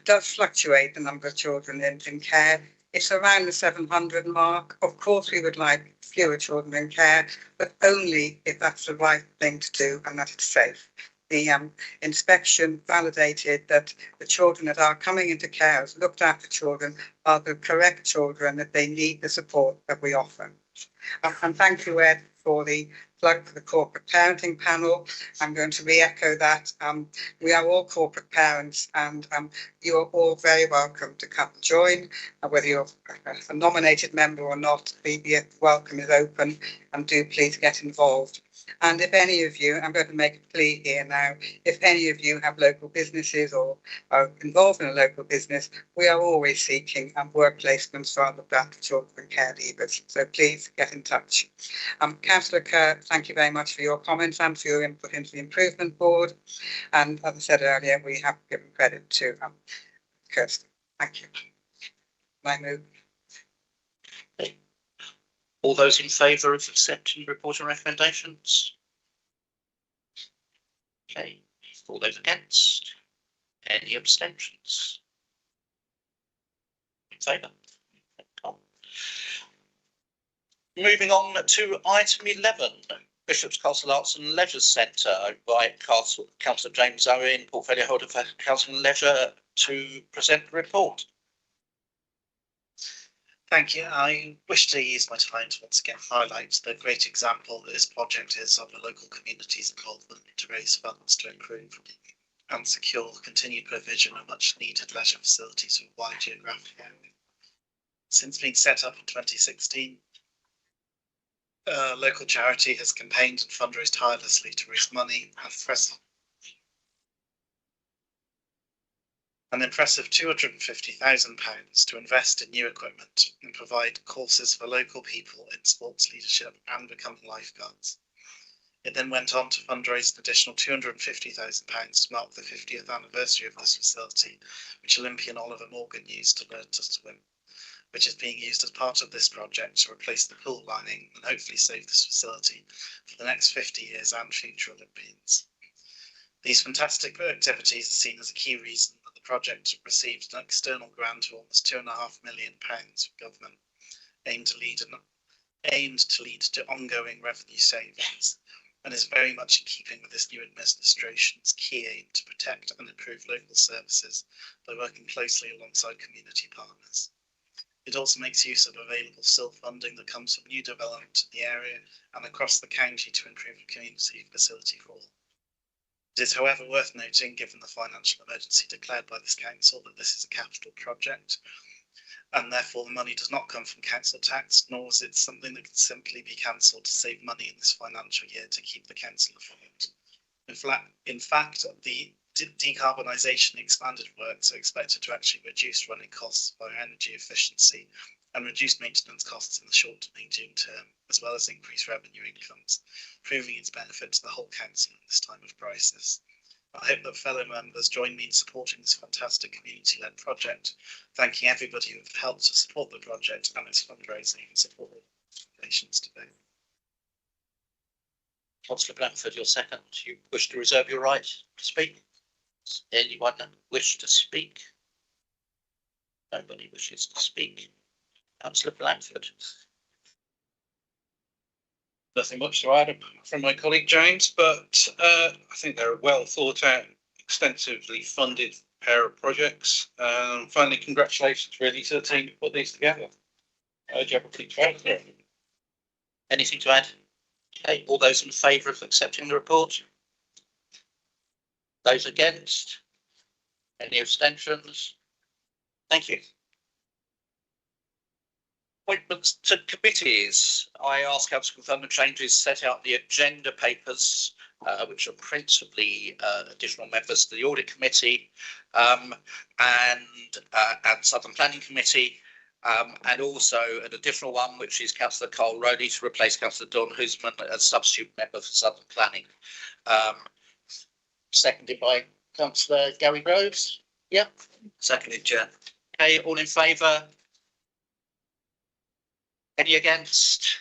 Speaker 9: does fluctuate, the number of children in care. It's around the 700 mark. Of course, we would like fewer children in care, but only if that's the right thing to do and that it's safe. The inspection validated that the children that are coming into care, as looked after children, are the correct children, that they need the support that we offer. And thank you, Ed, for the plug for the corporate parenting panel. I'm going to re-echo that. We are all corporate parents, and you are all very welcome to come and join. Whether you're a nominated member or not, the welcome is open, and do please get involved. And if any of you, I'm going to make a plea here now, if any of you have local businesses or are involved in a local business, we are always seeking work placements for underprivileged children and care leavers. So please get in touch. Councillor Kerr, thank you very much for your comments and for your input into the improvement board. And as I said earlier, we have given credit to Kirsten. Thank you. My move.
Speaker 1: All those in favour of accepting the report and recommendations? Okay. All those against? Any abstentions? In favour? Moving on to item 11, Bishop's Castle Arts and Leisure Centre. I invite Councillor James Owen, portfolio holder for Council and Leisure, to present the report.
Speaker 22: Thank you. I wish to use my time to once again highlight the great example that this project is of the local community's involvement to raise funds to improve and secure continued provision of much needed leisure facilities for a wide geographic area. Since being set up in 2016, local charity has campaigned and fundraised tirelessly to raise money an impressive £250,000 to invest in new equipment and provide courses for local people in sports leadership and becoming lifeguards. It then went on to fundraise an additional £250,000 to mark the 50th anniversary of this facility, which Olympian Oliver Morgan used to learn to swim, which is being used as part of this project to replace the pool lining and hopefully save this facility for the next 50 years and future Olympians. These fantastic activities are seen as a key reason that the project received an external grant of almost £2.5 million from government, aimed to lead to ongoing revenue savings, and is very much in keeping with this new administration's key aim to protect and improve local services by working closely alongside community partners. It also makes use of available funding that comes from new development in the area and across the county to improve a community facility for all. It is, however, worth noting, given the financial emergency declared by this council, that this is a capital project, and therefore the money does not come from council tax, nor is it something that can simply be cancelled to save money in this financial year to keep the council afloat. In fact, the decarbonisation expanded works are expected to actually reduce running costs by energy efficiency and reduce maintenance costs in the short to medium term, as well as increase revenue incomes, proving its benefit to the whole council in this time of crisis. I hope that fellow members join me in supporting this fantastic community-led project, thanking everybody who have helped to support the project and its fundraising and support donations today.
Speaker 1: Councillor Blanford, your second. You wish to reserve your right to speak? Does anyone wish to speak? Nobody wishes to speak. Councillor Blanford.
Speaker 15: Nothing much to add from my colleague James, but I think they're a well thought out, extensively funded pair of projects. Finally, congratulations really to the team who put these together.
Speaker 1: Anything to add? Okay, all those in favour of accepting the report? Those against? Any abstentions? Thank you. Appointments to committees. I ask Council to confirm the changes set out in the agenda papers, which are principally additional members to the Audit Committee and Southern Planning Committee, and also an additional one, which is Councillor Carl Rowley to replace Councillor Dawn Husman as substitute member for Southern Planning. Seconded by Councillor Gary Groves. Yep.
Speaker 22: Seconded, Chair.
Speaker 1: Okay, all in favour? Any against?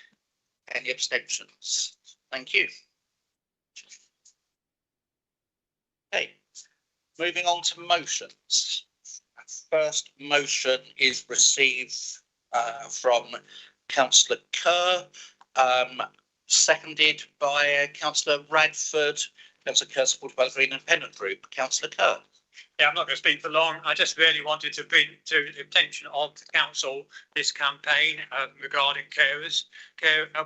Speaker 1: Any abstentions? Thank you. Okay, moving on to motions. First motion is received from Councillor Kerr, seconded by Councillor Radford. Councillor Kerr, supported by the Green Independent Group. Councillor Kerr.
Speaker 10: Yeah, I'm not going to speak for long. I just really wanted to bring to the attention of the council this campaign regarding carers.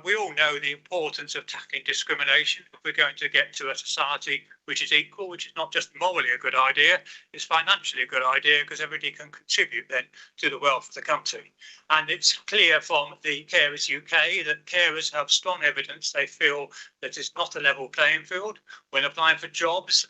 Speaker 10: We all know the importance of tackling discrimination if we're going to get to a society which is equal, which is not just morally a good idea, it's financially a good idea because everybody can contribute then to the wealth of the country. And it's clear from the Carers UK that carers have strong evidence they feel that it's not a level playing field. When applying for jobs,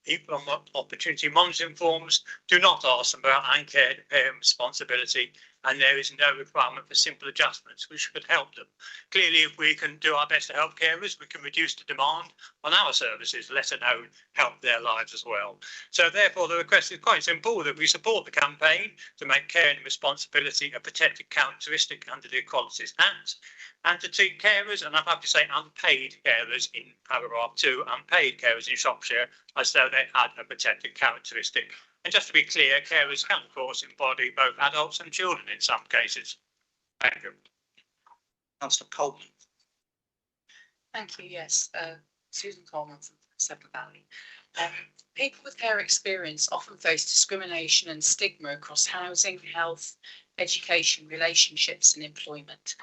Speaker 10: equal opportunity monitoring forms do not ask them about uncared parent responsibility, and there is no requirement for simple adjustments which could help them. Clearly, if we can do our best to help carers, we can reduce the demand on our services, let alone help their lives as well. So therefore, the request is quite simple, that we support the campaign to make care and responsibility a protected characteristic under the Equalities Act, and to treat carers, and I'm happy to say unpaid carers in paragraph 2, unpaid carers in Shropshire, as though they had a protected characteristic. And just to be clear, carers can of course embody both adults and children in some cases. Thank you.
Speaker 1: Councillor Coleman.
Speaker 3: Thank you. Yes, Susan Coleman from Severn Valley. People with care experience often face discrimination and stigma across housing, health, education, relationships and employment.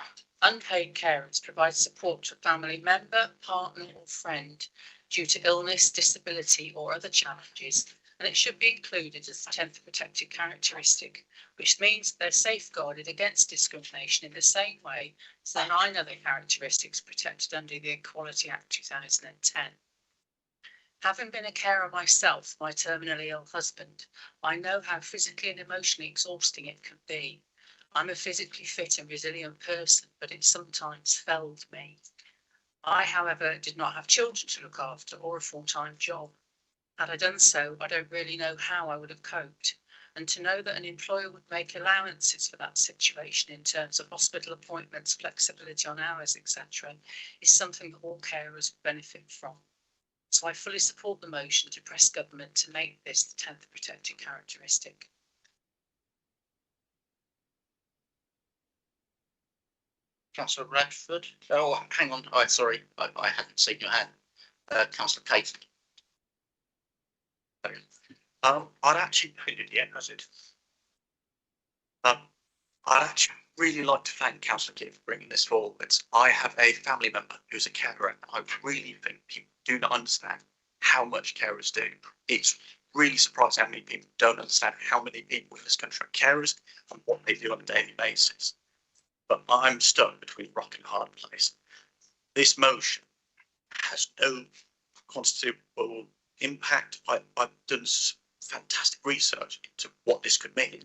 Speaker 3: Unpaid carers provide support to a family member, partner or friend due to illness, disability or other challenges, and it should be included as the 10th protected characteristic, which means they're safeguarded against discrimination in the same way as the 9 other characteristics protected under the Equality Act 2010. Having been a carer myself, my terminally ill husband, I know how physically and emotionally exhausting it can be. I'm a physically fit and resilient person, but it sometimes failed me. I, however, did not have children to look after or a full-time job. Had I done so, I don't really know how I would have coped. And to know that an employer would make allowances for that situation in terms of hospital appointments, flexibility on hours, etc., is something that all carers would benefit from. So I fully support the motion to press government to make this the 10th protected characteristic.
Speaker 1: Councillor Radford. Oh, hang on. Sorry, I hadn't seen your hand. Councillor Kate.
Speaker 7: I'd actually put it yet, has it? I'd actually really like to thank Councillor Kate for bringing this forward. I have a family member who's a carer, and I really think people do not understand how much carers do. It's really surprising how many people don't understand how many people in this country are carers and what they do on a daily basis. But I'm stuck between rock and hard place. This motion has no constitutional impact. I've done fantastic research into what this could mean,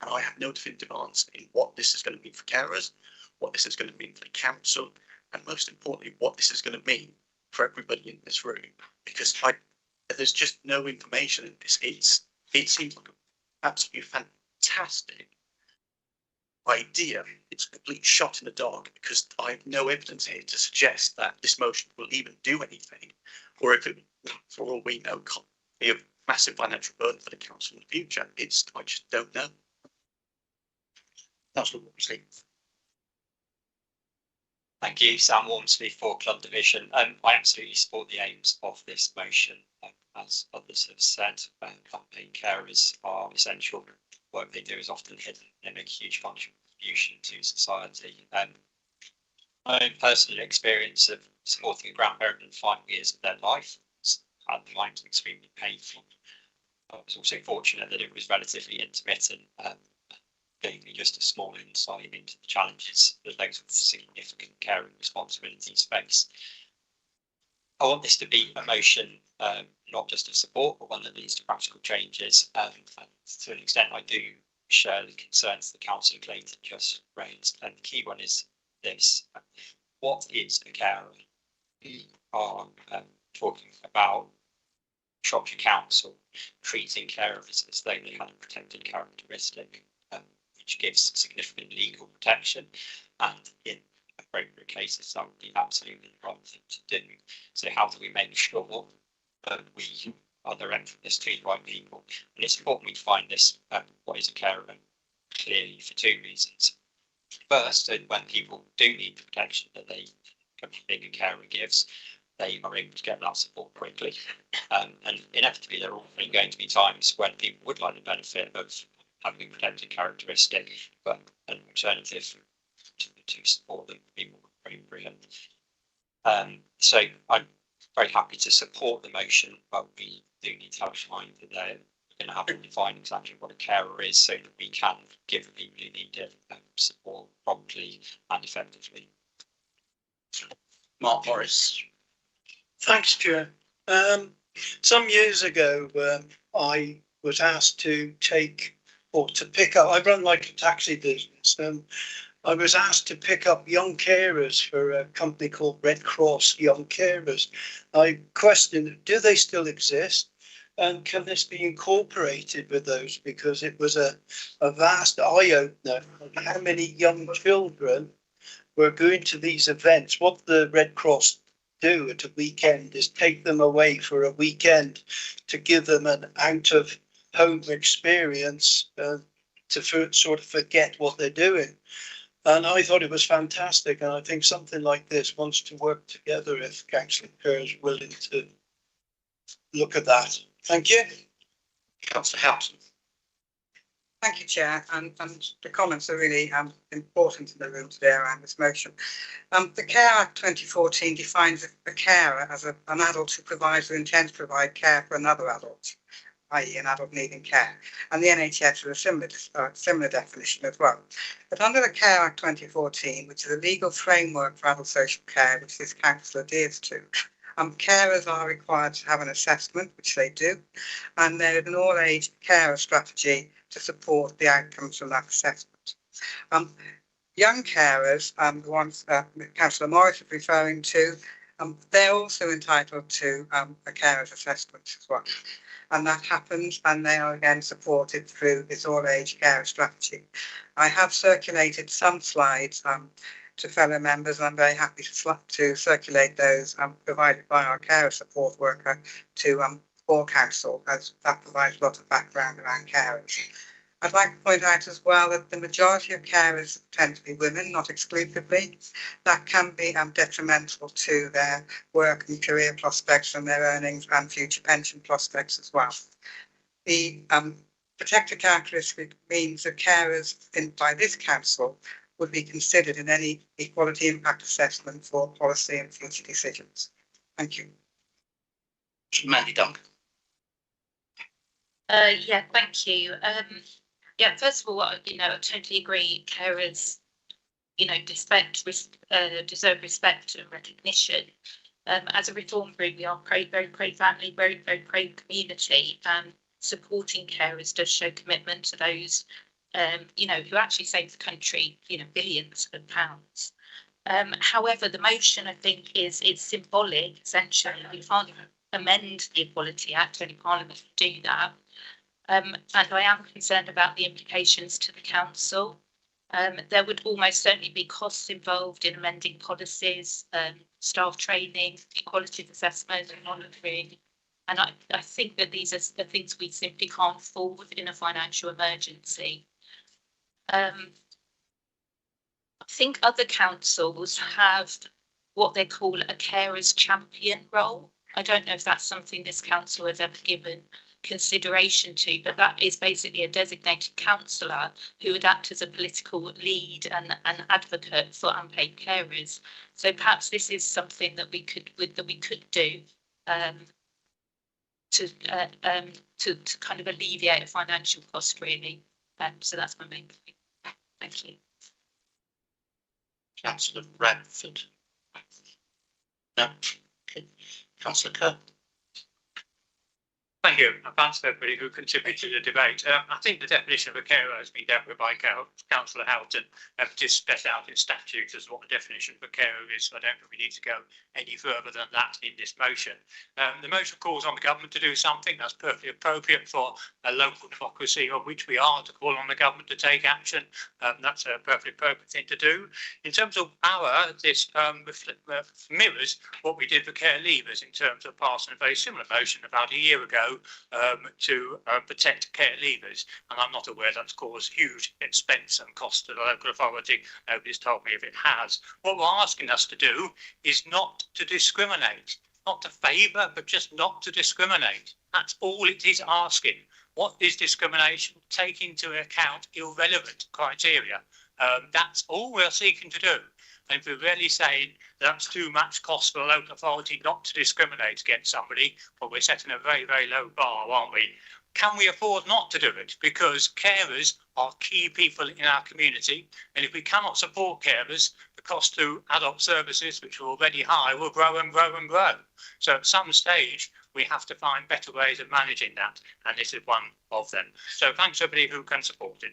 Speaker 7: and I have no definitive answer in what this is going to mean for carers, what this is going to mean for the council, and most importantly, what this is going to mean for everybody in this room. Because there's just no information in this. It seems like an absolutely fantastic idea. It's a complete shot in the dark because I have no evidence here to suggest that this motion will even do anything, or if it, for all we know, could be a massive financial burden for the council in the future. I just don't know. Councillor Walmsley.
Speaker 16: Thank you, Sam Walmsley for Club Division. I absolutely support the aims of this motion. As others have said, unpaid carers are essential. Work they do is often hidden and make a huge contribution to society. My own personal experience of supporting a grandparent in 5 years of their life at the time was extremely painful. I was also fortunate that it was relatively intermittent, giving me just a small insight into the challenges that those with significant caring responsibilities face. I want this to be a motion not just of support, but one that leads to practical changes. And to an extent, I do share the concerns that Councillor Clayton just raised. And the key one is this: what is a carer? We are talking about Shropshire Council treating carers as though they had a protected characteristic, which gives significant legal protection, and in appropriate cases that would be absolutely the right thing to do. So how do we make sure that we are directing this to the right people? And it's important we find this what is a carer clearly for 2 reasons. First, when people do need the protection that they being a carer gives, they are able to get that support quickly. And inevitably, there are often going to be times when people would like the benefit of having a protected characteristic, but an alternative to support them would be more appropriate. So I'm very happy to support the motion, but we do need to have in mind that they're going to have to define exactly what a carer is so that we can give people who need it support promptly and effectively.
Speaker 1: Mark Morris.
Speaker 2: Thanks, Chair. Some years ago, I was asked to take or to pick up, I run like a taxi business. I was asked to pick up young carers for a company called Red Cross Young Carers. I questioned, do they still exist? And can this be incorporated with those? Because it was a vast eye-opener of how many young children were going to these events. What the Red Cross do at a weekend is take them away for a weekend to give them an out-of-home experience to sort of forget what they're doing. And I thought it was fantastic. And I think something like this wants to work together if Councillor Kerr is willing to look at that. Thank you.
Speaker 1: Councillor Houghton.
Speaker 9: Thank you, Chair, and the comments are really important in the room today around this motion. The Care Act 2014 defines a carer as an adult who provides or intends to provide care for another adult, i.e. an adult needing care, and the NHS has a similar definition as well. But under the Care Act 2014, which is a legal framework for adult social care, which this council adheres to, carers are required to have an assessment, which they do, and there is an all-age carer strategy to support the outcomes from that assessment. Young carers, the ones Councillor Morris is referring to, they're also entitled to a carer's assessment as well. And that happens, and they are again supported through this all-age carer strategy. I have circulated some slides to fellow members, and I'm very happy to circulate those provided by our carer support worker to all council, as that provides a lot of background around carers. I'd like to point out as well that the majority of carers tend to be women, not exclusively. That can be detrimental to their work and career prospects and their earnings and future pension prospects as well. The protected characteristic means that carers by this council would be considered in any equality impact assessment for policy and future decisions. Thank you.
Speaker 1: Mandy Duncan.
Speaker 6: Yeah, thank you. Yeah, first of all, I totally agree. Carers, deserve respect and recognition. As a reform group, we are very pro-family, very pro-community. Supporting carers does show commitment to those, who actually save the country, billions of pounds. However, the motion, I think, it's symbolic. Essentially, we can't amend the Equality Act. Only Parliament can do that. And I am concerned about the implications to the council. There would almost certainly be costs involved in amending policies, staff training, equality assessment and monitoring. And I think that these are the things we simply can't afford in a financial emergency. I think other councils have what they call a carers champion role. I don't know if that's something this council has ever given consideration to, but that is basically a designated councillor who would act as a political lead and an advocate for unpaid carers. So perhaps this is something that we could do to kind of alleviate a financial cost, really. So that's my main point. Thank you.
Speaker 1: Councillor Bradford. No. Okay. Councillor Kerr.
Speaker 10: Thank you. I thanks everybody who contributed to the debate. I think the definition of a carer has been dealt with by Councillor Houghton, just spelled out in statute as what the definition of a carer is. So I don't think we need to go any further than that in this motion. The motion calls on the government to do something that's perfectly appropriate for a local democracy, of which we are, to call on the government to take action. That's a perfectly appropriate thing to do. In terms of this mirrors what we did for care leavers in terms of passing a very similar motion about a year ago to protect care leavers, and I'm not aware that's caused huge expense and cost to the local authority. Nobody's told me if it has. What we're asking us to do is not to discriminate.
Speaker 18: not to favour, but just not to discriminate. That's all it is asking. What is discrimination? Take into account irrelevant criteria. That's all we're seeking to do. And if we're really saying that's too much cost for a local authority not to discriminate against somebody, well, we're setting a very, very low bar, aren't we? Can we afford not to do it? Because carers are key people in our community. And if we cannot support carers, the cost to adult services, which are already high, will grow and grow and grow. So at some stage, we have to find better ways of managing that. And this is one of them. So thanks everybody who can support it.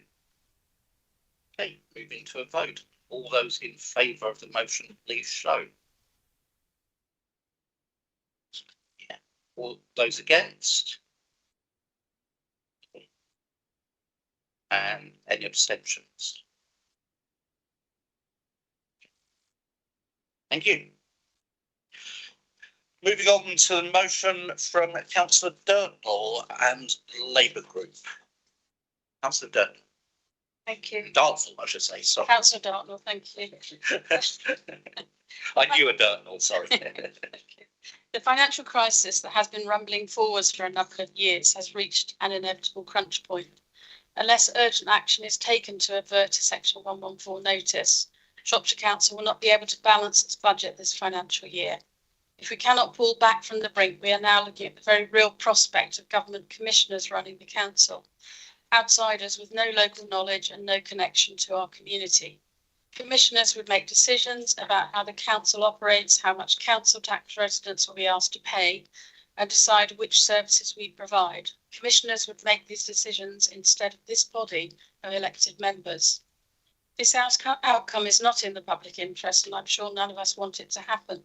Speaker 1: Okay, moving to a vote. All those in favour of the motion, please show. Yeah. All those against? And any abstentions? Thank you. Moving on to the motion from Councillor Guildhall and Labour Group. Councillor Guildhall.
Speaker 12: Thank you.
Speaker 1: Dartnell, I should say, sorry.
Speaker 12: Councillor Dartnell, thank you.
Speaker 1: I knew a Dartnell, sorry.
Speaker 12: The financial crisis that has been rumbling forwards for a number of years has reached an inevitable crunch point. Unless urgent action is taken to avert a Section 114 notice, Shropshire Council will not be able to balance its budget this financial year. If we cannot pull back from the brink, we are now looking at the very real prospect of government commissioners running the council. Outsiders with no local knowledge and no connection to our community. Commissioners would make decisions about how the council operates, how much council tax residents will be asked to pay, and decide which services we provide. Commissioners would make these decisions instead of this body of elected members. This outcome is not in the public interest, and I'm sure none of us want it to happen.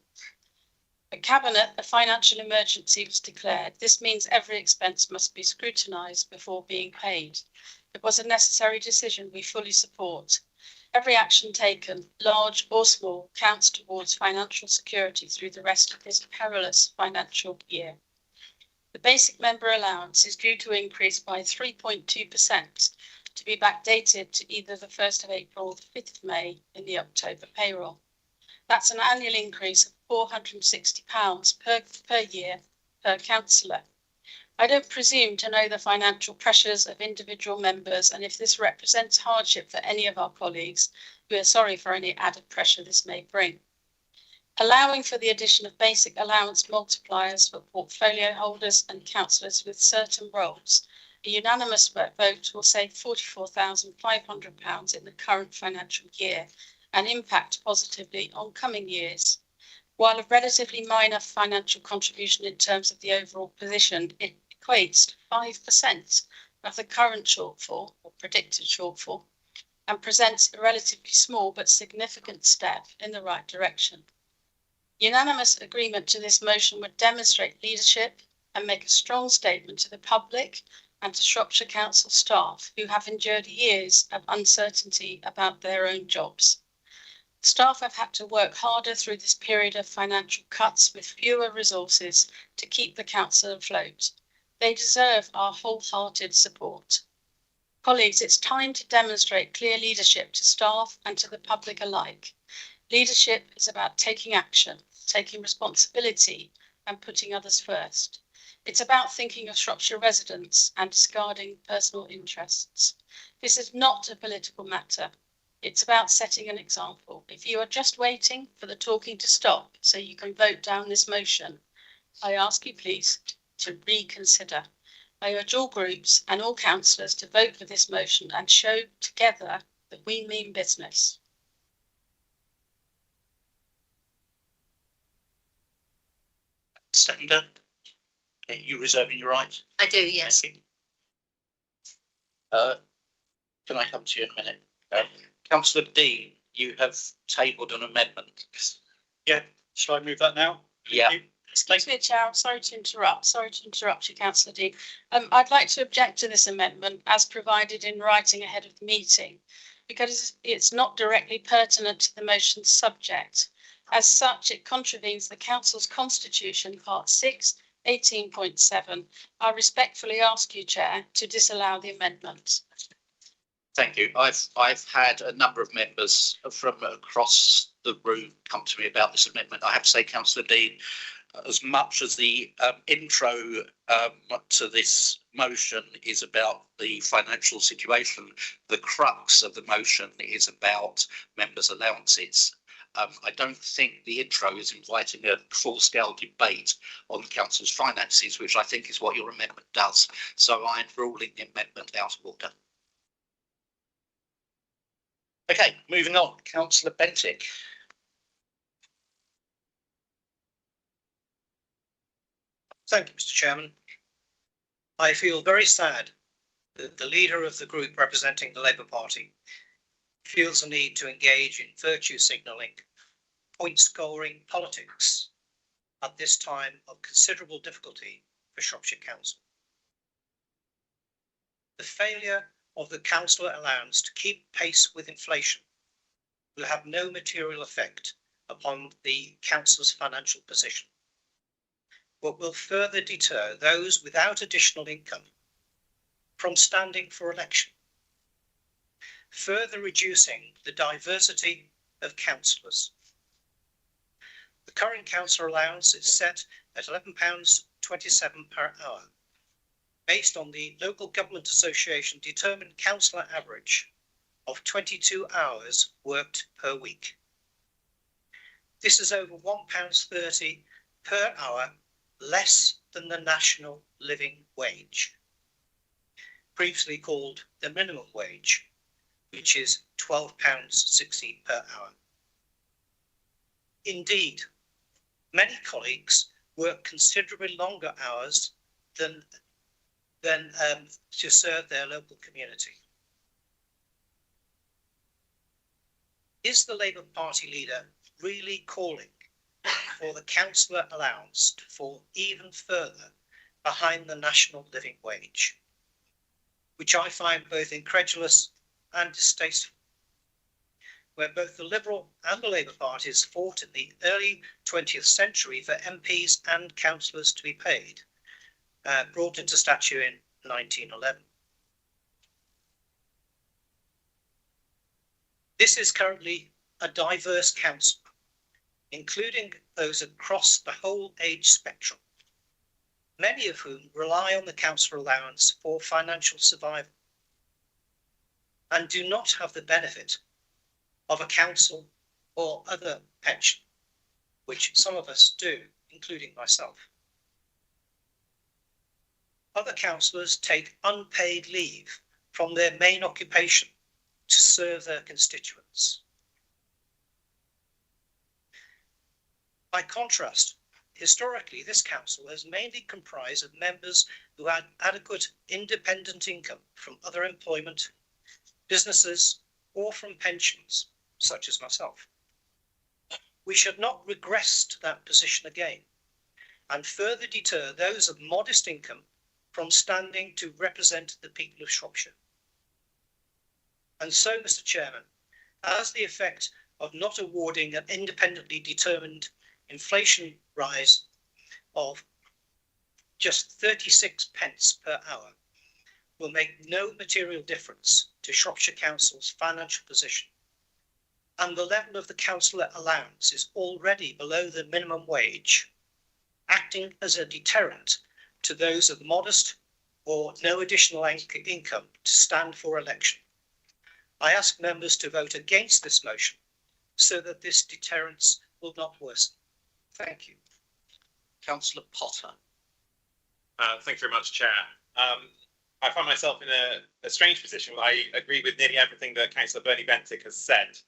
Speaker 12: At Cabinet, a financial emergency was declared. This means every expense must be scrutinised before being paid. It was a necessary decision we fully support. Every action taken, large or small, counts towards financial security through the rest of this perilous financial year. The basic member allowance is due to increase by 3.2% to be backdated to either the 1st of April or the 5th of May in the October payroll. That's an annual increase of £460 per year per councillor. I don't presume to know the financial pressures of individual members, and if this represents hardship for any of our colleagues, we are sorry for any added pressure this may bring. Allowing for the addition of basic allowance multipliers for portfolio holders and councillors with certain roles, a unanimous vote will save £44,500 in the current financial year and impact positively on coming years. While a relatively minor financial contribution in terms of the overall position, it equates to 5% of the current shortfall or predicted shortfall and presents a relatively small but significant step in the right direction. Unanimous agreement to this motion would demonstrate leadership and make a strong statement to the public and to Shropshire Council staff who have endured years of uncertainty about their own jobs. Staff have had to work harder through this period of financial cuts with fewer resources to keep the council afloat. They deserve our wholehearted support. Colleagues, it's time to demonstrate clear leadership to staff and to the public alike. Leadership is about taking action, taking responsibility and putting others first. It's about thinking of Shropshire residents and discarding personal interests. This is not a political matter. It's about setting an example. If you are just waiting for the talking to stop so you can vote down this motion, I ask you please to reconsider. I urge all groups and all councillors to vote for this motion and show together that we mean business.
Speaker 1: Seconder, are you reserving your right?
Speaker 20: I do, yes.
Speaker 1: Can I come to you in a minute? Councillor Dean, you have tabled an amendment.
Speaker 7: Yeah, shall I move that now?
Speaker 1: Yeah.
Speaker 12: Excuse me, Chair, I'm sorry to interrupt. Sorry to interrupt you, Councillor Dean. I'd like to object to this amendment as provided in writing ahead of the meeting, because it's not directly pertinent to the motion's subject. As such, it contravenes the Council's Constitution, Part 6, 18.7. I respectfully ask you, Chair, to disallow the amendment.
Speaker 1: Thank you. I've had a number of members from across the room come to me about this amendment. I have to say, Councillor Dean, as much as the intro to this motion is about the financial situation, the crux of the motion is about members' allowances. I don't think the intro is inviting a full-scale debate on the council's finances, which I think is what your amendment does. So I'm ruling the amendment out of order. Okay, moving on. Councillor Bentinck.
Speaker 13: Thank you, Mr. Chairman. I feel very sad that the leader of the group representing the Labour Party feels the need to engage in virtue signalling, point scoring politics at this time of considerable difficulty for Shropshire Council. The failure of the councillor allowance to keep pace with inflation will have no material effect upon the council's financial position, but will further deter those without additional income from standing for election, further reducing the diversity of councillors. The current councillor allowance is set at £11.27 per hour, based on the Local Government Association determined councillor average of 22 hours worked per week. This is over £1.30 per hour less than the national living wage, previously called the minimum wage, which is £12.60 per hour. Indeed, many colleagues work considerably longer hours than to serve their local community. Is the Labour Party leader really calling for the councillor allowance to fall even further behind the national living wage, which I find both incredulous and distasteful, where both the Liberal and the Labour parties fought in the early 20th century for MPs and councillors to be paid, brought into statute in 1911. This is currently a diverse council, including those across the whole age spectrum, many of whom rely on the councillor allowance for financial survival and do not have the benefit of a council or other pension, which some of us do, including myself. Other councillors take unpaid leave from their main occupation to serve their constituents. By contrast, historically, this council has mainly comprised of members who had adequate independent income from other employment, businesses, or from pensions, such as myself. We should not regress to that position again and further deter those of modest income from standing to represent the people of Shropshire. And so, Mr. Chairman, as the effect of not awarding an independently determined inflation rise of just 36 pence per hour will make no material difference to Shropshire Council's financial position, and the level of the councillor allowance is already below the minimum wage, acting as a deterrent to those of modest or no additional income to stand for election. I ask members to vote against this motion so that this deterrence will not worsen. Thank you.
Speaker 1: Councillor Potter.
Speaker 11: Thank you very much, Chair. I find myself in a strange position where I agree with nearly everything that Councillor Bernie Bentinck has said.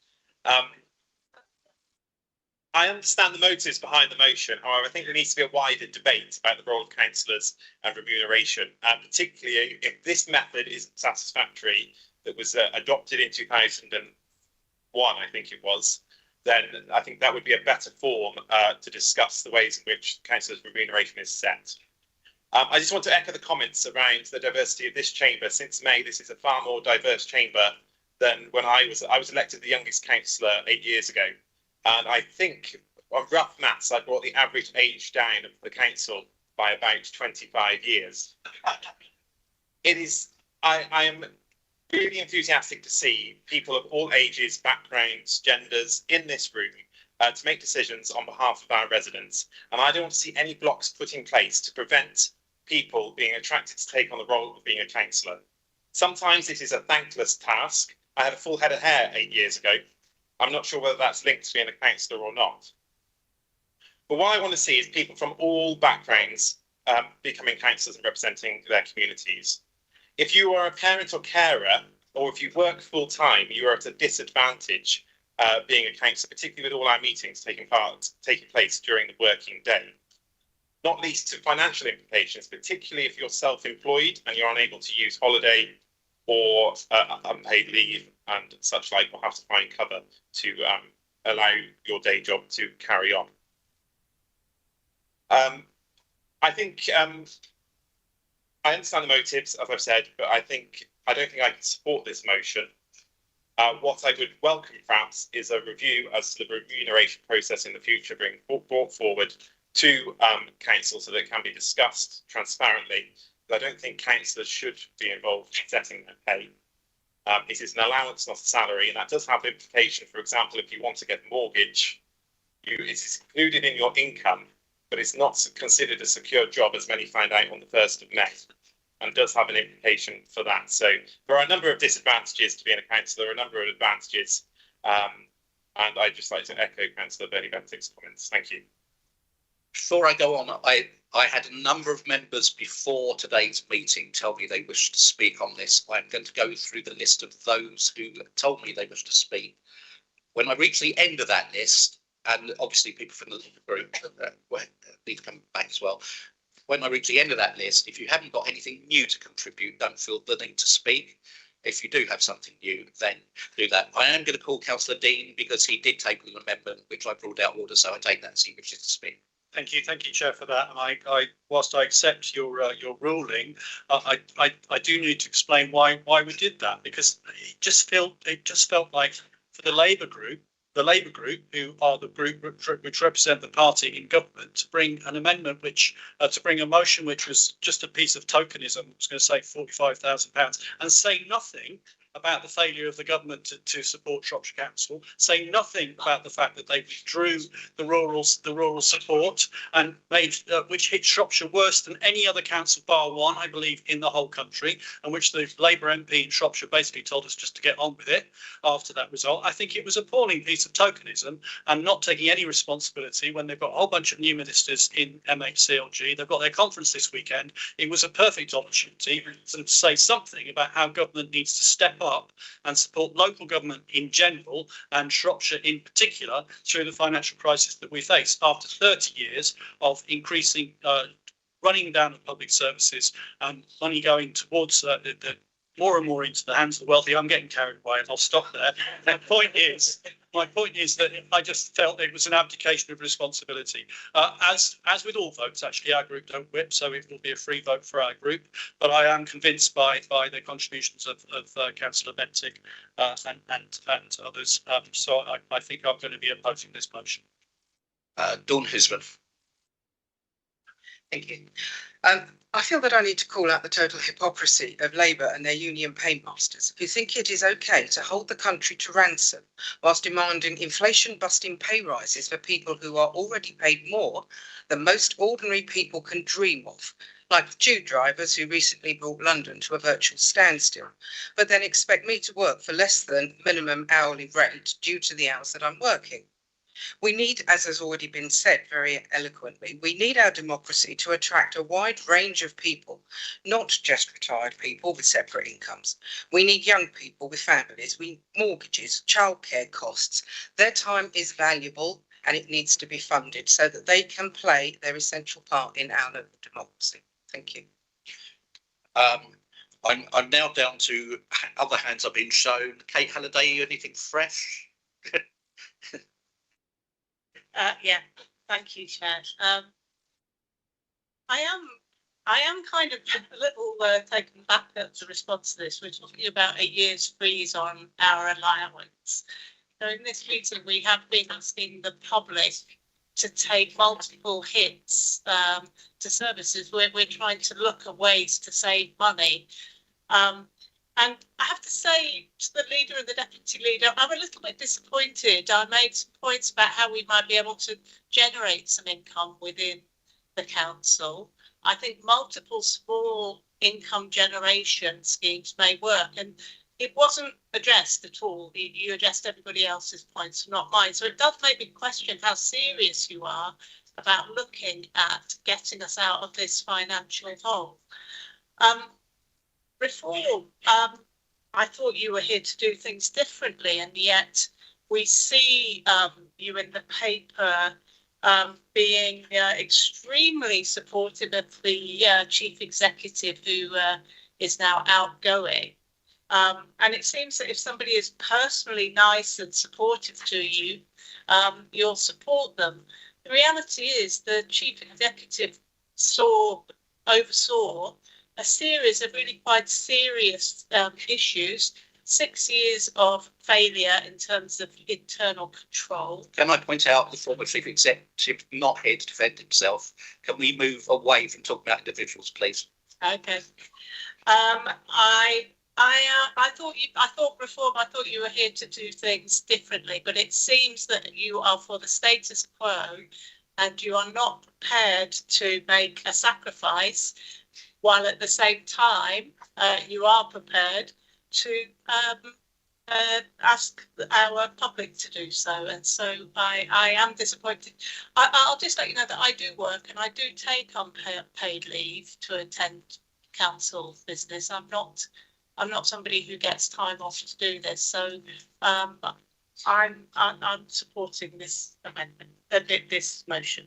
Speaker 11: I understand the motives behind the motion. However, I think there needs to be a wider debate about the role of councillors and remuneration, particularly if this method isn't satisfactory that was adopted in 2001, I think it was, then I think that would be a better form to discuss the ways in which councillors' remuneration is set. I just want to echo the comments around the diversity of this chamber. Since May, this is a far more diverse chamber than when I was elected the youngest councillor 8 years ago. And I think on rough maths, I brought the average age down of the council by about 25 years. I am really enthusiastic to see people of all ages, backgrounds, genders in this room to make decisions on behalf of our residents. And I don't want to see any blocks put in place to prevent people being attracted to take on the role of being a councillor. Sometimes it is a thankless task. I had a full head of hair 8 years ago. I'm not sure whether that's linked to being a councillor or not. But what I want to see is people from all backgrounds becoming councillors and representing their communities. If you are a parent or carer, or if you work full time, you are at a disadvantage being a councillor, particularly with all our meetings taking place during the working day. Not least to financial implications, particularly if you're self-employed and you're unable to use holiday or unpaid leave and such like, will have to find cover to allow your day job to carry on. I think I understand the motives, as I've said, but I don't think I can support this motion. What I would welcome, perhaps, is a review as to the remuneration process in the future being brought forward to council so that it can be discussed transparently. But I don't think councillors should be involved in setting their pay. It is an allowance, not a salary, and that does have implication. For example, if you want to get a mortgage, it is included in your income, but it's not considered a secure job, as many find out on the 1st of May, and does have an implication for that. So there are a number of disadvantages to being a councillor, a number of advantages, and I'd just like to echo Councillor Bernie Bentinck's comments. Thank you.
Speaker 8: Before I go on, I had a number of members before today's meeting tell me they wish to speak on this. I'm going to go through the list of those who told me they wish to speak. When I reach the end of that list, and obviously people from the group need to come back as well. When I reach the end of that list, if you haven't got anything new to contribute, don't feel the need to speak. If you do have something new, then do that. I am going to call Councillor Dean because he did table an amendment which I brought out order, so I take that as he wishes to speak.
Speaker 7: Thank you, Chair, for that. And whilst I accept your ruling, I do need to explain why we did that, because it just felt like for the Labour group, who are the group which represent the party in government, to bring an amendment to bring a motion which was just a piece of tokenism, I was going to say £45,000, and say nothing about the failure of the government to support Shropshire Council, say nothing about the fact that they withdrew the rural support and made which hit Shropshire worse than any other council bar one, I believe, in the whole country, and which the Labour MP in Shropshire basically told us just to get on with it after that result. I think it was an appalling piece of tokenism and not taking any responsibility when they've got a whole bunch of new ministers in MHCLG. They've got their conference this weekend. It was a perfect opportunity to say something about how government needs to step up and support local government in general and Shropshire in particular through the financial crisis that we face after 30 years of increasing running down of public services and money going towards the more and more into the hands of the wealthy. I'm getting carried away and I'll stop there. My point is that I just felt it was an abdication of responsibility. As with all votes, actually, our group don't whip, so it will be a free vote for our group. But I am convinced by the contributions of Councillor Bentinck and others. So I think I'm going to be opposing this motion.
Speaker 8: Dawn Hisman.
Speaker 9: Thank you. I feel that I need to call out the total hypocrisy of Labour and their union paymasters who think it is okay to hold the country to ransom whilst demanding inflation-busting pay rises for people who are already paid more than most ordinary people can dream of, like the tube drivers who recently brought London to a virtual standstill, but then expect me to work for less than minimum hourly rate due to the hours that I'm working. We need, as has already been said very eloquently, we need our democracy to attract a wide range of people, not just retired people with separate incomes. We need young people with families, we need mortgages, childcare costs. Their time is valuable and it needs to be funded so that they can play their essential part in our local democracy. Thank you.
Speaker 8: I'm now down to other hands have been shown. Kate Halliday, anything fresh?
Speaker 4: Yeah, thank you, Chair. I am kind of a little taken back to response to this. We're talking about a year's freeze on our allowance. So in this meeting, we have been asking the public to take multiple hits to services. We're trying to look at ways to save money. And I have to say to the leader and the deputy leader, I'm a little bit disappointed. I made some points about how we might be able to generate some income within the council. I think multiple small income generation schemes may work, and it wasn't addressed at all. You addressed everybody else's points, not mine. So it does make me question how serious you are about looking at getting us out of this financial hole. Reform. I thought you were here to do things differently, and yet we see you in the paper being extremely supportive of the chief executive who is now outgoing. And it seems that if somebody is personally nice and supportive to you, you'll support them. The reality is the chief executive oversaw a series of really quite serious issues, 6 years of failure in terms of internal control.
Speaker 8: Can I point out the former chief executive not here to defend himself? Can we move away from talking about individuals, please?
Speaker 4: Okay. I thought reform. I thought you were here to do things differently, but it seems that you are for the status quo, and you are not prepared to make a sacrifice, while at the same time you are prepared to ask our public to do so. And so I am disappointed. I'll just let you know that I do work and I do take unpaid leave to attend council business. I'm not somebody who gets time off to do this. So I'm supporting this amendment, this motion.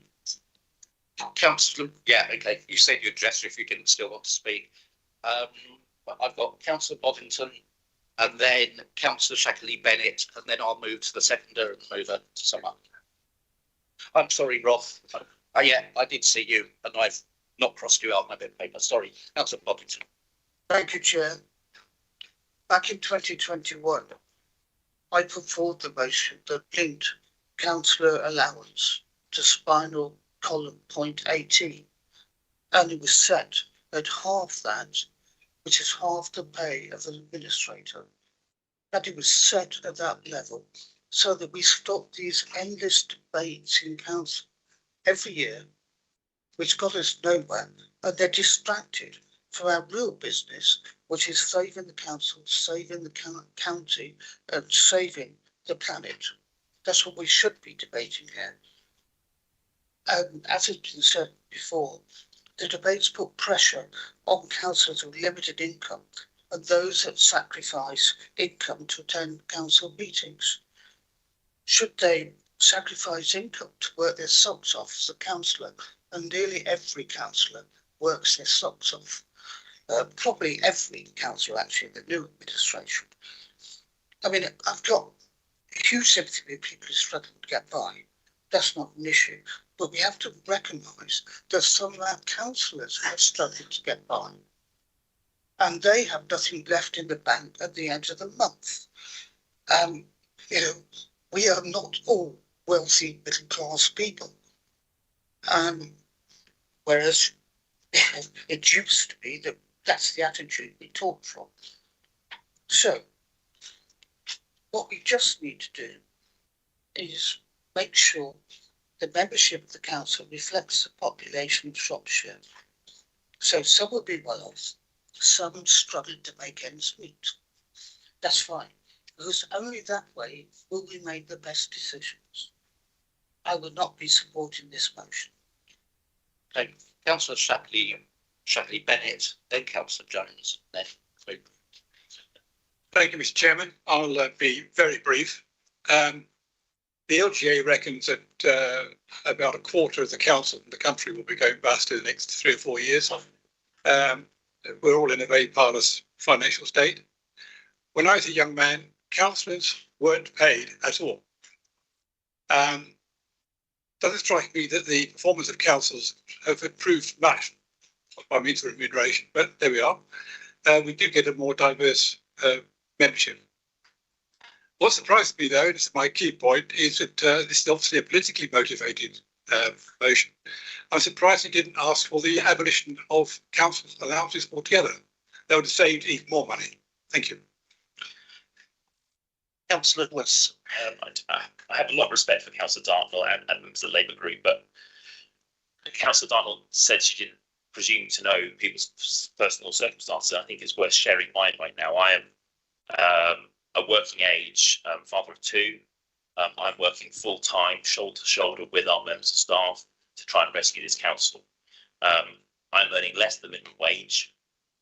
Speaker 8: Councillor, yeah, okay. You said you'd address her if you didn't still want to speak. But I've got Councillor Boddington, and then Councillor Shackley Bennett, and then I'll move to the seconder and move to sum up. I'm sorry, Roth. Oh yeah, I did see you, and I've not crossed you out on my bit of paper. Sorry, Councillor Boddington.
Speaker 2: Thank you, Chair. Back in 2021, I put forward the motion that linked councillor allowance to spinal column point 18, and it was set at half that, which is half the pay of an administrator. That it was set at that level so that we stop these endless debates in council every year, which got us nowhere, and they're distracted from our real business, which is saving the council, saving the county, and saving the planet. That's what we should be debating here. As has been said before, the debates put pressure on councillors with limited income and those that sacrifice income to attend council meetings. Should they sacrifice income to work their socks off as a councillor? And nearly every councillor works their socks off. Probably every councillor actually in the new administration. I mean, I've got huge sympathy with people who struggle to get by. That's not an issue. But we have to recognise that some of our councillors have struggled to get by. And they have nothing left in the bank at the end of the month. We are not all wealthy middle class people. Whereas it used to be that that's the attitude we talk from. So what we just need to do is make sure the membership of the council reflects the population of Shropshire. So some will be well off, some struggling to make ends meet. That's fine, because only that way will we make the best decisions. I will not be supporting this motion.
Speaker 8: Okay, Councillor Shackley Bennett, then Councillor Jones, then move.
Speaker 20: Thank you, Mr. Chairman. I'll be very brief. The LGA reckons that about a quarter of the council in the country will be going bust in the next 3 or 4 years. We're all in a very parlous financial state. When I was a young man, councillors weren't paid at all. Doesn't strike me that the performance of councils have improved much by means of remuneration, but there we are. We do get a more diverse membership. What surprised me, though, and this is my key point, is that this is obviously a politically motivated motion. I'm surprised he didn't ask for the abolition of council allowances altogether. That would have saved even more money.
Speaker 7: Thank you.
Speaker 13: Councillor Wilson.
Speaker 14: I have a lot of respect for Councillor Dartnell and members of the Labour group, but Councillor Dartnell said she didn't presume to know people's personal circumstances. I think it's worth sharing mine right now. I am a working age father of two. I'm working full time, shoulder to shoulder with our members of staff to try and rescue this council. I'm earning less than minimum wage.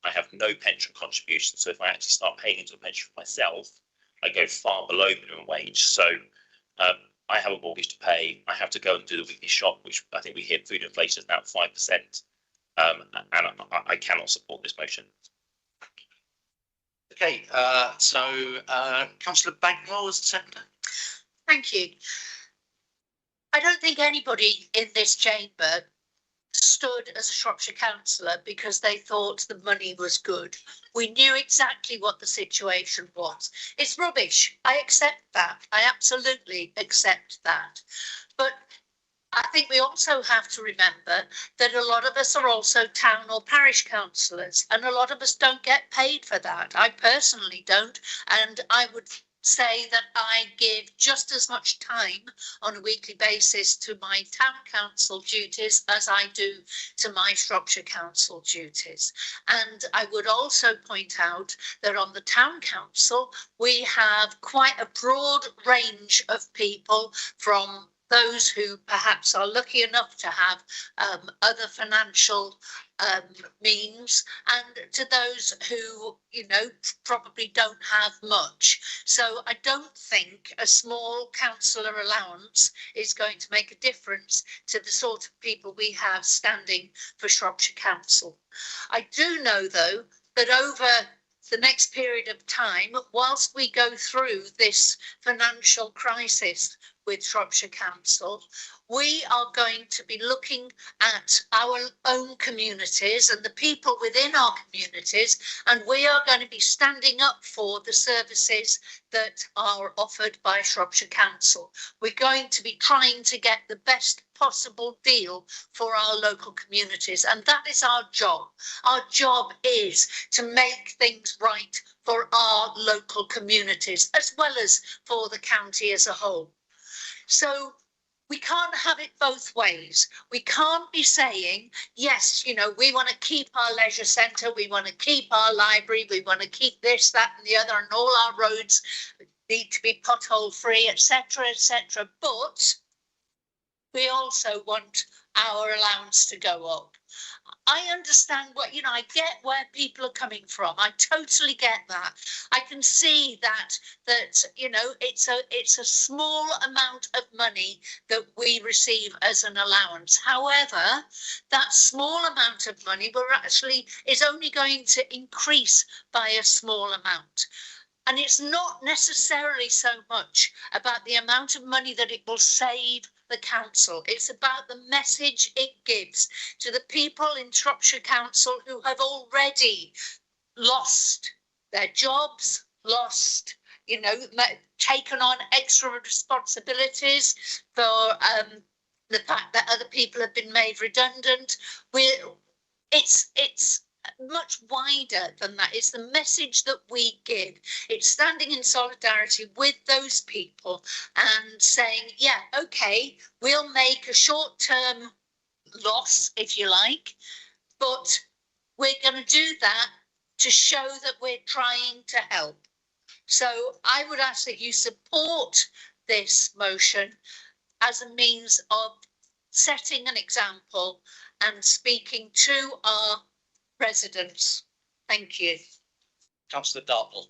Speaker 14: I have no pension contribution, so if I actually start paying into a pension for myself, I go far below minimum wage. So I have a mortgage to pay. I have to go and do the weekly shop, which I think we hit food inflation is now 5%. And I cannot support this motion.
Speaker 1: Okay, Councillor Bagnall as seconder.
Speaker 21: Thank you. I don't think anybody in this chamber stood as a Shropshire councillor because they thought the money was good. We knew exactly what the situation was. It's rubbish. I accept that. I absolutely accept that. But I think we also have to remember that a lot of us are also town or parish councillors, and a lot of us don't get paid for that. I personally don't, and I would say that I give just as much time on a weekly basis to my town council duties as I do to my Shropshire council duties. And I would also point out that on the town council, we have quite a broad range of people, from those who perhaps are lucky enough to have other financial means, and to those who, you know, probably don't have much. So I don't think a small councillor allowance is going to make a difference to the sort of people we have standing for Shropshire Council. I do know, though, that over the next period of time, whilst we go through this financial crisis with Shropshire Council, we are going to be looking at our own communities and the people within our communities, and we are going to be standing up for the services that are offered by Shropshire Council. We're going to be trying to get the best possible deal for our local communities, and that is our job. Our job is to make things right for our local communities as well as for the county as a whole. So we can't have it both ways. We can't be saying, yes, you know, we want to keep our leisure centre, we want to keep our library, we want to keep this, that and the other, and all our roads need to be pothole free, etc., etc. But we also want our allowance to go up. I understand what, you know, I get where people are coming from. I totally get that. I can see that, you know, it's a small amount of money that we receive as an allowance. However, that small amount of money is only going to increase by a small amount. And it's not necessarily so much about the amount of money that it will save the council. It's about the message it gives to the people in Shropshire Council who have already lost their jobs, lost, you know, taken on extra responsibilities for the fact that other people have been made redundant. It's much wider than that. It's the message that we give. It's standing in solidarity with those people and saying, yeah, okay, we'll make a short-term loss, if you like, but we're going to do that to show that we're trying to help. So I would ask that you support this motion as a means of setting an example and speaking to our residents. Thank you.
Speaker 1: Councillor Dartnell.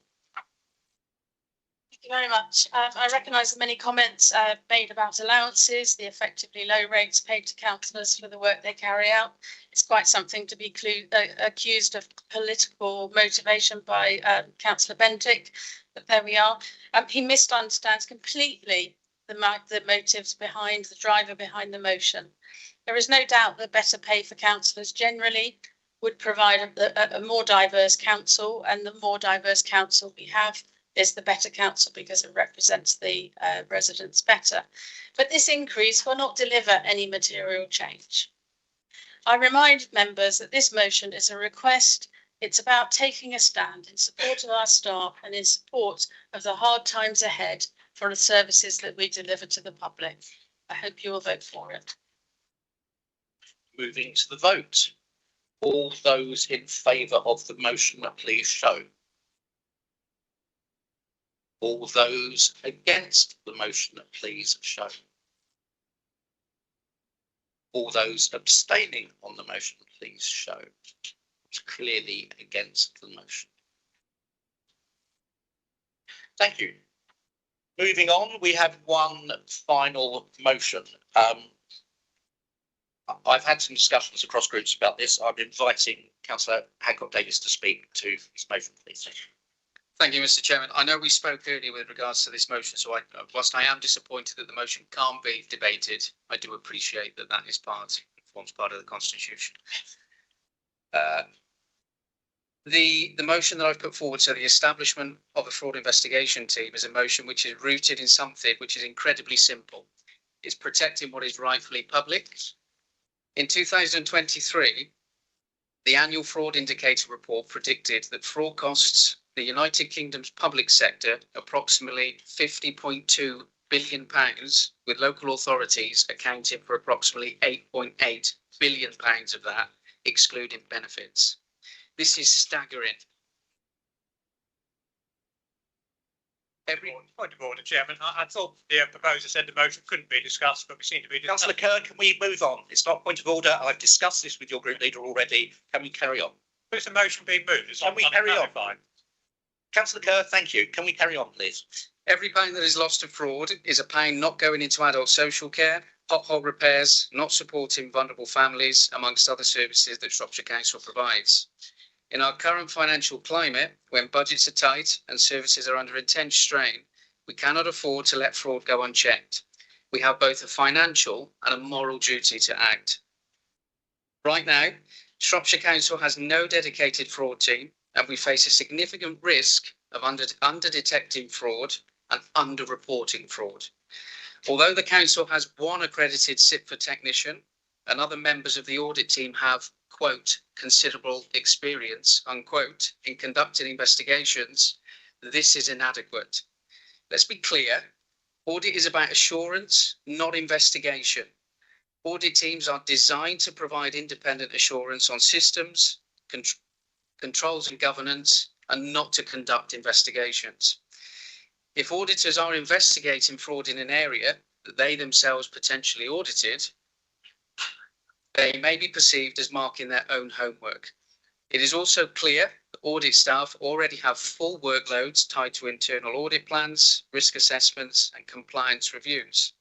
Speaker 12: Thank you very much. I recognise the many comments made about allowances, the effectively low rates paid to councillors for the work they carry out. It's quite something to be accused of political motivation by Councillor Bentinck, but there we are. He misunderstands completely the motives behind, the driver behind the motion. There is no doubt that better pay for councillors generally would provide a more diverse council, and the more diverse council we have is the better council because it represents the residents better. But this increase will not deliver any material change. I remind members that this motion is a request It's about taking a stand in support of our staff and in support of the hard times ahead for the services that we deliver to the public. I hope you will vote for it.
Speaker 8: Moving to the vote. All those in favour of the motion, please show. All those against the motion, please show. All those abstaining on the motion, please show. It's clearly against the motion. Thank you. Moving on, we have one final motion. I've had some discussions across groups about this. I'm inviting Councillor Hancock-Davies to speak to this motion, please.
Speaker 5: Thank you, Mr. Chairman. I know we spoke earlier with regards to this motion, so whilst I am disappointed that the motion can't be debated, I do appreciate that that is forms part of the Constitution. The motion that I've put forward, so the establishment of a fraud investigation team, is a motion which is rooted in something which is incredibly simple. It's protecting what is rightfully public. In 2023, the annual fraud indicator report predicted that fraud costs the United Kingdom's public sector approximately £50.2 billion, with local authorities accounting for approximately £8.8 billion of that, excluding benefits. This is staggering.
Speaker 18: Point of order, Chairman. I thought the proposer said the motion couldn't be discussed, but we seem to be discussing.
Speaker 1: Councillor Kerr, can we move on? It's not a point of order. I've discussed this with your group leader already. Can we carry on?
Speaker 18: Is the motion being moved?
Speaker 1: Can we carry on? Councillor Kerr, thank you. Can we carry on, please?
Speaker 5: Every pound that is lost to fraud is a pound not going into adult social care, pothole repairs, not supporting vulnerable families, amongst other services that Shropshire Council provides. In our current financial climate, when budgets are tight and services are under intense strain, we cannot afford to let fraud go unchecked. We have both a financial and a moral duty to act. Right now, Shropshire Council has no dedicated fraud team, and we face a significant risk of under-detecting fraud and under-reporting fraud. Although the council has one accredited SIPFA technician and other members of the audit team have, quote, considerable experience, unquote, in conducting investigations, this is inadequate. Let's be clear, audit is about assurance, not investigation. Audit teams are designed to provide independent assurance on systems, controls and governance, and not to conduct investigations. If auditors are investigating fraud in an area that they themselves potentially audited, they may be perceived as marking their own homework. It is also clear that audit staff already have full workloads tied to internal audit plans, risk assessments, and compliance reviews.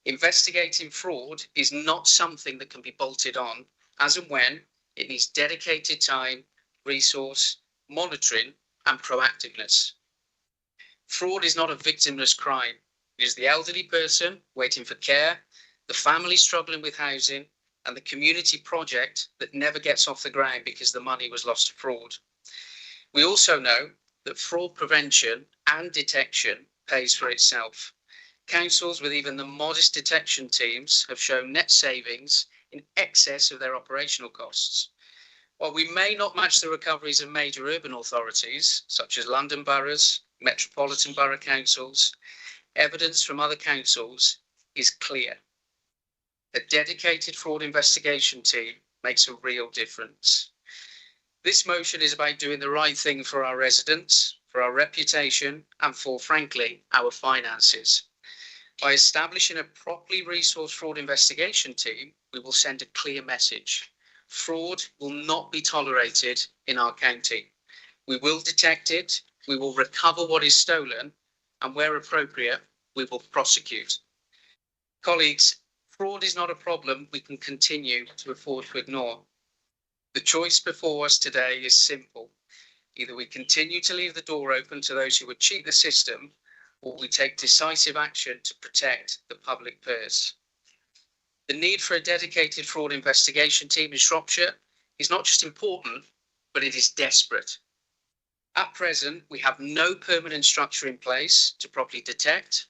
Speaker 5: Investigating fraud is not something that can be bolted on as and when. It needs dedicated time, resource, monitoring, and proactiveness. Fraud is not a victimless crime. It is the elderly person waiting for care, the family struggling with housing, and the community project that never gets off the ground because the money was lost to fraud. We also know that fraud prevention and detection pays for itself. Councils with even the modest detection teams have shown net savings in excess of their operational costs. While we may not match the recoveries of major urban authorities, such as London boroughs, metropolitan borough councils, evidence from other councils is clear. A dedicated fraud investigation team makes a real difference. This motion is about doing the right thing for our residents, for our reputation, and for, frankly, our finances. By establishing a properly resourced fraud investigation team, we will send a clear message. Fraud will not be tolerated in our county. We will detect it, we will recover what is stolen, and where appropriate, we will prosecute. Colleagues, fraud is not a problem we can continue to afford to ignore. The choice before us today is simple. Either we continue to leave the door open to those who would cheat the system, or we take decisive action to protect the public purse. The need for a dedicated fraud investigation team in Shropshire is not just important, but it is desperate. At present, we have no permanent structure in place to properly detect,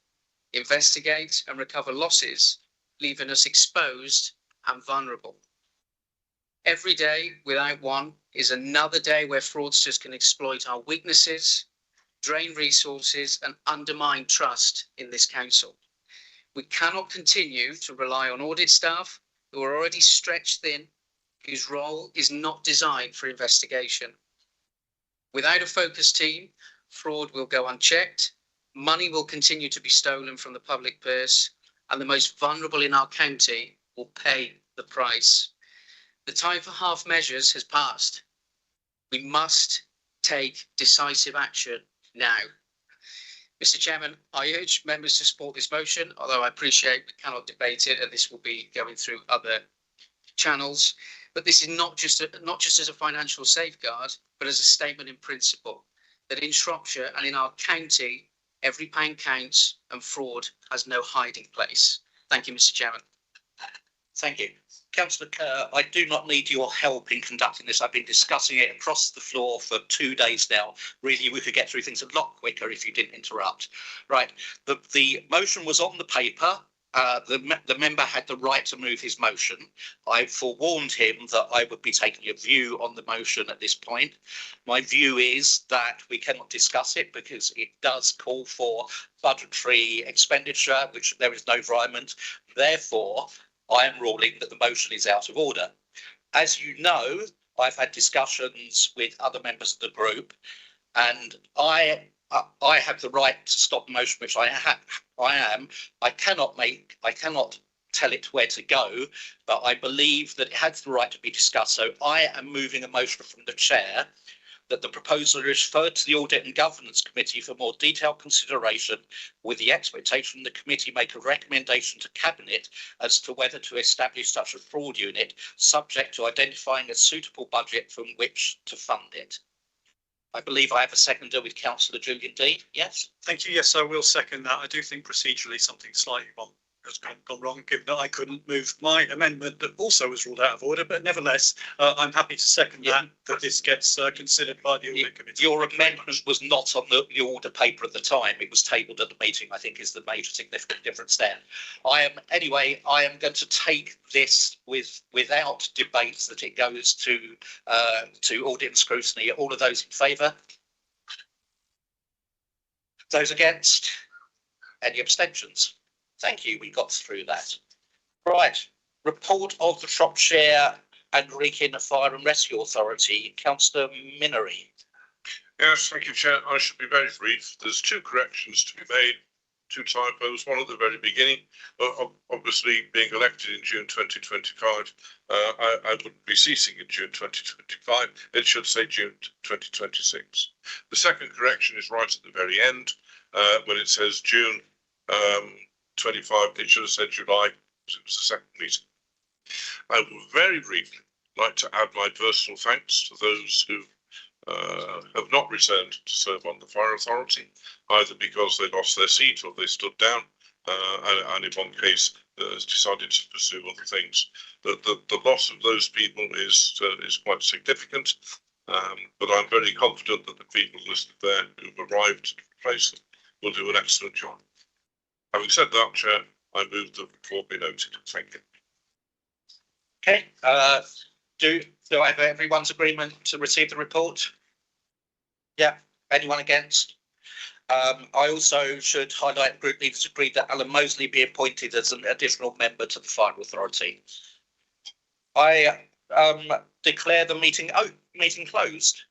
Speaker 5: investigate, and recover losses, leaving us exposed and vulnerable. Every day, without one, is another day where fraudsters can exploit our weaknesses, drain resources and undermine trust in this council. We cannot continue to rely on audit staff who are already stretched thin, whose role is not designed for investigation. Without a focused team, fraud will go unchecked, money will continue to be stolen from the public purse, and the most vulnerable in our county will pay the price. The time for half measures has passed. We must take decisive action now. Mr. Chairman, I urge members to support this motion, although I appreciate we cannot debate it and this will be going through other channels. But this is not just as a financial safeguard, but as a statement in principle that in Shropshire and in our county, every pound counts and fraud has no hiding place. Thank you, Mr. Chairman.
Speaker 1: Thank you. Councillor Kerr, I do not need your help in conducting this. I've been discussing it across the floor for 2 days now. Really, we could get through things a lot quicker if you didn't interrupt. Right, the motion was on the paper. The member had the right to move his motion. I forewarned him that I would be taking a view on the motion at this point. My view is that we cannot discuss it because it does call for budgetary expenditure, which there is no environment. Therefore, I am ruling that the motion is out of order. As you know, I've had discussions with other members of the group, and I have the right to stop the motion, which I am. I cannot tell it where to go, but I believe that it has the right to be discussed. So I am moving a motion from the chair that the proposal is referred to the Audit and Governance Committee for more detailed consideration, with the expectation the committee make a recommendation to Cabinet as to whether to establish such a fraud unit, subject to identifying a suitable budget from which to fund it. I believe I have a seconder with Councillor Julian D. Yes?
Speaker 7: Thank you. Yes, I will second that. I do think procedurally something slightly wrong has gone wrong, given that I couldn't move my amendment that also was ruled out of order. But nevertheless, I'm happy to second that this gets considered by the Audit Committee.
Speaker 1: Your amendment was not on the order paper at the time. It was tabled at the meeting, I think, is the major significant difference there. I am going to take this without debates that it goes to audit and scrutiny. All of those in favour? Those against? Any abstentions? Thank you, we got through that. Right, report of the Shropshire and Wrekin Fire and Rescue Authority, Councillor Minery.
Speaker 17: Yes, thank you, Chair. I should be very brief. There's 2 corrections to be made, 2 typos, one at the very beginning. Obviously, being elected in June 2025, I wouldn't be ceasing in June 2025. It should say June 2026. The second correction is right at the very end, when it says June 25, it should have said July, because it was the second meeting. I would very briefly like to add my personal thanks to those who have not returned to serve on the Fire Authority, either because they lost their seat or they stood down, and in one case decided to pursue other things. The loss of those people is quite significant, but I'm very confident that the people listed there who've arrived to replace them will do an excellent job. Having said that, Chair, I move the report be noted. Thank you.
Speaker 1: Okay. Do I have everyone's agreement to receive the report? Yeah. Anyone against? I also should highlight group leaders agreed that Alan Mosley be appointed as an additional member to the Fire Authority. I declare the meeting closed.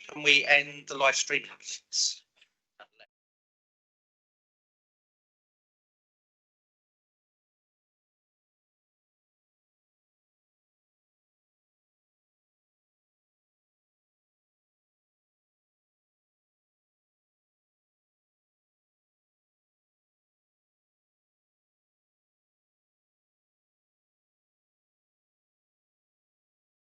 Speaker 1: Can we end the live stream?